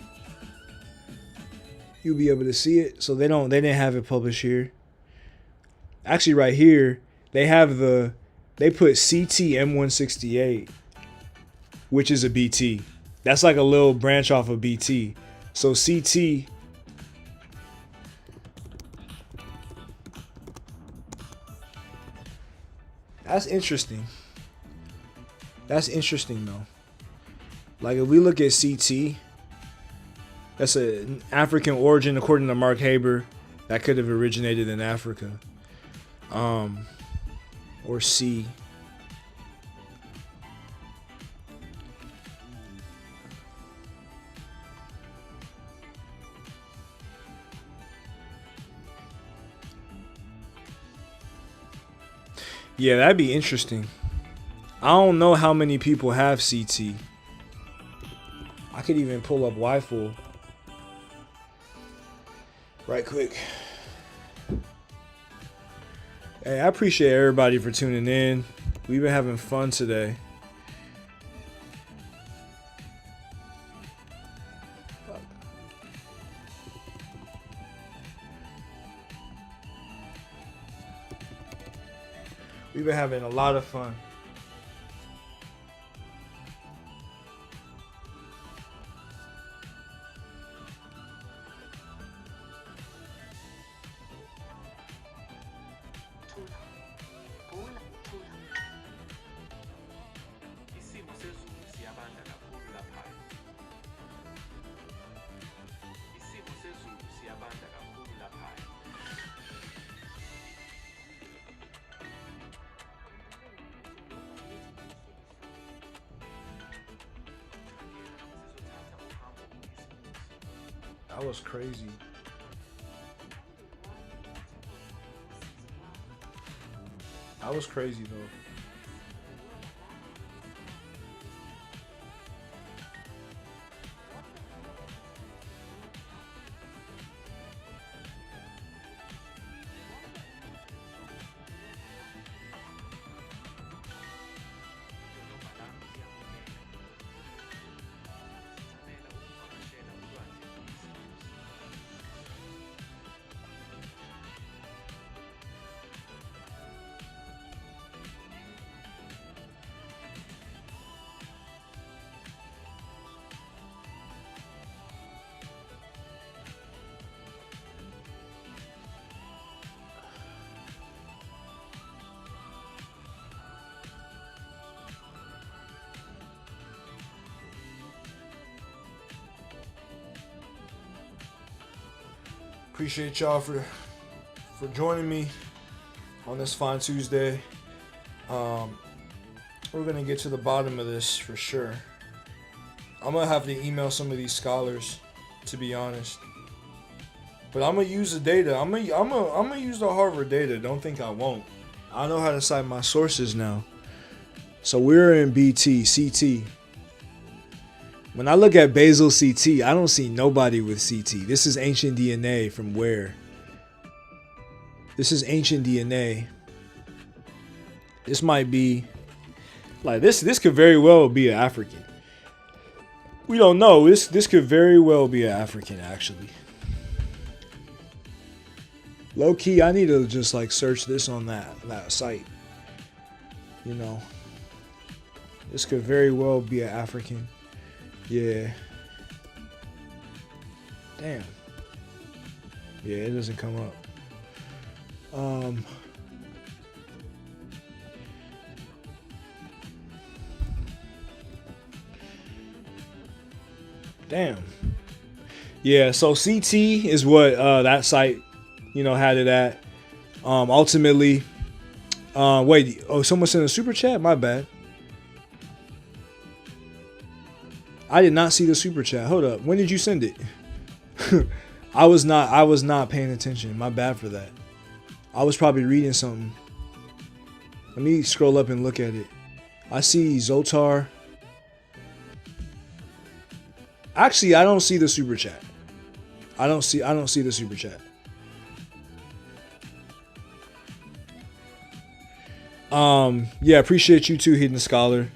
You'll be able to see it. So they didn't have it published here. Actually, right here, they put CT M168, which is a BT. That's like a little branch off of BT. So CT, that's interesting. That's interesting though. Like, if we look at CT, that's an African origin according to Mark Haber. That could have originated in Africa. Or C. Yeah, that'd be interesting. I don't know how many people have CT. I could even pull up Wi-Fi right quick. Hey, I appreciate everybody for tuning in. We've been having fun today. We've been having a lot of fun. That was crazy. That was crazy though. Appreciate y'all for joining me on this fine Tuesday. We're gonna get to the bottom of this for sure. I'm gonna have to email some of these scholars, to be honest. But I'm gonna use the data. I'm gonna use the Harvard data. Don't think I won't. I know how to cite my sources now. So we're in BT, CT. When I look at basal CT, I don't see nobody with CT. This is ancient DNA from where? This is ancient DNA. This might be like this could very well be an African. We don't know. This could very well be an African actually. Low key, I need to just like search this on that site. You know. This could very well be an African. Yeah. Damn. Yeah, it doesn't come up. Damn. Yeah, so CT is what that site, you know, had it at. Ultimately, wait, oh, someone sent a super chat? My bad. I did not see the super chat. Hold up. When did you send it? I was not paying attention. My bad for that. I was probably reading something. Let me scroll up and look at it. I see Zotar. Actually, I don't see the super chat. I don't see the super chat. Yeah, appreciate you too, Hidden Scholar.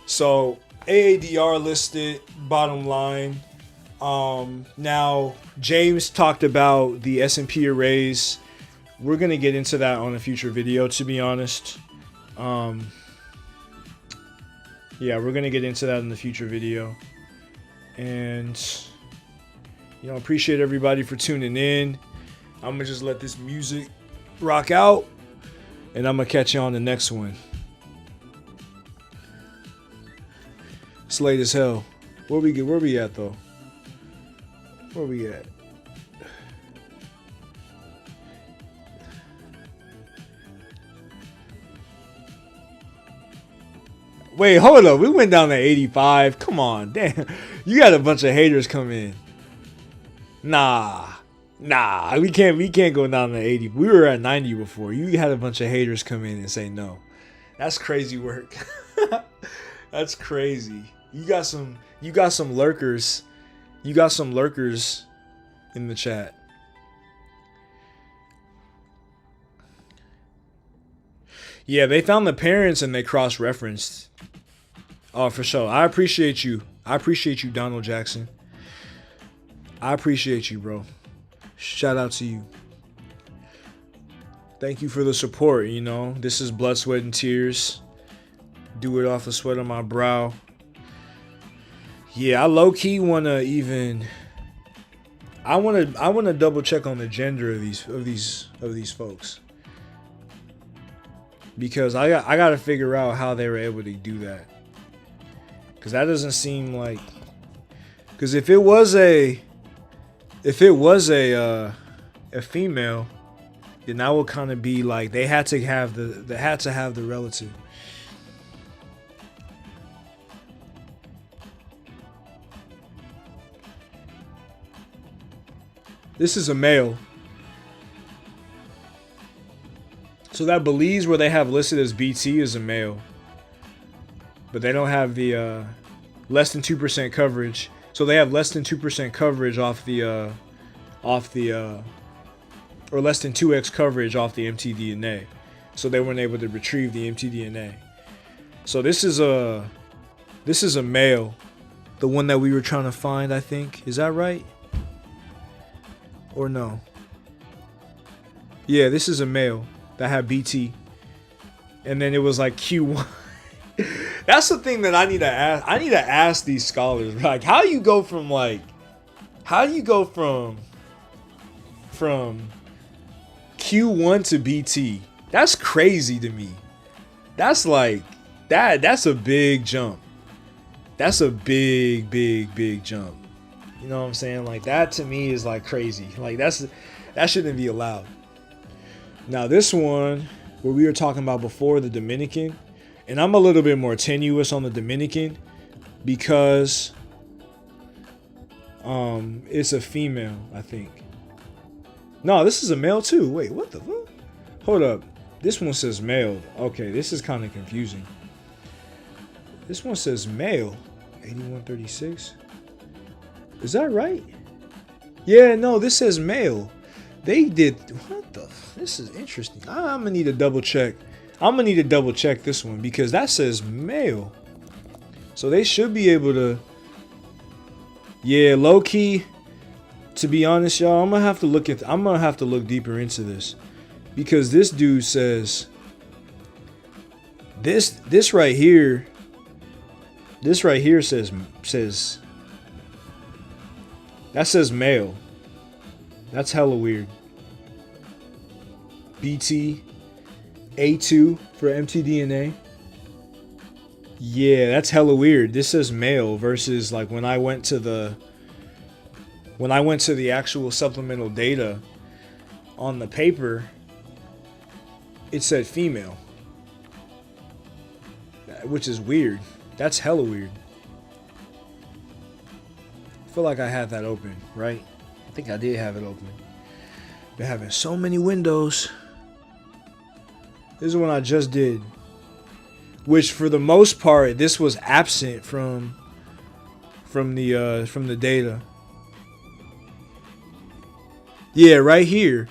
So AADR listed, bottom line. Now James talked about the S&P arrays. We're gonna get into that on a future video, to be honest. Yeah, we're gonna get into that in the future video. And you know, appreciate everybody for tuning in. I'm gonna just let this music rock out, and I'm gonna catch you on the next one. It's late as hell. Where we at though? Where we at? Wait, hold up. We went down to 85. Come on, damn. You got a bunch of haters come in. Nah. We can't go down to 80. We were at 90 before. You had a bunch of haters come in and say no. That's crazy work. That's crazy. You got some lurkers. You got some lurkers in the chat. Yeah, they found the parents and they cross-referenced. Oh, for sure. I appreciate you. Donald Jackson. I appreciate you, bro. Shout out to you. Thank you for the support, you know. This is blood, sweat, and tears. Do it off the sweat on my brow. Yeah, I low-key wanna even... I wanna double check on the gender of these folks. Because I gotta figure out how they were able to do that. Because that doesn't seem like... Because if it was a female, then that would kind of be like they had to have the relative. This is a male. So that Belize where they have listed as BT is a male. But they don't have the less than 2% coverage. So they have less than 2% coverage off the or less than 2x coverage off the mtDNA. So they weren't able to retrieve the mtDNA. So this is a male. The one that we were trying to find, I think. Is that right? Or no? Yeah, this is a male that had BT. And then it was like Q1. That's the thing that I need to ask. I need to ask these scholars, like, how do you go from Q1 to BT? That's crazy to me. That's like that's a big jump. That's a big jump. You know what I'm saying? Like, that to me is like crazy. Like, that shouldn't be allowed. Now this one where we were talking about before, the Dominican, and I'm a little bit more tenuous on the Dominican because it's a female, I think. No, this is a male too. Wait, what the fuck? Hold up. This one says male. Okay, this is kind of confusing. This one says male. 8136. Is that right? Yeah, no, this says male. They did... What the... This is interesting. I'm gonna need to double check. I'm gonna need to double check this one because that says male. So they should be able to... Yeah, low key. To be honest, y'all, I'm gonna have to look deeper into this because this dude says this right here. This right here says that says male. That's hella weird. BT A2 for mtDNA. Yeah, that's hella weird. This says male versus like when I went to the actual supplemental data on the paper, it said female, which is weird. That's hella weird. I feel like I had that open, right? think I did have it open. Been having so many windows. This is one I just did. Which for the most part, this was absent from the data. Yeah, right here.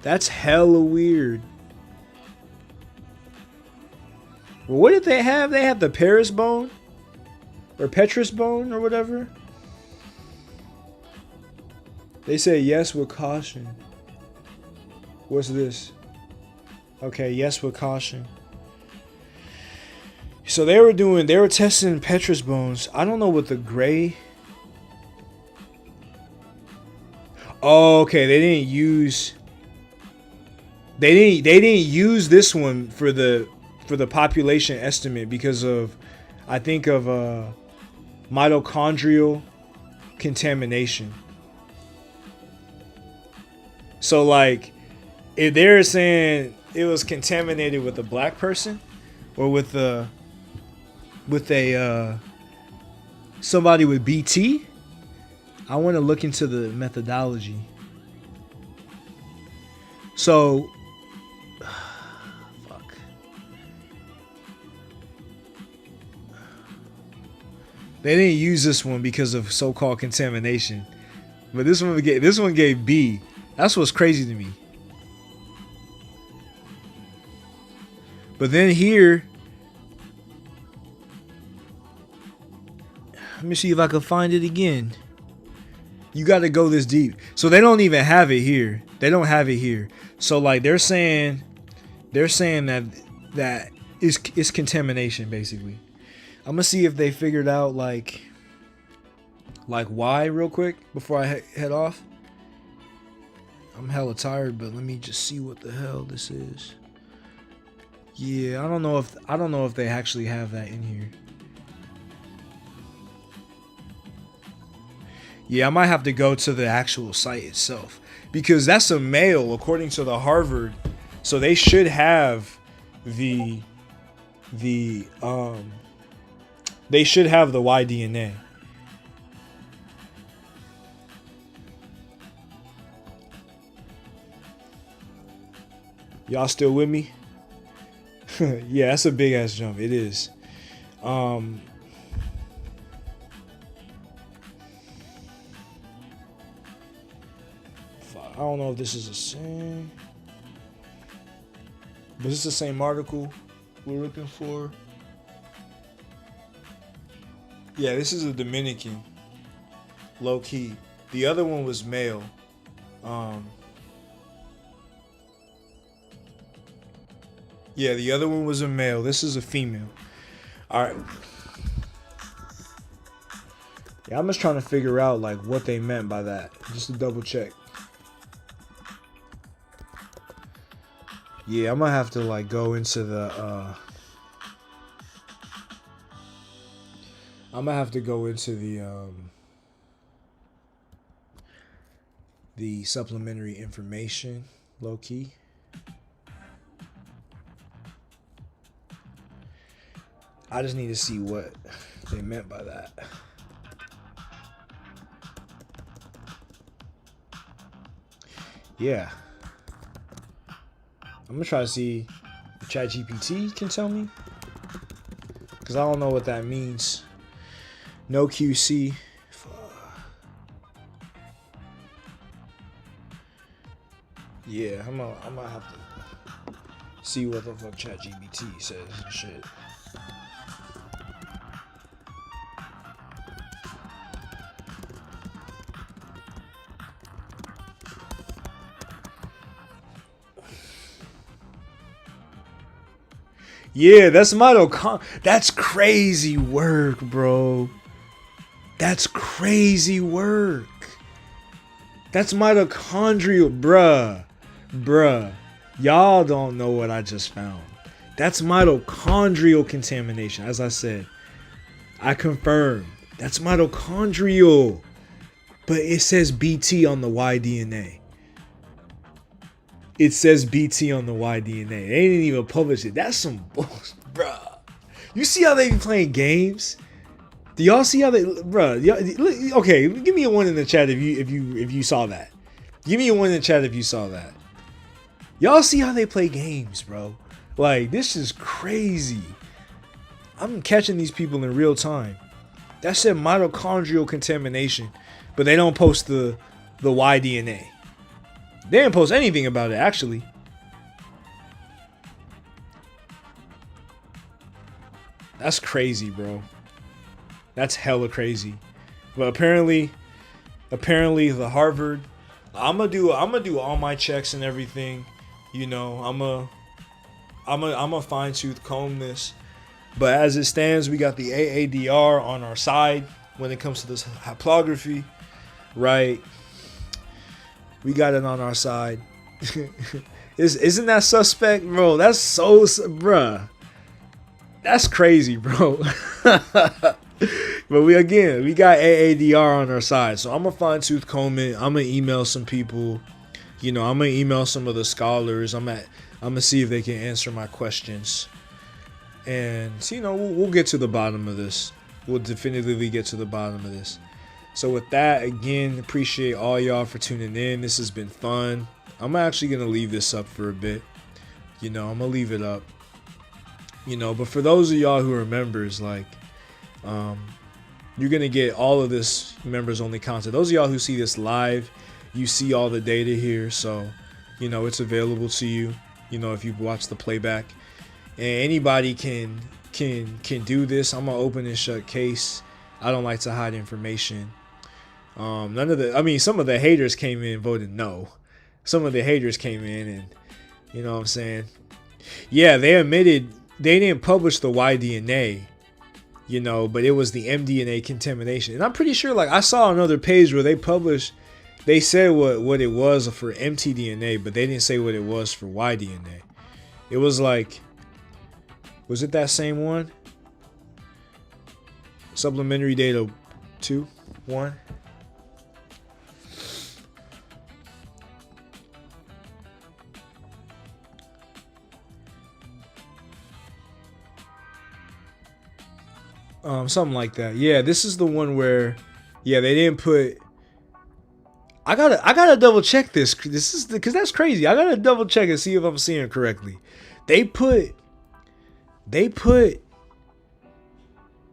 That's hella weird. Well, what did they have? They have the Paris bone? Or Petrus bone or whatever? They say yes with caution. What's this? Okay, yes with caution. So they were testing Petrus bones. I don't know what the gray. Oh, okay, they didn't use this one for the population estimate because of, I think of mitochondrial contamination. So like, if they're saying it was contaminated with a black person or with a somebody with BT, I want to look into the methodology. So fuck. They didn't use this one because of so-called contamination. But this one gave B. That's what's crazy to me. But then here, let me see if I can find it again. You got to go this deep. So they don't even have it here. They don't have it here. So like they're saying that it's contamination basically. I'm gonna see if they figured out like why real quick before I head off. I'm hella tired, but let me just see what the hell this is. Yeah, I don't know if they actually have that in here. Yeah, I might have to go to the actual site itself because that's a male according to the Harvard. So they should have the they should have the Y-DNA. Y'all still with me? Yeah, that's a big ass jump. It is. I don't know if this is the same. But this is the same article we're looking for. Yeah, this is a Dominican. Low key. The other one was male. Yeah, the other one was a male. This is a female. Alright. Yeah, I'm just trying to figure out like what they meant by that. Just to double check. Yeah, I'm gonna have to like go into the I'm gonna have to go into the supplementary information, low key. I just need to see what they meant by that. Yeah. I'm gonna try to see if ChatGPT can tell me, because I don't know what that means. No QC. Yeah, I'm gonna have to see what the fuck ChatGPT says and shit. Yeah, that's mitochondria. That's crazy work, bro. That's crazy work. That's mitochondrial, bruh. Y'all don't know what I just found. That's mitochondrial contamination. As I said, I confirm. That's mitochondrial. But it says BT on the Y-DNA. It says BT on the Y-DNA. They didn't even publish it. That's some bullshit, bruh. You see how they be playing games? Do y'all see how they, bro? Okay, give me a one in the chat if you saw that. Give me a one in the chat if you saw that. Y'all see how they play games, bro? Like, this is crazy. I'm catching these people in real time. That said mitochondrial contamination, but they don't post the Y-DNA. They didn't post anything about it, actually. That's crazy, bro. That's hella crazy. But apparently the Harvard, I'm gonna do all my checks and everything. You know, I'm a fine tooth comb this. But as it stands, we got the AADR on our side when it comes to this haplography, right? We got it on our side. Isn't that suspect, bro? That's so, bruh. That's crazy, bro. But we got AADR on our side. So I'm going to fine tooth comb it. I'm going to email some people. You know, I'm going to email some of the scholars. I'm going to see if they can answer my questions. And, you know, we'll get to the bottom of this. We'll definitively get to the bottom of this. So with that, again, appreciate all y'all for tuning in. This has been fun. I'm actually going to leave this up for a bit. You know, I'm going to leave it up. You know, but for those of y'all who are members, like, you're going to get all of this members only content. Those of y'all who see this live, you see all the data here. So, you know, it's available to you, you know, if you watch the playback. And anybody can do this. I'm an open and shut case. I don't like to hide information. Some of the haters came in and voted no. Some of the haters came in and, you know what I'm saying? Yeah, they admitted they didn't publish the Y-DNA, you know, but it was the mDNA contamination. And I'm pretty sure, like, I saw another page where they said what it was for mtDNA, but they didn't say what it was for Y-DNA. It was like, was it that same one? Supplementary data 2, 1. Something like that. Yeah, this is the one where, yeah, they didn't put. I gotta double check this. This is because that's crazy. I gotta double check and see if I'm seeing it correctly. They put.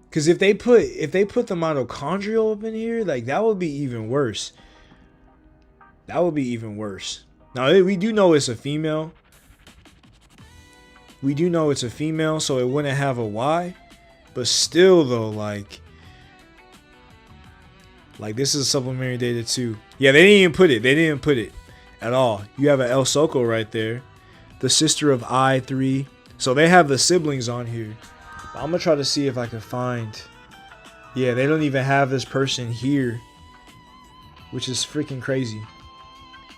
Because if they put the mitochondrial up in here, like, that would be even worse. That would be even worse. Now, we do know it's a female. We do know it's a female, so it wouldn't have a Y. But still, though, like this is supplementary data too. Yeah, they didn't even put it. They didn't put it at all. You have an El Soco right there, the sister of I3. So they have the siblings on here. I'm gonna try to see if I can find. Yeah, they don't even have this person here, which is freaking crazy.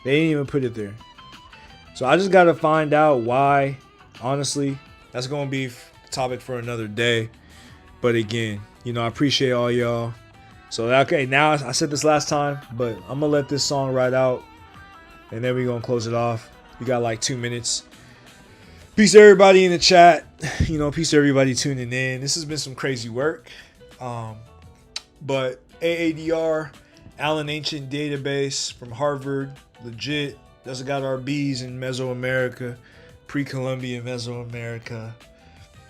They didn't even put it there. So I just gotta find out why. Honestly, that's gonna be a topic for another day. But again, you know, I appreciate all y'all. So, okay, now I said this last time, but I'm going to let this song ride out. And then we're going to close it off. We got like 2 minutes. Peace to everybody in the chat. You know, peace to everybody tuning in. This has been some crazy work. But AADR, Allen Ancient Database from Harvard, legit. Doesn't got our B's in Mesoamerica, pre-Columbian Mesoamerica.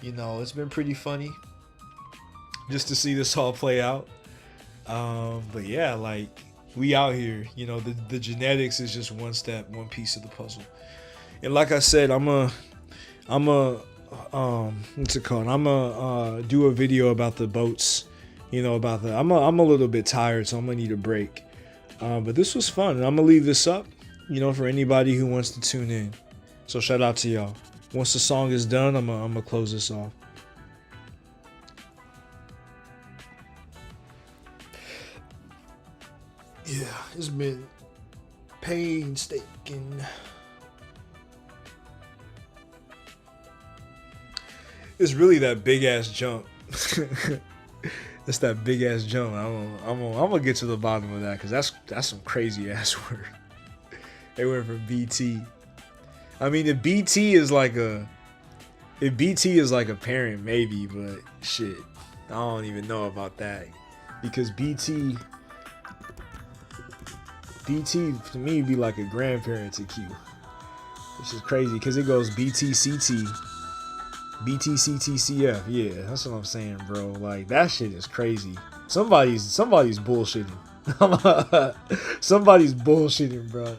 You know, it's been pretty funny just to see this all play out. But yeah, like, we out here. You know, the genetics is just one piece of the puzzle. And like I said, I'm a what's it called? I'm a do a video about the boats. You know, about the. I'm a little bit tired, so I'm gonna need a break. But this was fun, and I'm gonna leave this up. You know, for anybody who wants to tune in. So shout out to y'all. Once the song is done, I'm gonna close this off. Yeah, it's been painstaking. It's really that big ass jump. It's that big ass jump. I'm gonna get to the bottom of that, because that's some crazy ass work. They went from BT. I mean, if BT is like a parent, maybe, but shit. I don't even know about that. Because BT to me be like a grandparent to Q. Which is crazy because it goes BTCT, BTCTCF. Yeah, that's what I'm saying, bro. Like that shit is crazy. Somebody's bullshitting. Somebody's bullshitting, bro.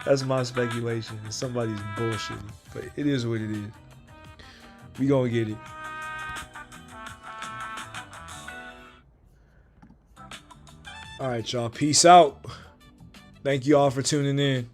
That's my speculation. Somebody's bullshitting, but it is what it is. We gonna get it. All right, y'all. Peace out. Thank you all for tuning in.